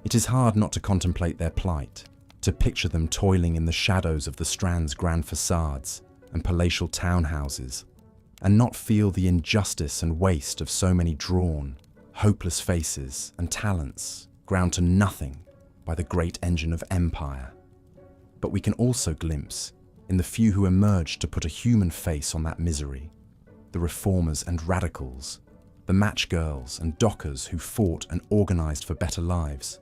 It is hard not to contemplate their plight, to picture them toiling in the shadows of the Strand's grand facades and palatial townhouses, and not feel the injustice and waste of so many drawn, hopeless faces and talents ground to nothing by the great engine of empire. But we can also glimpse in the few who emerged to put a human face on that misery, the reformers and radicals, the match girls and dockers who fought and organised for better lives,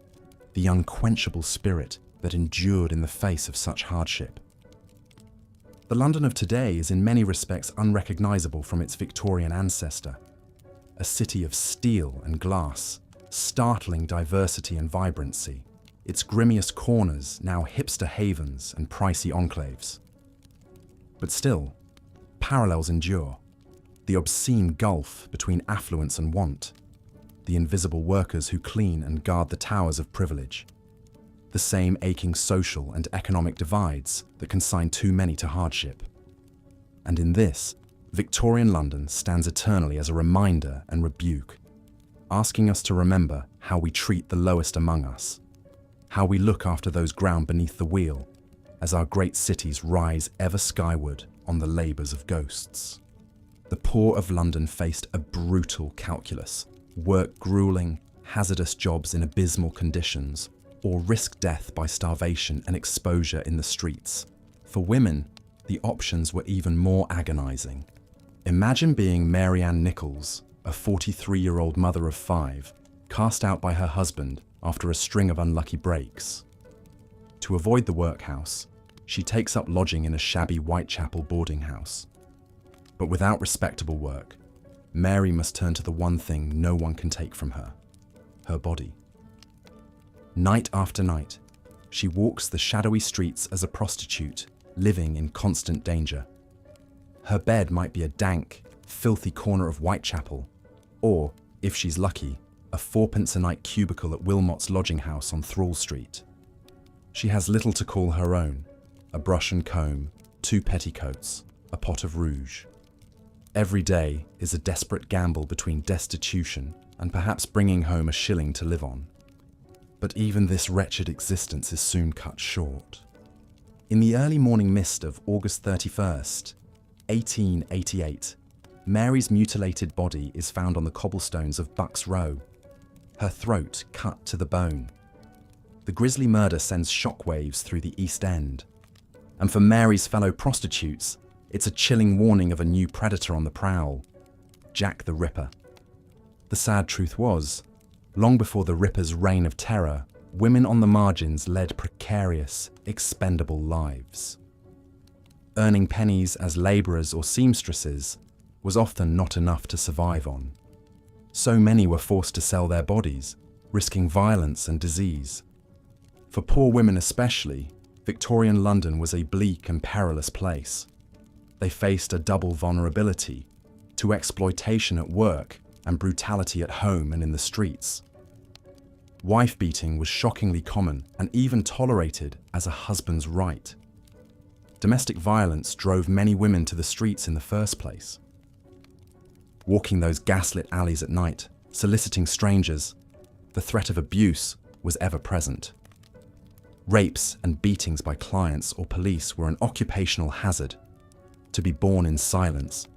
the unquenchable spirit that endured in the face of such hardship. The London of today is in many respects unrecognisable from its Victorian ancestor, a city of steel and glass, startling diversity and vibrancy, its grimmiest corners now hipster havens and pricey enclaves. But still, parallels endure. The obscene gulf between affluence and want, the invisible workers who clean and guard the towers of privilege, the same aching social and economic divides that consign too many to hardship. And in this, Victorian London stands eternally as a reminder and rebuke, asking us to remember how we treat the lowest among us, how we look after those ground beneath the wheel, as our great cities rise ever skyward on the labours of ghosts. The poor of London faced a brutal calculus, work grueling, hazardous jobs in abysmal conditions, or risk death by starvation and exposure in the streets. For women, the options were even more agonising. Imagine being Mary Ann Nichols, a 43-year-old mother of 5, cast out by her husband after a string of unlucky breaks. To avoid the workhouse, she takes up lodging in a shabby Whitechapel boarding house. But without respectable work, Mary must turn to the one thing no one can take from her, her body. Night after night, she walks the shadowy streets as a prostitute, living in constant danger. Her bed might be a dank, filthy corner of Whitechapel, or If she's lucky, a fourpence-a-night cubicle at Wilmot's lodging house on Thrall Street. She has little to call her own: a brush and comb, 2 petticoats, a pot of rouge. Every day is a desperate gamble between destitution and perhaps bringing home a shilling to live on. But even this wretched existence is soon cut short. In the early morning mist of August 31st, 1888, Mary's mutilated body is found on the cobblestones of Bucks Row, her throat cut to the bone. The grisly murder sends shockwaves through the East End, and for Mary's fellow prostitutes, it's a chilling warning of a new predator on the prowl: Jack the Ripper. The sad truth was, long before the Ripper's reign of terror, women on the margins led precarious, expendable lives. Earning pennies as labourers or seamstresses was often not enough to survive on. So many were forced to sell their bodies, risking violence and disease. For poor women especially, Victorian London was a bleak and perilous place. They faced a double vulnerability to exploitation at work and brutality at home and in the streets. Wife-beating was shockingly common and even tolerated as a husband's right. Domestic violence drove many women to the streets in the first place. Walking those gaslit alleys at night, soliciting strangers, the threat of abuse was ever present. Rapes and beatings by clients or police were an occupational hazard, to be borne in silence.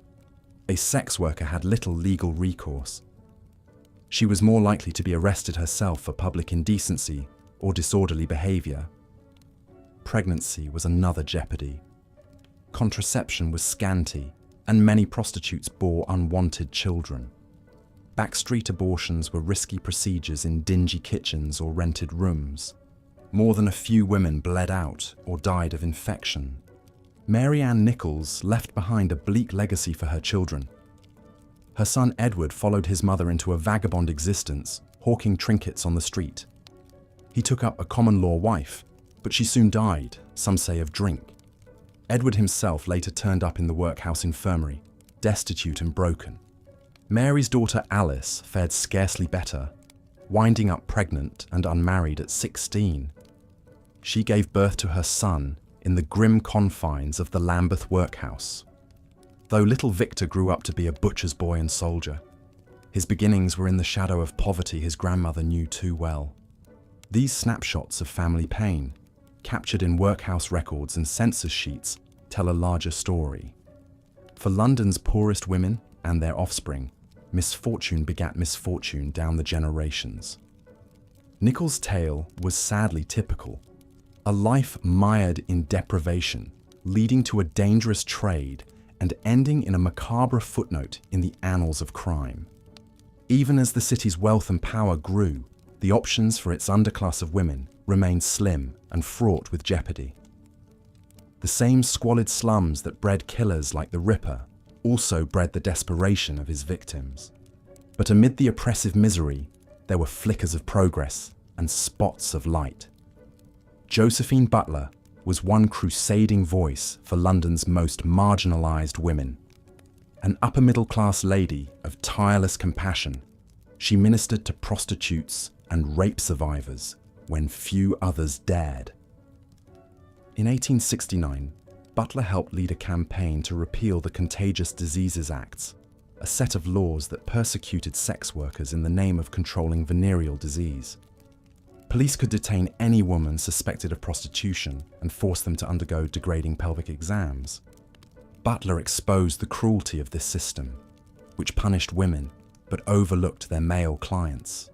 A sex worker had little legal recourse. She was more likely to be arrested herself for public indecency or disorderly behaviour. Pregnancy was another jeopardy. Contraception was scanty, and many prostitutes bore unwanted children. Backstreet abortions were risky procedures in dingy kitchens or rented rooms. More than a few women bled out or died of infection. Mary Ann Nichols left behind a bleak legacy for her children. Her son Edward followed his mother into a vagabond existence, hawking trinkets on the street. He took up a common-law wife, but she soon died, some say of drink. Edward himself later turned up in the workhouse infirmary, destitute and broken. Mary's daughter Alice fared scarcely better, winding up pregnant and unmarried at 16. She gave birth to her son in the grim confines of the Lambeth workhouse. Though little Victor grew up to be a butcher's boy and soldier, his beginnings were in the shadow of poverty his grandmother knew too well. These snapshots of family pain, captured in workhouse records and census sheets, tell a larger story. For London's poorest women and their offspring, misfortune begat misfortune down the generations. Nichols' tale was sadly typical. A life mired in deprivation, leading to a dangerous trade and ending in a macabre footnote in the annals of crime. Even as the city's wealth and power grew, the options for its underclass of women remained slim and fraught with jeopardy. The same squalid slums that bred killers like the Ripper also bred the desperation of his victims. But amid the oppressive misery, there were flickers of progress and spots of light. Josephine Butler was one crusading voice for London's most marginalised women. An upper-middle-class lady of tireless compassion, she ministered to prostitutes and rape survivors when few others dared. In 1869, Butler helped lead a campaign to repeal the Contagious Diseases Acts, a set of laws that persecuted sex workers in the name of controlling venereal disease. Police could detain any woman suspected of prostitution and force them to undergo degrading pelvic exams. Butler exposed the cruelty of this system, which punished women but overlooked their male clients.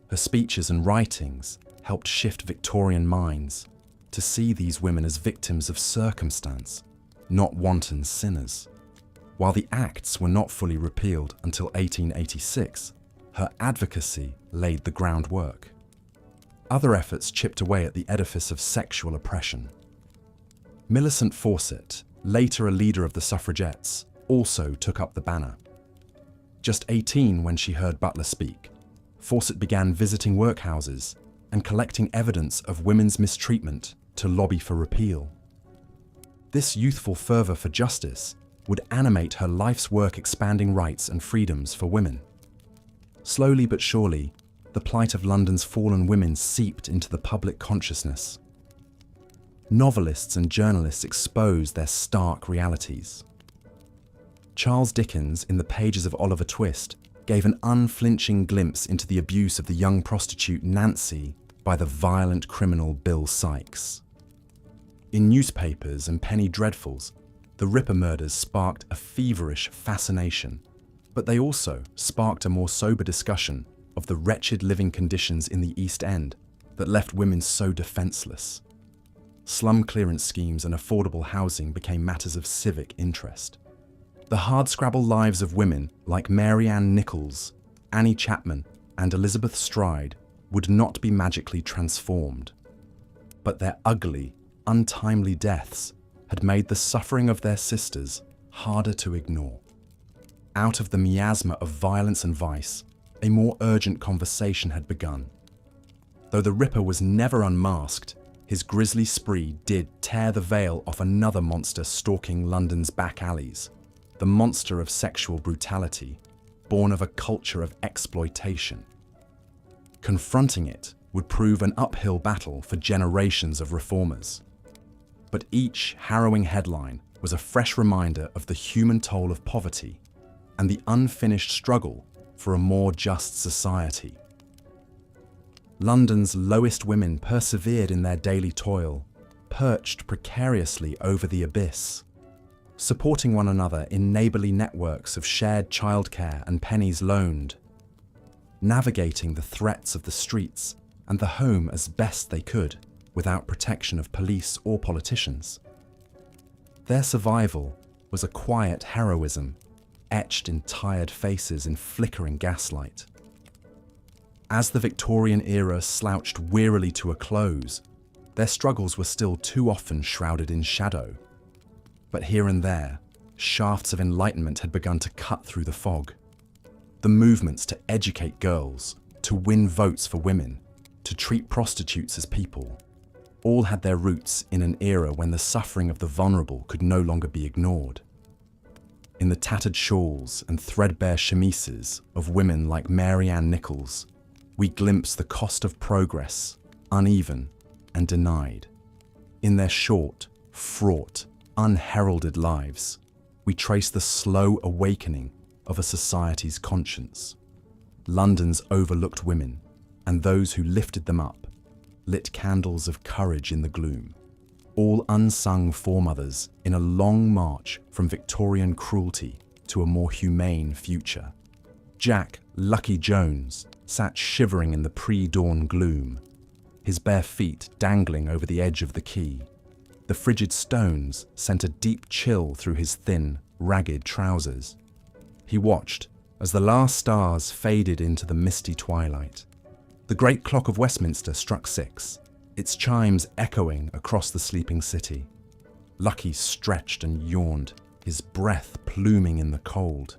Her speeches and writings helped shift Victorian minds to see these women as victims of circumstance, not wanton sinners. While the acts were not fully repealed until 1886, her advocacy laid the groundwork. Other efforts chipped away at the edifice of sexual oppression. Millicent Fawcett, later a leader of the suffragettes, also took up the banner. Just 18 when she heard Butler speak, Fawcett began visiting workhouses and collecting evidence of women's mistreatment to lobby for repeal. This youthful fervour for justice would animate her life's work expanding rights and freedoms for women. Slowly but surely, the plight of London's fallen women seeped into the public consciousness. Novelists and journalists exposed their stark realities. Charles Dickens, in the pages of Oliver Twist, gave an unflinching glimpse into the abuse of the young prostitute Nancy by the violent criminal Bill Sikes. In newspapers and penny dreadfuls, the Ripper murders sparked a feverish fascination, but they also sparked a more sober discussion of the wretched living conditions in the East End that left women so defenceless. Slum clearance schemes and affordable housing became matters of civic interest. The hardscrabble lives of women like Mary Ann Nichols, Annie Chapman, and Elizabeth Stride would not be magically transformed, but their ugly, untimely deaths had made the suffering of their sisters harder to ignore. Out of the miasma of violence and vice, a more urgent conversation had begun. Though the Ripper was never unmasked, his grisly spree did tear the veil off another monster stalking London's back alleys, the monster of sexual brutality, born of a culture of exploitation. Confronting it would prove an uphill battle for generations of reformers. But each harrowing headline was a fresh reminder of the human toll of poverty and the unfinished struggle for a more just society. London's lowest women persevered in their daily toil, perched precariously over the abyss, supporting one another in neighbourly networks of shared childcare and pennies loaned, navigating the threats of the streets and the home as best they could without protection of police or politicians. Their survival was a quiet heroism, etched in tired faces in flickering gaslight. As the Victorian era slouched wearily to a close, their struggles were still too often shrouded in shadow. But here and there, shafts of enlightenment had begun to cut through the fog. The movements to educate girls, to win votes for women, to treat prostitutes as people, all had their roots in an era when the suffering of the vulnerable could no longer be ignored. In the tattered shawls and threadbare chemises of women like Mary Ann Nichols, we glimpse the cost of progress, uneven and denied. In their short, fraught, unheralded lives, we trace the slow awakening of a society's conscience. London's overlooked women, and those who lifted them up, lit candles of courage in the gloom, all unsung foremothers in a long march from Victorian cruelty to a more humane future. Jack "Lucky" Jones sat shivering in the pre-dawn gloom, his bare feet dangling over the edge of the quay. The frigid stones sent a deep chill through his thin, ragged trousers. He watched as the last stars faded into the misty twilight. The great clock of Westminster struck 6, its chimes echoing across the sleeping city. Lucky stretched and yawned, his breath pluming in the cold.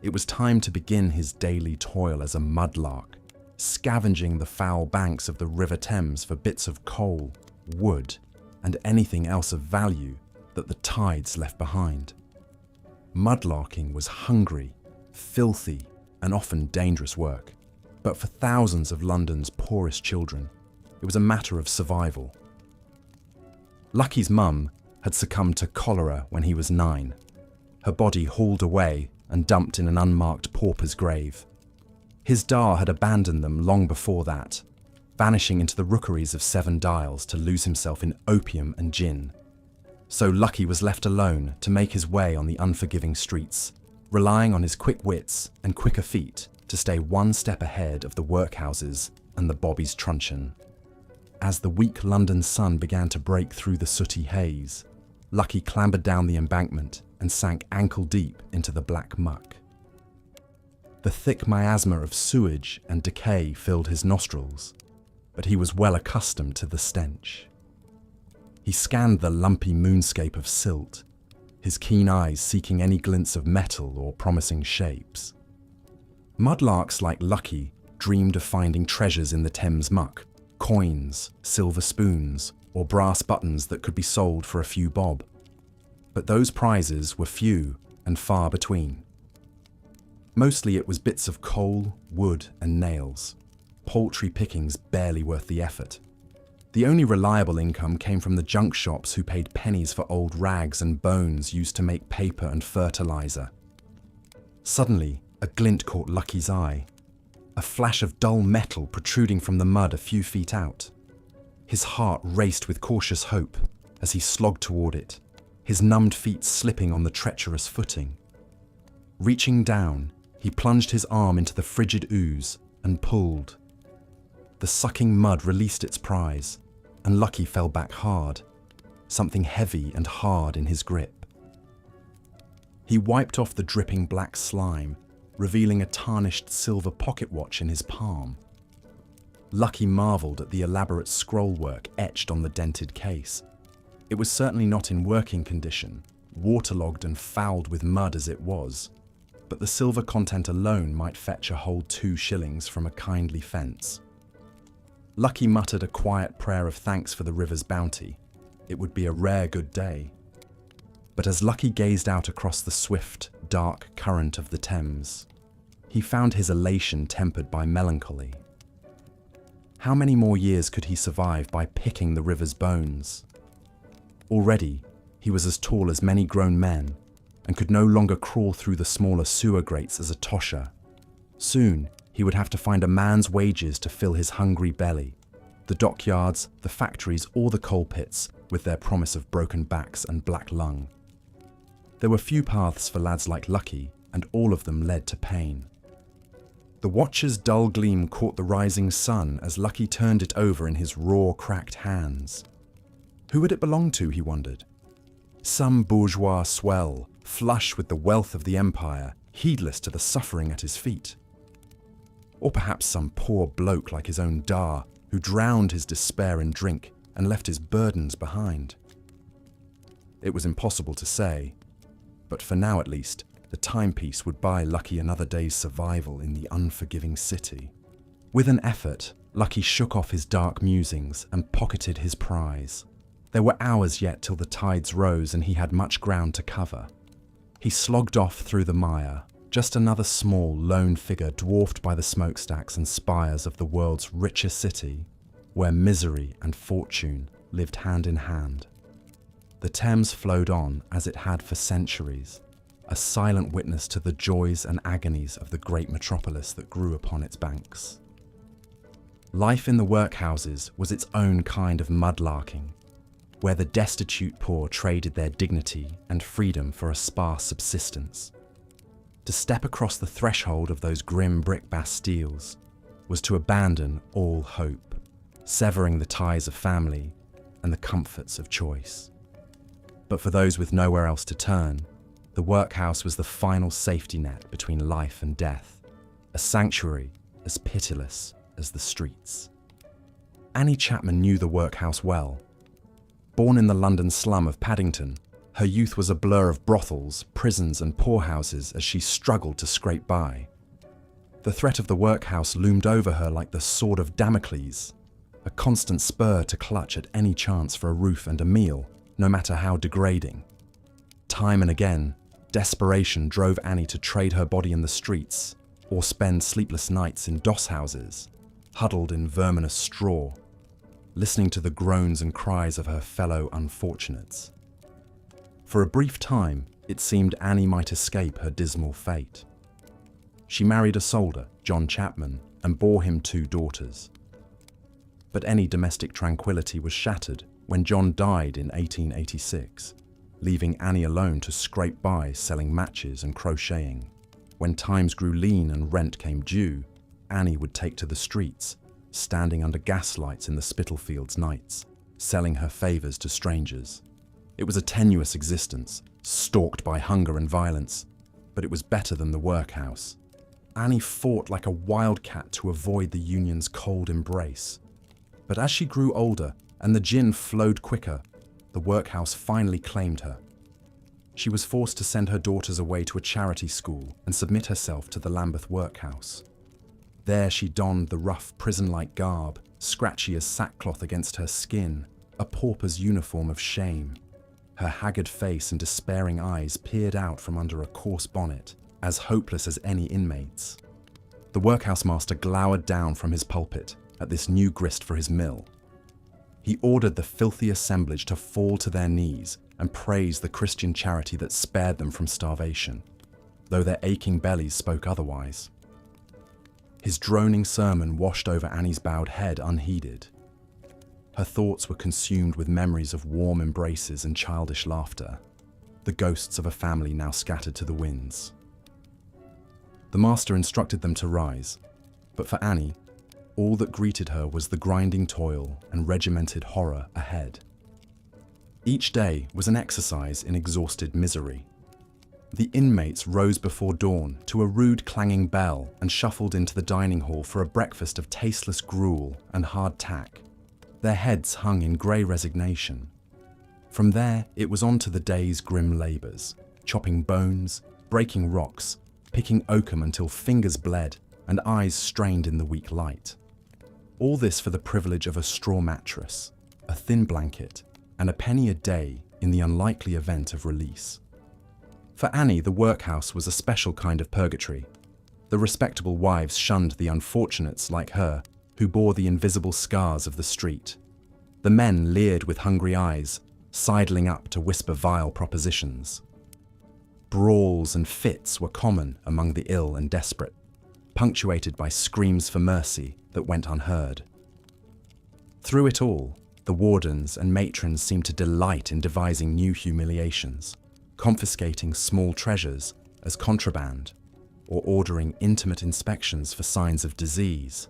It was time to begin his daily toil as a mudlark, scavenging the foul banks of the River Thames for bits of coal, wood, and anything else of value that the tides left behind. Mudlarking was hungry, filthy, and often dangerous work, but for thousands of London's poorest children, it was a matter of survival. Lucky's mum had succumbed to cholera when he was 9, her body hauled away and dumped in an unmarked pauper's grave. His da had abandoned them long before that, vanishing into the rookeries of 7 Dials to lose himself in opium and gin. So Lucky was left alone to make his way on the unforgiving streets, relying on his quick wits and quicker feet to stay one step ahead of the workhouses and the bobbies truncheon. As the weak London sun began to break through the sooty haze, Lucky clambered down the embankment and sank ankle-deep into the black muck. The thick miasma of sewage and decay filled his nostrils, but he was well accustomed to the stench. He scanned the lumpy moonscape of silt, his keen eyes seeking any glints of metal or promising shapes. Mudlarks like Lucky dreamed of finding treasures in the Thames muck, coins, silver spoons, or brass buttons that could be sold for a few bob. But those prizes were few and far between. Mostly it was bits of coal, wood, and nails. Paltry pickings barely worth the effort. The only reliable income came from the junk shops who paid pennies for old rags and bones used to make paper and fertilizer. Suddenly, a glint caught Lucky's eye. A flash of dull metal protruding from the mud a few feet out. His heart raced with cautious hope as he slogged toward it, his numbed feet slipping on the treacherous footing. Reaching down, he plunged his arm into the frigid ooze and pulled. The sucking mud released its prize, and Lucky fell back hard, something heavy and hard in his grip. He wiped off the dripping black slime, revealing a tarnished silver pocket watch in his palm. Lucky marveled at the elaborate scrollwork etched on the dented case. It was certainly not in working condition, waterlogged and fouled with mud as it was, but the silver content alone might fetch a whole 2 shillings from a kindly fence. Lucky muttered a quiet prayer of thanks for the river's bounty. It would be a rare good day. But as Lucky gazed out across the swift, dark current of the Thames, he found his elation tempered by melancholy. How many more years could he survive by picking the river's bones? Already, he was as tall as many grown men, and could no longer crawl through the smaller sewer grates as a tosher. Soon, he would have to find a man's wages to fill his hungry belly. The dockyards, the factories, or the coal pits, with their promise of broken backs and black lung. There were few paths for lads like Lucky, and all of them led to pain. The watcher's dull gleam caught the rising sun as Lucky turned it over in his raw, cracked hands. Who would it belong to, he wondered? Some bourgeois swell, flush with the wealth of the empire, heedless to the suffering at his feet. Or perhaps some poor bloke like his own Dar, who drowned his despair in drink and left his burdens behind. It was impossible to say, but for now at least, the timepiece would buy Lucky another day's survival in the unforgiving city. With an effort, Lucky shook off his dark musings and pocketed his prize. There were hours yet till the tides rose and he had much ground to cover. He slogged off through the mire, just another small, lone figure dwarfed by the smokestacks and spires of the world's richest city, where misery and fortune lived hand in hand. The Thames flowed on as it had for centuries, a silent witness to the joys and agonies of the great metropolis that grew upon its banks. Life in the workhouses was its own kind of mudlarking, where the destitute poor traded their dignity and freedom for a sparse subsistence. To step across the threshold of those grim brick bastilles was to abandon all hope, severing the ties of family and the comforts of choice. But for those with nowhere else to turn, the workhouse was the final safety net between life and death, a sanctuary as pitiless as the streets. Annie Chapman knew the workhouse well. Born in the London slum of Paddington, her youth was a blur of brothels, prisons and poorhouses as she struggled to scrape by. The threat of the workhouse loomed over her like the sword of Damocles, a constant spur to clutch at any chance for a roof and a meal, no matter how degrading. Time and again, desperation drove Annie to trade her body in the streets or spend sleepless nights in doss houses, huddled in verminous straw, listening to the groans and cries of her fellow unfortunates. For a brief time, it seemed Annie might escape her dismal fate. She married a soldier, John Chapman, and bore him 2 daughters. But any domestic tranquility was shattered when John died in 1886, leaving Annie alone to scrape by selling matches and crocheting. When times grew lean and rent came due, Annie would take to the streets, standing under gaslights in the Spitalfields nights, selling her favours to strangers. It was a tenuous existence, stalked by hunger and violence, but it was better than the workhouse. Annie fought like a wildcat to avoid the union's cold embrace. But as she grew older and the gin flowed quicker, the workhouse finally claimed her. She was forced to send her daughters away to a charity school and submit herself to the Lambeth workhouse. There she donned the rough prison-like garb, scratchy as sackcloth against her skin, a pauper's uniform of shame. Her haggard face and despairing eyes peered out from under a coarse bonnet, as hopeless as any inmates. The workhouse master glowered down from his pulpit at this new grist for his mill. He ordered the filthy assemblage to fall to their knees and praise the Christian charity that spared them from starvation, though their aching bellies spoke otherwise. His droning sermon washed over Annie's bowed head unheeded. Her thoughts were consumed with memories of warm embraces and childish laughter, the ghosts of a family now scattered to the winds. The master instructed them to rise, but for Annie, all that greeted her was the grinding toil and regimented horror ahead. Each day was an exercise in exhausted misery. The inmates rose before dawn to a rude clanging bell and shuffled into the dining hall for a breakfast of tasteless gruel and hard tack. Their heads hung in grey resignation. From there, it was on to the day's grim labours, chopping bones, breaking rocks, picking oakum until fingers bled and eyes strained in the weak light. All this for the privilege of a straw mattress, a thin blanket, and a penny a day in the unlikely event of release. For Annie, the workhouse was a special kind of purgatory. The respectable wives shunned the unfortunates like her who bore the invisible scars of the street. The men leered with hungry eyes, sidling up to whisper vile propositions. Brawls and fits were common among the ill and desperate, punctuated by screams for mercy that went unheard. Through it all, the wardens and matrons seemed to delight in devising new humiliations, confiscating small treasures as contraband, or ordering intimate inspections for signs of disease.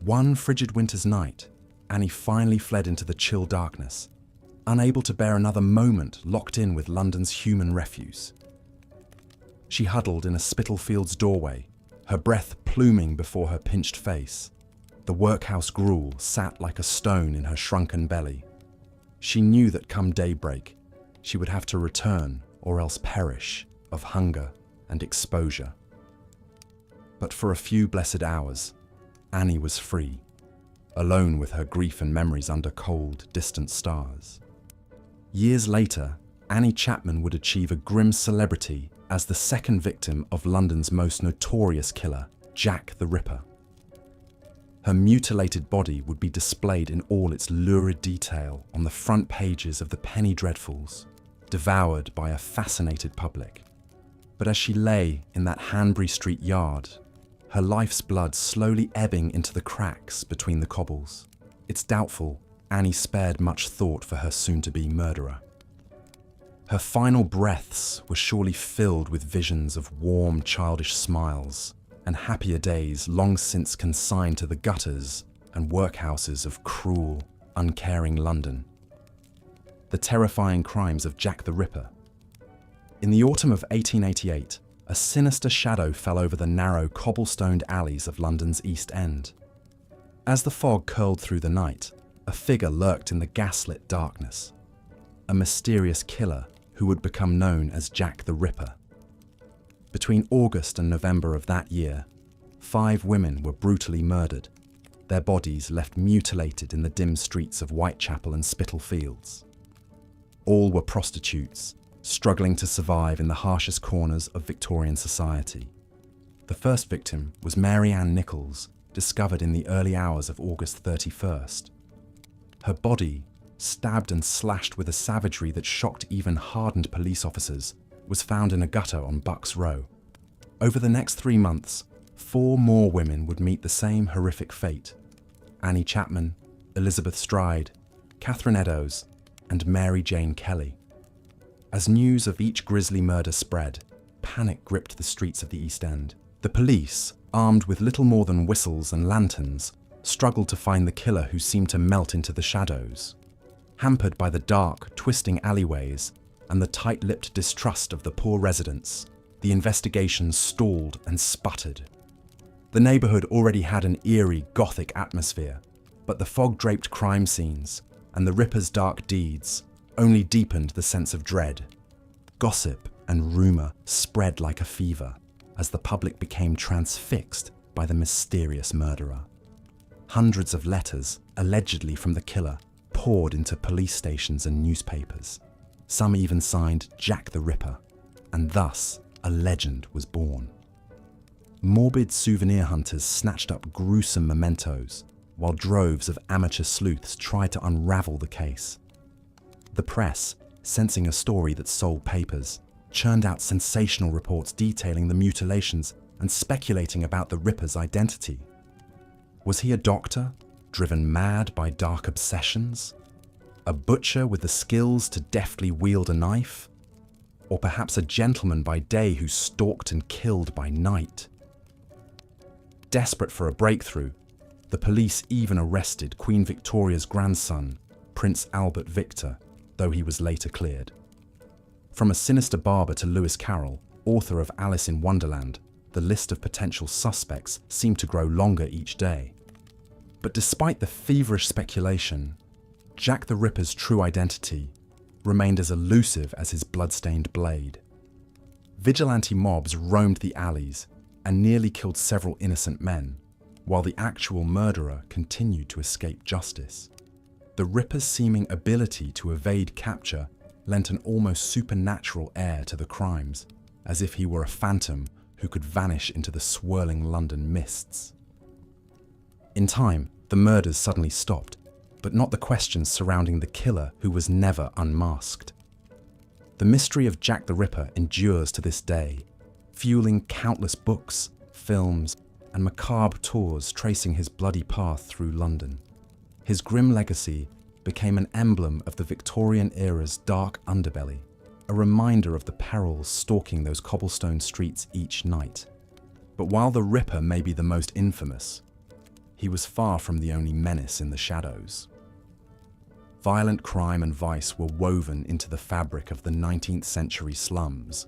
One frigid winter's night, Annie finally fled into the chill darkness, unable to bear another moment locked in with London's human refuse. She huddled in a Spitalfields doorway, her breath pluming before her pinched face. The workhouse gruel sat like a stone in her shrunken belly. She knew that come daybreak, she would have to return or else perish of hunger and exposure. But for a few blessed hours, Annie was free, alone with her grief and memories under cold, distant stars. Years later, Annie Chapman would achieve a grim celebrity as the second victim of London's most notorious killer, Jack the Ripper. Her mutilated body would be displayed in all its lurid detail on the front pages of the penny dreadfuls, devoured by a fascinated public. But as she lay in that Hanbury Street yard, her life's blood slowly ebbing into the cracks between the cobbles, it's doubtful Annie spared much thought for her soon-to-be murderer. Her final breaths were surely filled with visions of warm, childish smiles and happier days long since consigned to the gutters and workhouses of cruel, uncaring London. The terrifying crimes of Jack the Ripper. In the autumn of 1888, a sinister shadow fell over the narrow, cobblestoned alleys of London's East End. As the fog curled through the night, a figure lurked in the gaslit darkness. A mysterious killer who would become known as Jack the Ripper. Between August and November of that year, 5 women were brutally murdered, their bodies left mutilated in the dim streets of Whitechapel and Spitalfields. All were prostitutes, struggling to survive in the harshest corners of Victorian society. The first victim was Mary Ann Nichols, discovered in the early hours of August 31st. Her body, stabbed and slashed with a savagery that shocked even hardened police officers, was found in a gutter on Bucks Row. Over the next 3 months, 4 more women would meet the same horrific fate: Annie Chapman, Elizabeth Stride, Catherine Eddowes, and Mary Jane Kelly. As news of each grisly murder spread, panic gripped the streets of the East End. The police, armed with little more than whistles and lanterns, struggled to find the killer who seemed to melt into the shadows. Hampered by the dark, twisting alleyways and the tight-lipped distrust of the poor residents, the investigation stalled and sputtered. The neighbourhood already had an eerie, gothic atmosphere, but the fog-draped crime scenes and the Ripper's dark deeds only deepened the sense of dread. Gossip and rumour spread like a fever as the public became transfixed by the mysterious murderer. Hundreds of letters, allegedly from the killer, poured into police stations and newspapers. Some even signed Jack the Ripper, and thus a legend was born. Morbid souvenir hunters snatched up gruesome mementos, while droves of amateur sleuths tried to unravel the case. The press, sensing a story that sold papers, churned out sensational reports detailing the mutilations and speculating about the Ripper's identity. Was he a doctor, driven mad by dark obsessions? A butcher with the skills to deftly wield a knife? Or perhaps a gentleman by day who stalked and killed by night? Desperate for a breakthrough, the police even arrested Queen Victoria's grandson, Prince Albert Victor, though he was later cleared. From a sinister barber to Lewis Carroll, author of Alice in Wonderland, the list of potential suspects seemed to grow longer each day. But despite the feverish speculation, Jack the Ripper's true identity remained as elusive as his blood-stained blade. Vigilante mobs roamed the alleys and nearly killed several innocent men, while the actual murderer continued to escape justice. The Ripper's seeming ability to evade capture lent an almost supernatural air to the crimes, as if he were a phantom who could vanish into the swirling London mists. In time, the murders suddenly stopped, but not the questions surrounding the killer who was never unmasked. The mystery of Jack the Ripper endures to this day, fueling countless books, films, and macabre tours tracing his bloody path through London. His grim legacy became an emblem of the Victorian era's dark underbelly, a reminder of the perils stalking those cobblestone streets each night. But while the Ripper may be the most infamous, he was far from the only menace in the shadows. Violent crime and vice were woven into the fabric of the 19th century slums,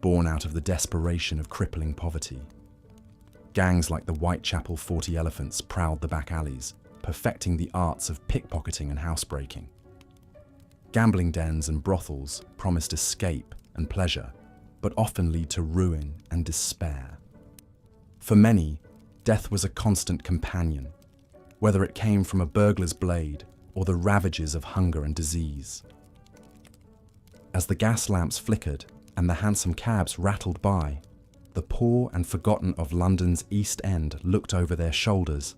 born out of the desperation of crippling poverty. Gangs like the Whitechapel 40 Elephants prowled the back alleys, perfecting the arts of pickpocketing and housebreaking. Gambling dens and brothels promised escape and pleasure, but often lead to ruin and despair. For many, death was a constant companion, whether it came from a burglar's blade or the ravages of hunger and disease. As the gas lamps flickered and the hansom cabs rattled by, the poor and forgotten of London's East End looked over their shoulders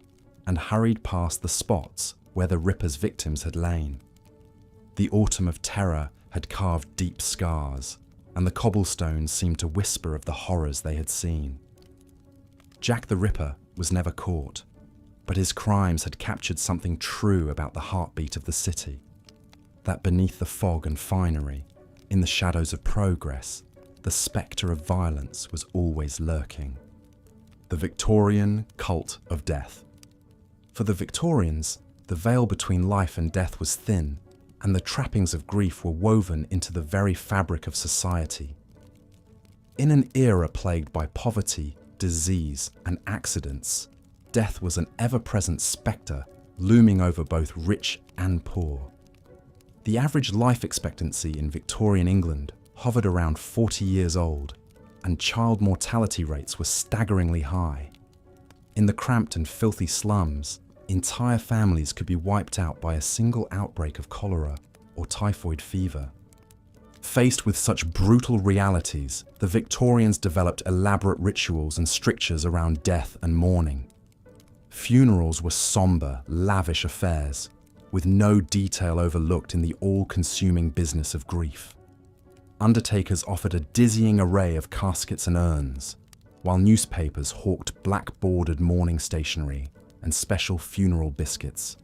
and hurried past the spots where the Ripper's victims had lain. The autumn of terror had carved deep scars, and the cobblestones seemed to whisper of the horrors they had seen. Jack the Ripper was never caught, but his crimes had captured something true about the heartbeat of the city, that beneath the fog and finery, in the shadows of progress, the spectre of violence was always lurking. The Victorian cult of death. For the Victorians, the veil between life and death was thin, and the trappings of grief were woven into the very fabric of society. In an era plagued by poverty, disease, and accidents, death was an ever-present spectre looming over both rich and poor. The average life expectancy in Victorian England hovered around 40 years old, and child mortality rates were staggeringly high. In the cramped and filthy slums, entire families could be wiped out by a single outbreak of cholera or typhoid fever. Faced with such brutal realities, the Victorians developed elaborate rituals and strictures around death and mourning. Funerals were somber, lavish affairs, with no detail overlooked in the all-consuming business of grief. Undertakers offered a dizzying array of caskets and urns, while newspapers hawked black-bordered mourning stationery and special funeral biscuits.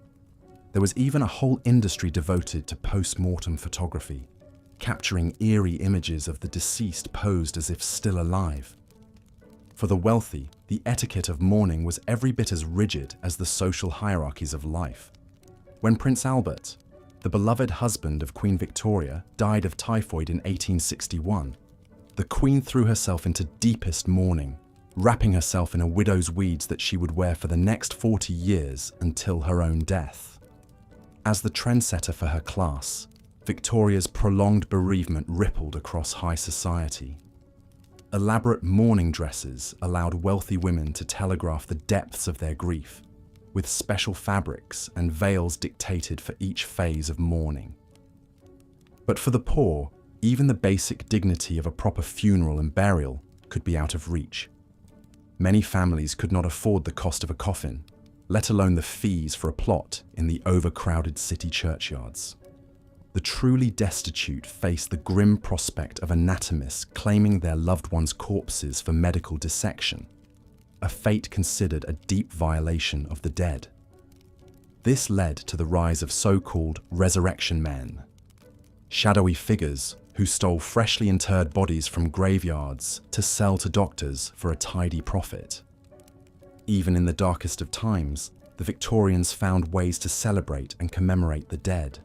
There was even a whole industry devoted to post-mortem photography, capturing eerie images of the deceased posed as if still alive. For the wealthy, the etiquette of mourning was every bit as rigid as the social hierarchies of life. When Prince Albert, the beloved husband of Queen Victoria, died of typhoid in 1861, the Queen threw herself into deepest mourning, wrapping herself in a widow's weeds that she would wear for the next 40 years until her own death. As the trendsetter for her class, Victoria's prolonged bereavement rippled across high society. Elaborate mourning dresses allowed wealthy women to telegraph the depths of their grief, with special fabrics and veils dictated for each phase of mourning. But for the poor, Even the basic dignity of a proper funeral and burial could be out of reach. Many families could not afford the cost of a coffin, let alone the fees for a plot in the overcrowded city churchyards. The truly destitute faced the grim prospect of anatomists claiming their loved ones' corpses for medical dissection, a fate considered a deep violation of the dead. This led to the rise of so-called resurrection men, shadowy figures who stole freshly interred bodies from graveyards to sell to doctors for a tidy profit. Even in the darkest of times, the Victorians found ways to celebrate and commemorate the dead.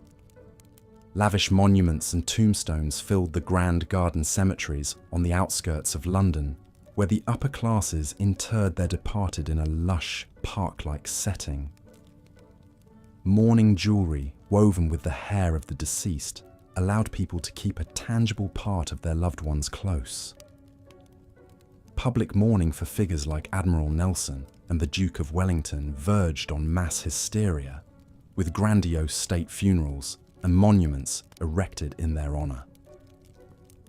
Lavish monuments and tombstones filled the grand garden cemeteries on the outskirts of London, where the upper classes interred their departed in a lush, park-like setting. Mourning jewellery woven with the hair of the deceased allowed people to keep a tangible part of their loved ones close. Public mourning for figures like Admiral Nelson and the Duke of Wellington verged on mass hysteria, with grandiose state funerals and monuments erected in their honour.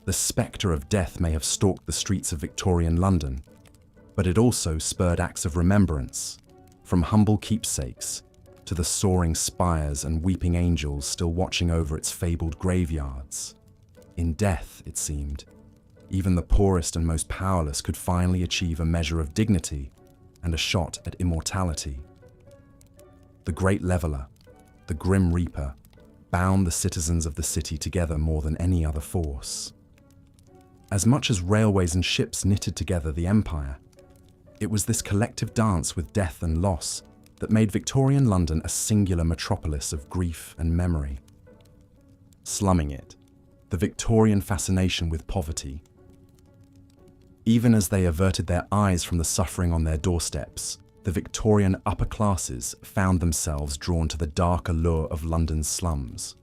The spectre of death may have stalked the streets of Victorian London, but it also spurred acts of remembrance, from humble keepsakes to the soaring spires and weeping angels still watching over its fabled graveyards. In death, it seemed, even the poorest and most powerless could finally achieve a measure of dignity and a shot at immortality. The Great Leveller, the Grim Reaper, bound the citizens of the city together more than any other force. As much as railways and ships knitted together the empire, it was this collective dance with death and loss that made Victorian London a singular metropolis of grief and memory. Slumming it, the Victorian fascination with poverty. Even as they averted their eyes from the suffering on their doorsteps, the Victorian upper classes found themselves drawn to the dark allure of London's slums.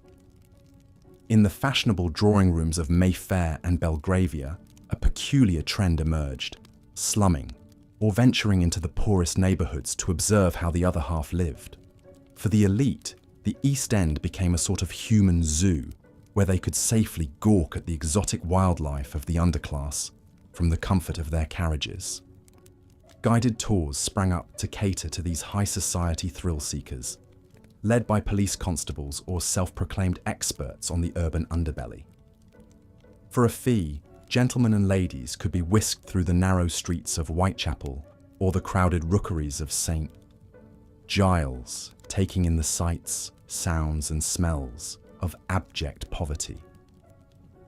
In the fashionable drawing rooms of Mayfair and Belgravia, a peculiar trend emerged: slumming, or venturing into the poorest neighbourhoods to observe how the other half lived. For the elite, the East End became a sort of human zoo, where they could safely gawk at the exotic wildlife of the underclass from the comfort of their carriages. Guided tours sprang up to cater to these high society thrill seekers, led by police constables or self-proclaimed experts on the urban underbelly. For a fee, gentlemen and ladies could be whisked through the narrow streets of Whitechapel or the crowded rookeries of St. Giles, taking in the sights, sounds and smells of abject poverty.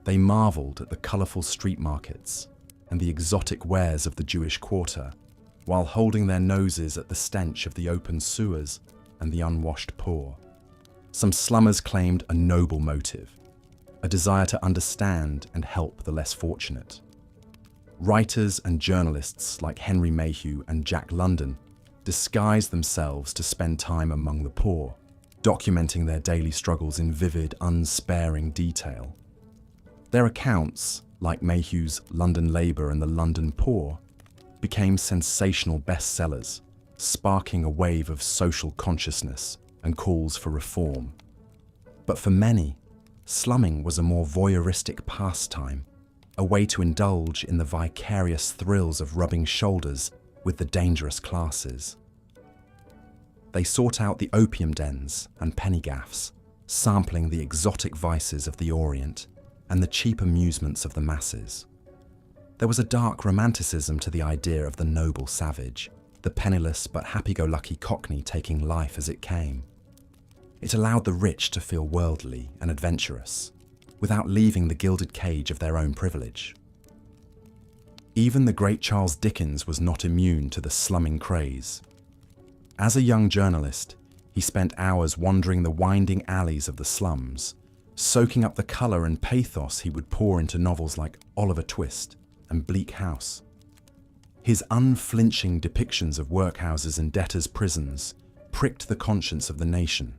They marvelled at the colourful street markets and the exotic wares of the Jewish quarter, while holding their noses at the stench of the open sewers and the unwashed poor. Some slummers claimed a noble motive, a desire to understand and help the less fortunate. Writers and journalists like Henry Mayhew and Jack London disguised themselves to spend time among the poor, documenting their daily struggles in vivid, unsparing detail. Their accounts, like Mayhew's London Labour and the London Poor, became sensational bestsellers, sparking a wave of social consciousness and calls for reform. But for many, slumming was a more voyeuristic pastime, a way to indulge in the vicarious thrills of rubbing shoulders with the dangerous classes. They sought out the opium dens and penny gaffs, sampling the exotic vices of the Orient and the cheap amusements of the masses. There was a dark romanticism to the idea of the noble savage, the penniless but happy-go-lucky cockney taking life as it came. It allowed the rich to feel worldly and adventurous, without leaving the gilded cage of their own privilege. Even the great Charles Dickens was not immune to the slumming craze. As a young journalist, he spent hours wandering the winding alleys of the slums, soaking up the colour and pathos he would pour into novels like Oliver Twist and Bleak House. His unflinching depictions of workhouses and debtors' prisons pricked the conscience of the nation,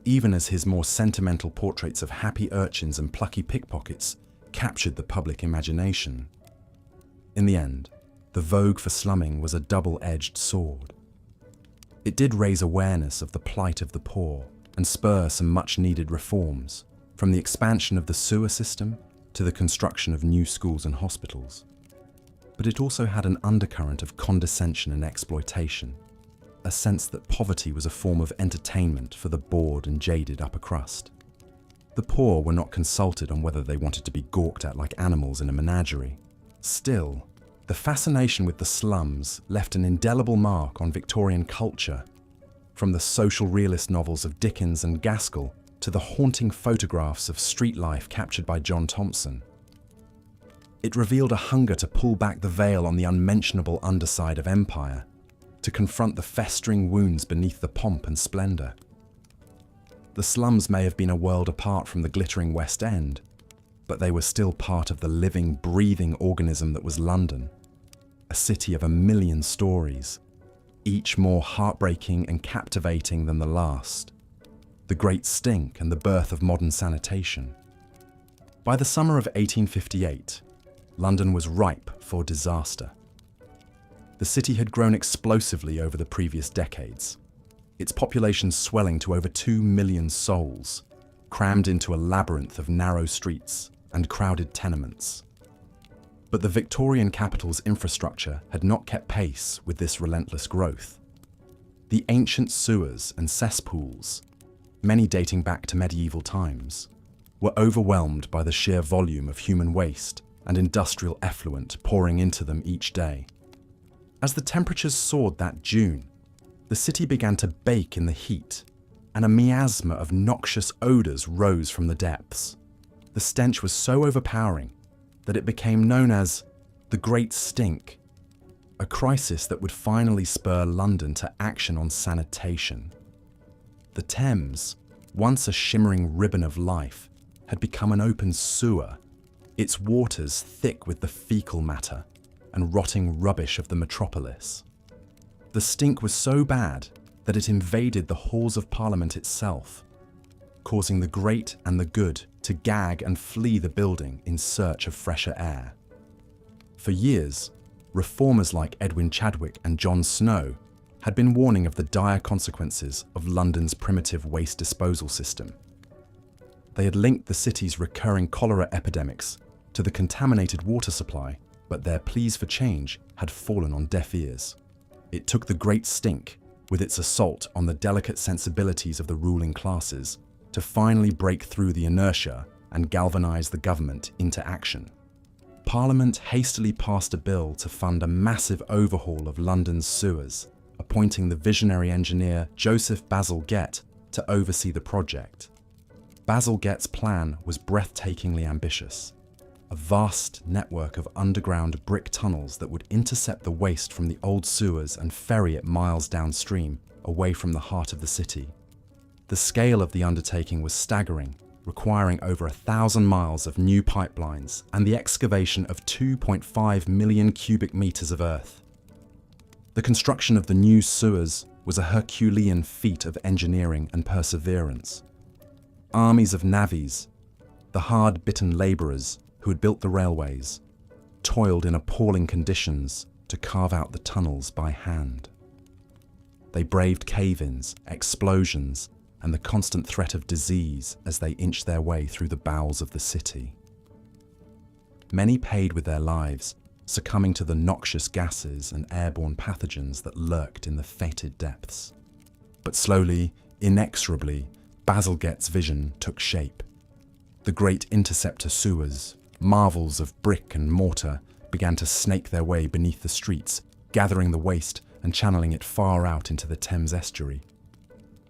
even as his more sentimental portraits of happy urchins and plucky pickpockets captured the public imagination. In the end, the vogue for slumming was a double-edged sword. It did raise awareness of the plight of the poor and spur some much-needed reforms, from the expansion of the sewer system to the construction of new schools and hospitals. But it also had an undercurrent of condescension and exploitation, a sense that poverty was a form of entertainment for the bored and jaded upper crust. The poor were not consulted on whether they wanted to be gawked at like animals in a menagerie. Still, the fascination with the slums left an indelible mark on Victorian culture, from the social realist novels of Dickens and Gaskell to the haunting photographs of street life captured by John Thompson. It revealed a hunger to pull back the veil on the unmentionable underside of empire, to confront the festering wounds beneath the pomp and splendour. The slums may have been a world apart from the glittering West End, but they were still part of the living, breathing organism that was London, a city of 1,000,000 stories, each more heartbreaking and captivating than the last. The Great Stink and the birth of modern sanitation. By the summer of 1858, London was ripe for disaster. The city had grown explosively over the previous decades, its population swelling to over 2 million souls, crammed into a labyrinth of narrow streets and crowded tenements. But the Victorian capital's infrastructure had not kept pace with this relentless growth. The ancient sewers and cesspools, many dating back to medieval times, were overwhelmed by the sheer volume of human waste and industrial effluent pouring into them each day. As the temperatures soared that June, the city began to bake in the heat, and a miasma of noxious odours rose from the depths. The stench was so overpowering that it became known as the Great Stink, a crisis that would finally spur London to action on sanitation. The Thames, once a shimmering ribbon of life, had become an open sewer, its waters thick with the fecal matter and rotting rubbish of the metropolis. The stink was so bad that it invaded the halls of Parliament itself, causing the great and the good to gag and flee the building in search of fresher air. For years, reformers like Edwin Chadwick and John Snow had been warning of the dire consequences of London's primitive waste disposal system. They had linked the city's recurring cholera epidemics to the contaminated water supply, but their pleas for change had fallen on deaf ears. It took the Great Stink, with its assault on the delicate sensibilities of the ruling classes, to finally break through the inertia and galvanise the government into action. Parliament hastily passed a bill to fund a massive overhaul of London's sewers, appointing the visionary engineer Joseph Basil Gett to oversee the project. Basil Gett's plan was breathtakingly ambitious. A vast network of underground brick tunnels that would intercept the waste from the old sewers and ferry it miles downstream, away from the heart of the city. The scale of the undertaking was staggering, requiring over 1,000 miles of new pipelines and the excavation of 2.5 million cubic meters of earth. The construction of the new sewers was a Herculean feat of engineering and perseverance. Armies of navvies, the hard-bitten labourers who had built the railways, toiled in appalling conditions to carve out the tunnels by hand. They braved cave-ins, explosions, and the constant threat of disease as they inched their way through the bowels of the city. Many paid with their lives, succumbing to the noxious gases and airborne pathogens that lurked in the fetid depths. But slowly, inexorably, Basil Gett's vision took shape. The great interceptor sewers, marvels of brick and mortar, began to snake their way beneath the streets, gathering the waste and channeling it far out into the Thames estuary.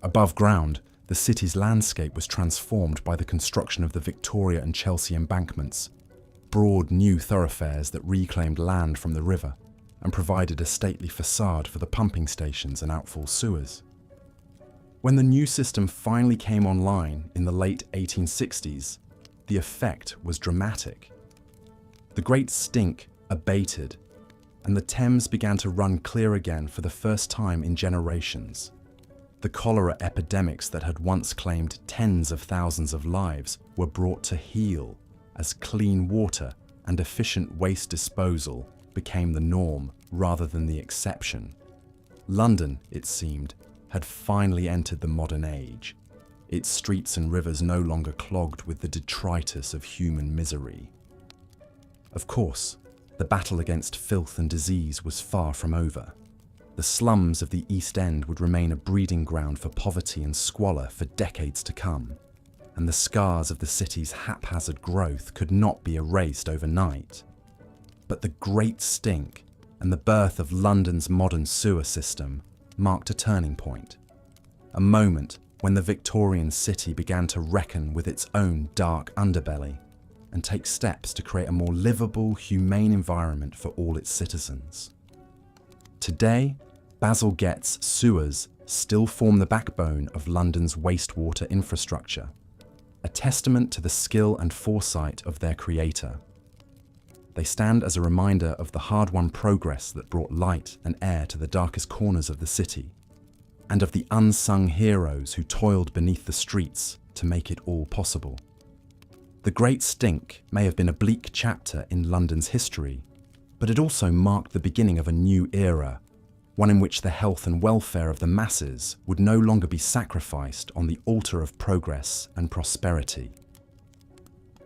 Above ground, the city's landscape was transformed by the construction of the Victoria and Chelsea embankments, broad new thoroughfares that reclaimed land from the river and provided a stately facade for the pumping stations and outfall sewers. When the new system finally came online in the late 1860s, the effect was dramatic. The Great Stink abated, and the Thames began to run clear again for the first time in generations. The cholera epidemics that had once claimed tens of thousands of lives were brought to heel as clean water and efficient waste disposal became the norm rather than the exception. London, it seemed, had finally entered the modern age, its streets and rivers no longer clogged with the detritus of human misery. Of course, the battle against filth and disease was far from over. The slums of the East End would remain a breeding ground for poverty and squalor for decades to come, and the scars of the city's haphazard growth could not be erased overnight. But the Great Stink and the birth of London's modern sewer system marked a turning point, a moment when the Victorian city began to reckon with its own dark underbelly and take steps to create a more livable, humane environment for all its citizens. Today, Bazalgette's sewers still form the backbone of London's wastewater infrastructure, a testament to the skill and foresight of their creator. They stand as a reminder of the hard-won progress that brought light and air to the darkest corners of the city, and of the unsung heroes who toiled beneath the streets to make it all possible. The Great Stink may have been a bleak chapter in London's history, but it also marked the beginning of a new era, one in which the health and welfare of the masses would no longer be sacrificed on the altar of progress and prosperity.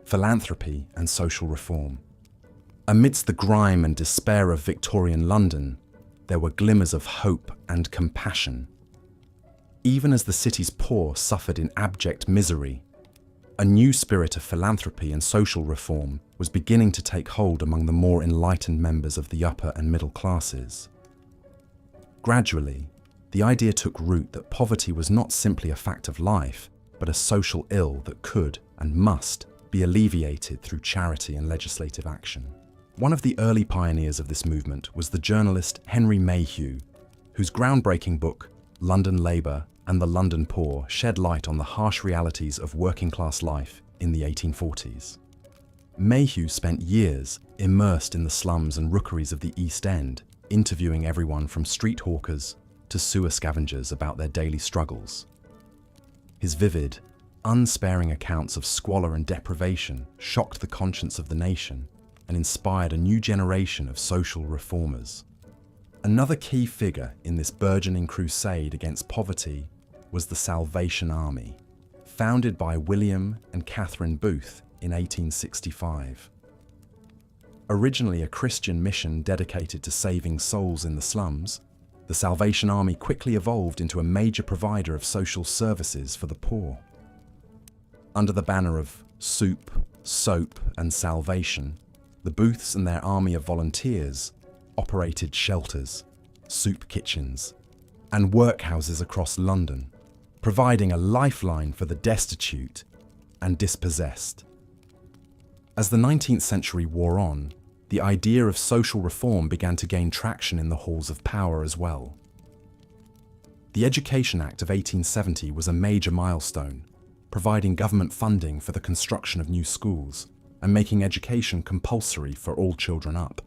Philanthropy and social reform. Amidst the grime and despair of Victorian London, there were glimmers of hope and compassion. Even as the city's poor suffered in abject misery, a new spirit of philanthropy and social reform was beginning to take hold among the more enlightened members of the upper and middle classes. Gradually, the idea took root that poverty was not simply a fact of life, but a social ill that could and must be alleviated through charity and legislative action. One of the early pioneers of this movement was the journalist Henry Mayhew, whose groundbreaking book, London Labour and the London Poor, shed light on the harsh realities of working-class life in the 1840s. Mayhew spent years immersed in the slums and rookeries of the East End, interviewing everyone from street hawkers to sewer scavengers about their daily struggles. His vivid, unsparing accounts of squalor and deprivation shocked the conscience of the nation and inspired a new generation of social reformers. Another key figure in this burgeoning crusade against poverty was the Salvation Army, founded by William and Catherine Booth in 1865. Originally a Christian mission dedicated to saving souls in the slums, the Salvation Army quickly evolved into a major provider of social services for the poor. Under the banner of soup, soap, and salvation, the Booths and their army of volunteers operated shelters, soup kitchens, and workhouses across London, providing a lifeline for the destitute and dispossessed. As the 19th century wore on, the idea of social reform began to gain traction in the halls of power as well. The Education Act of 1870 was a major milestone, providing government funding for the construction of new schools and making education compulsory for all children up.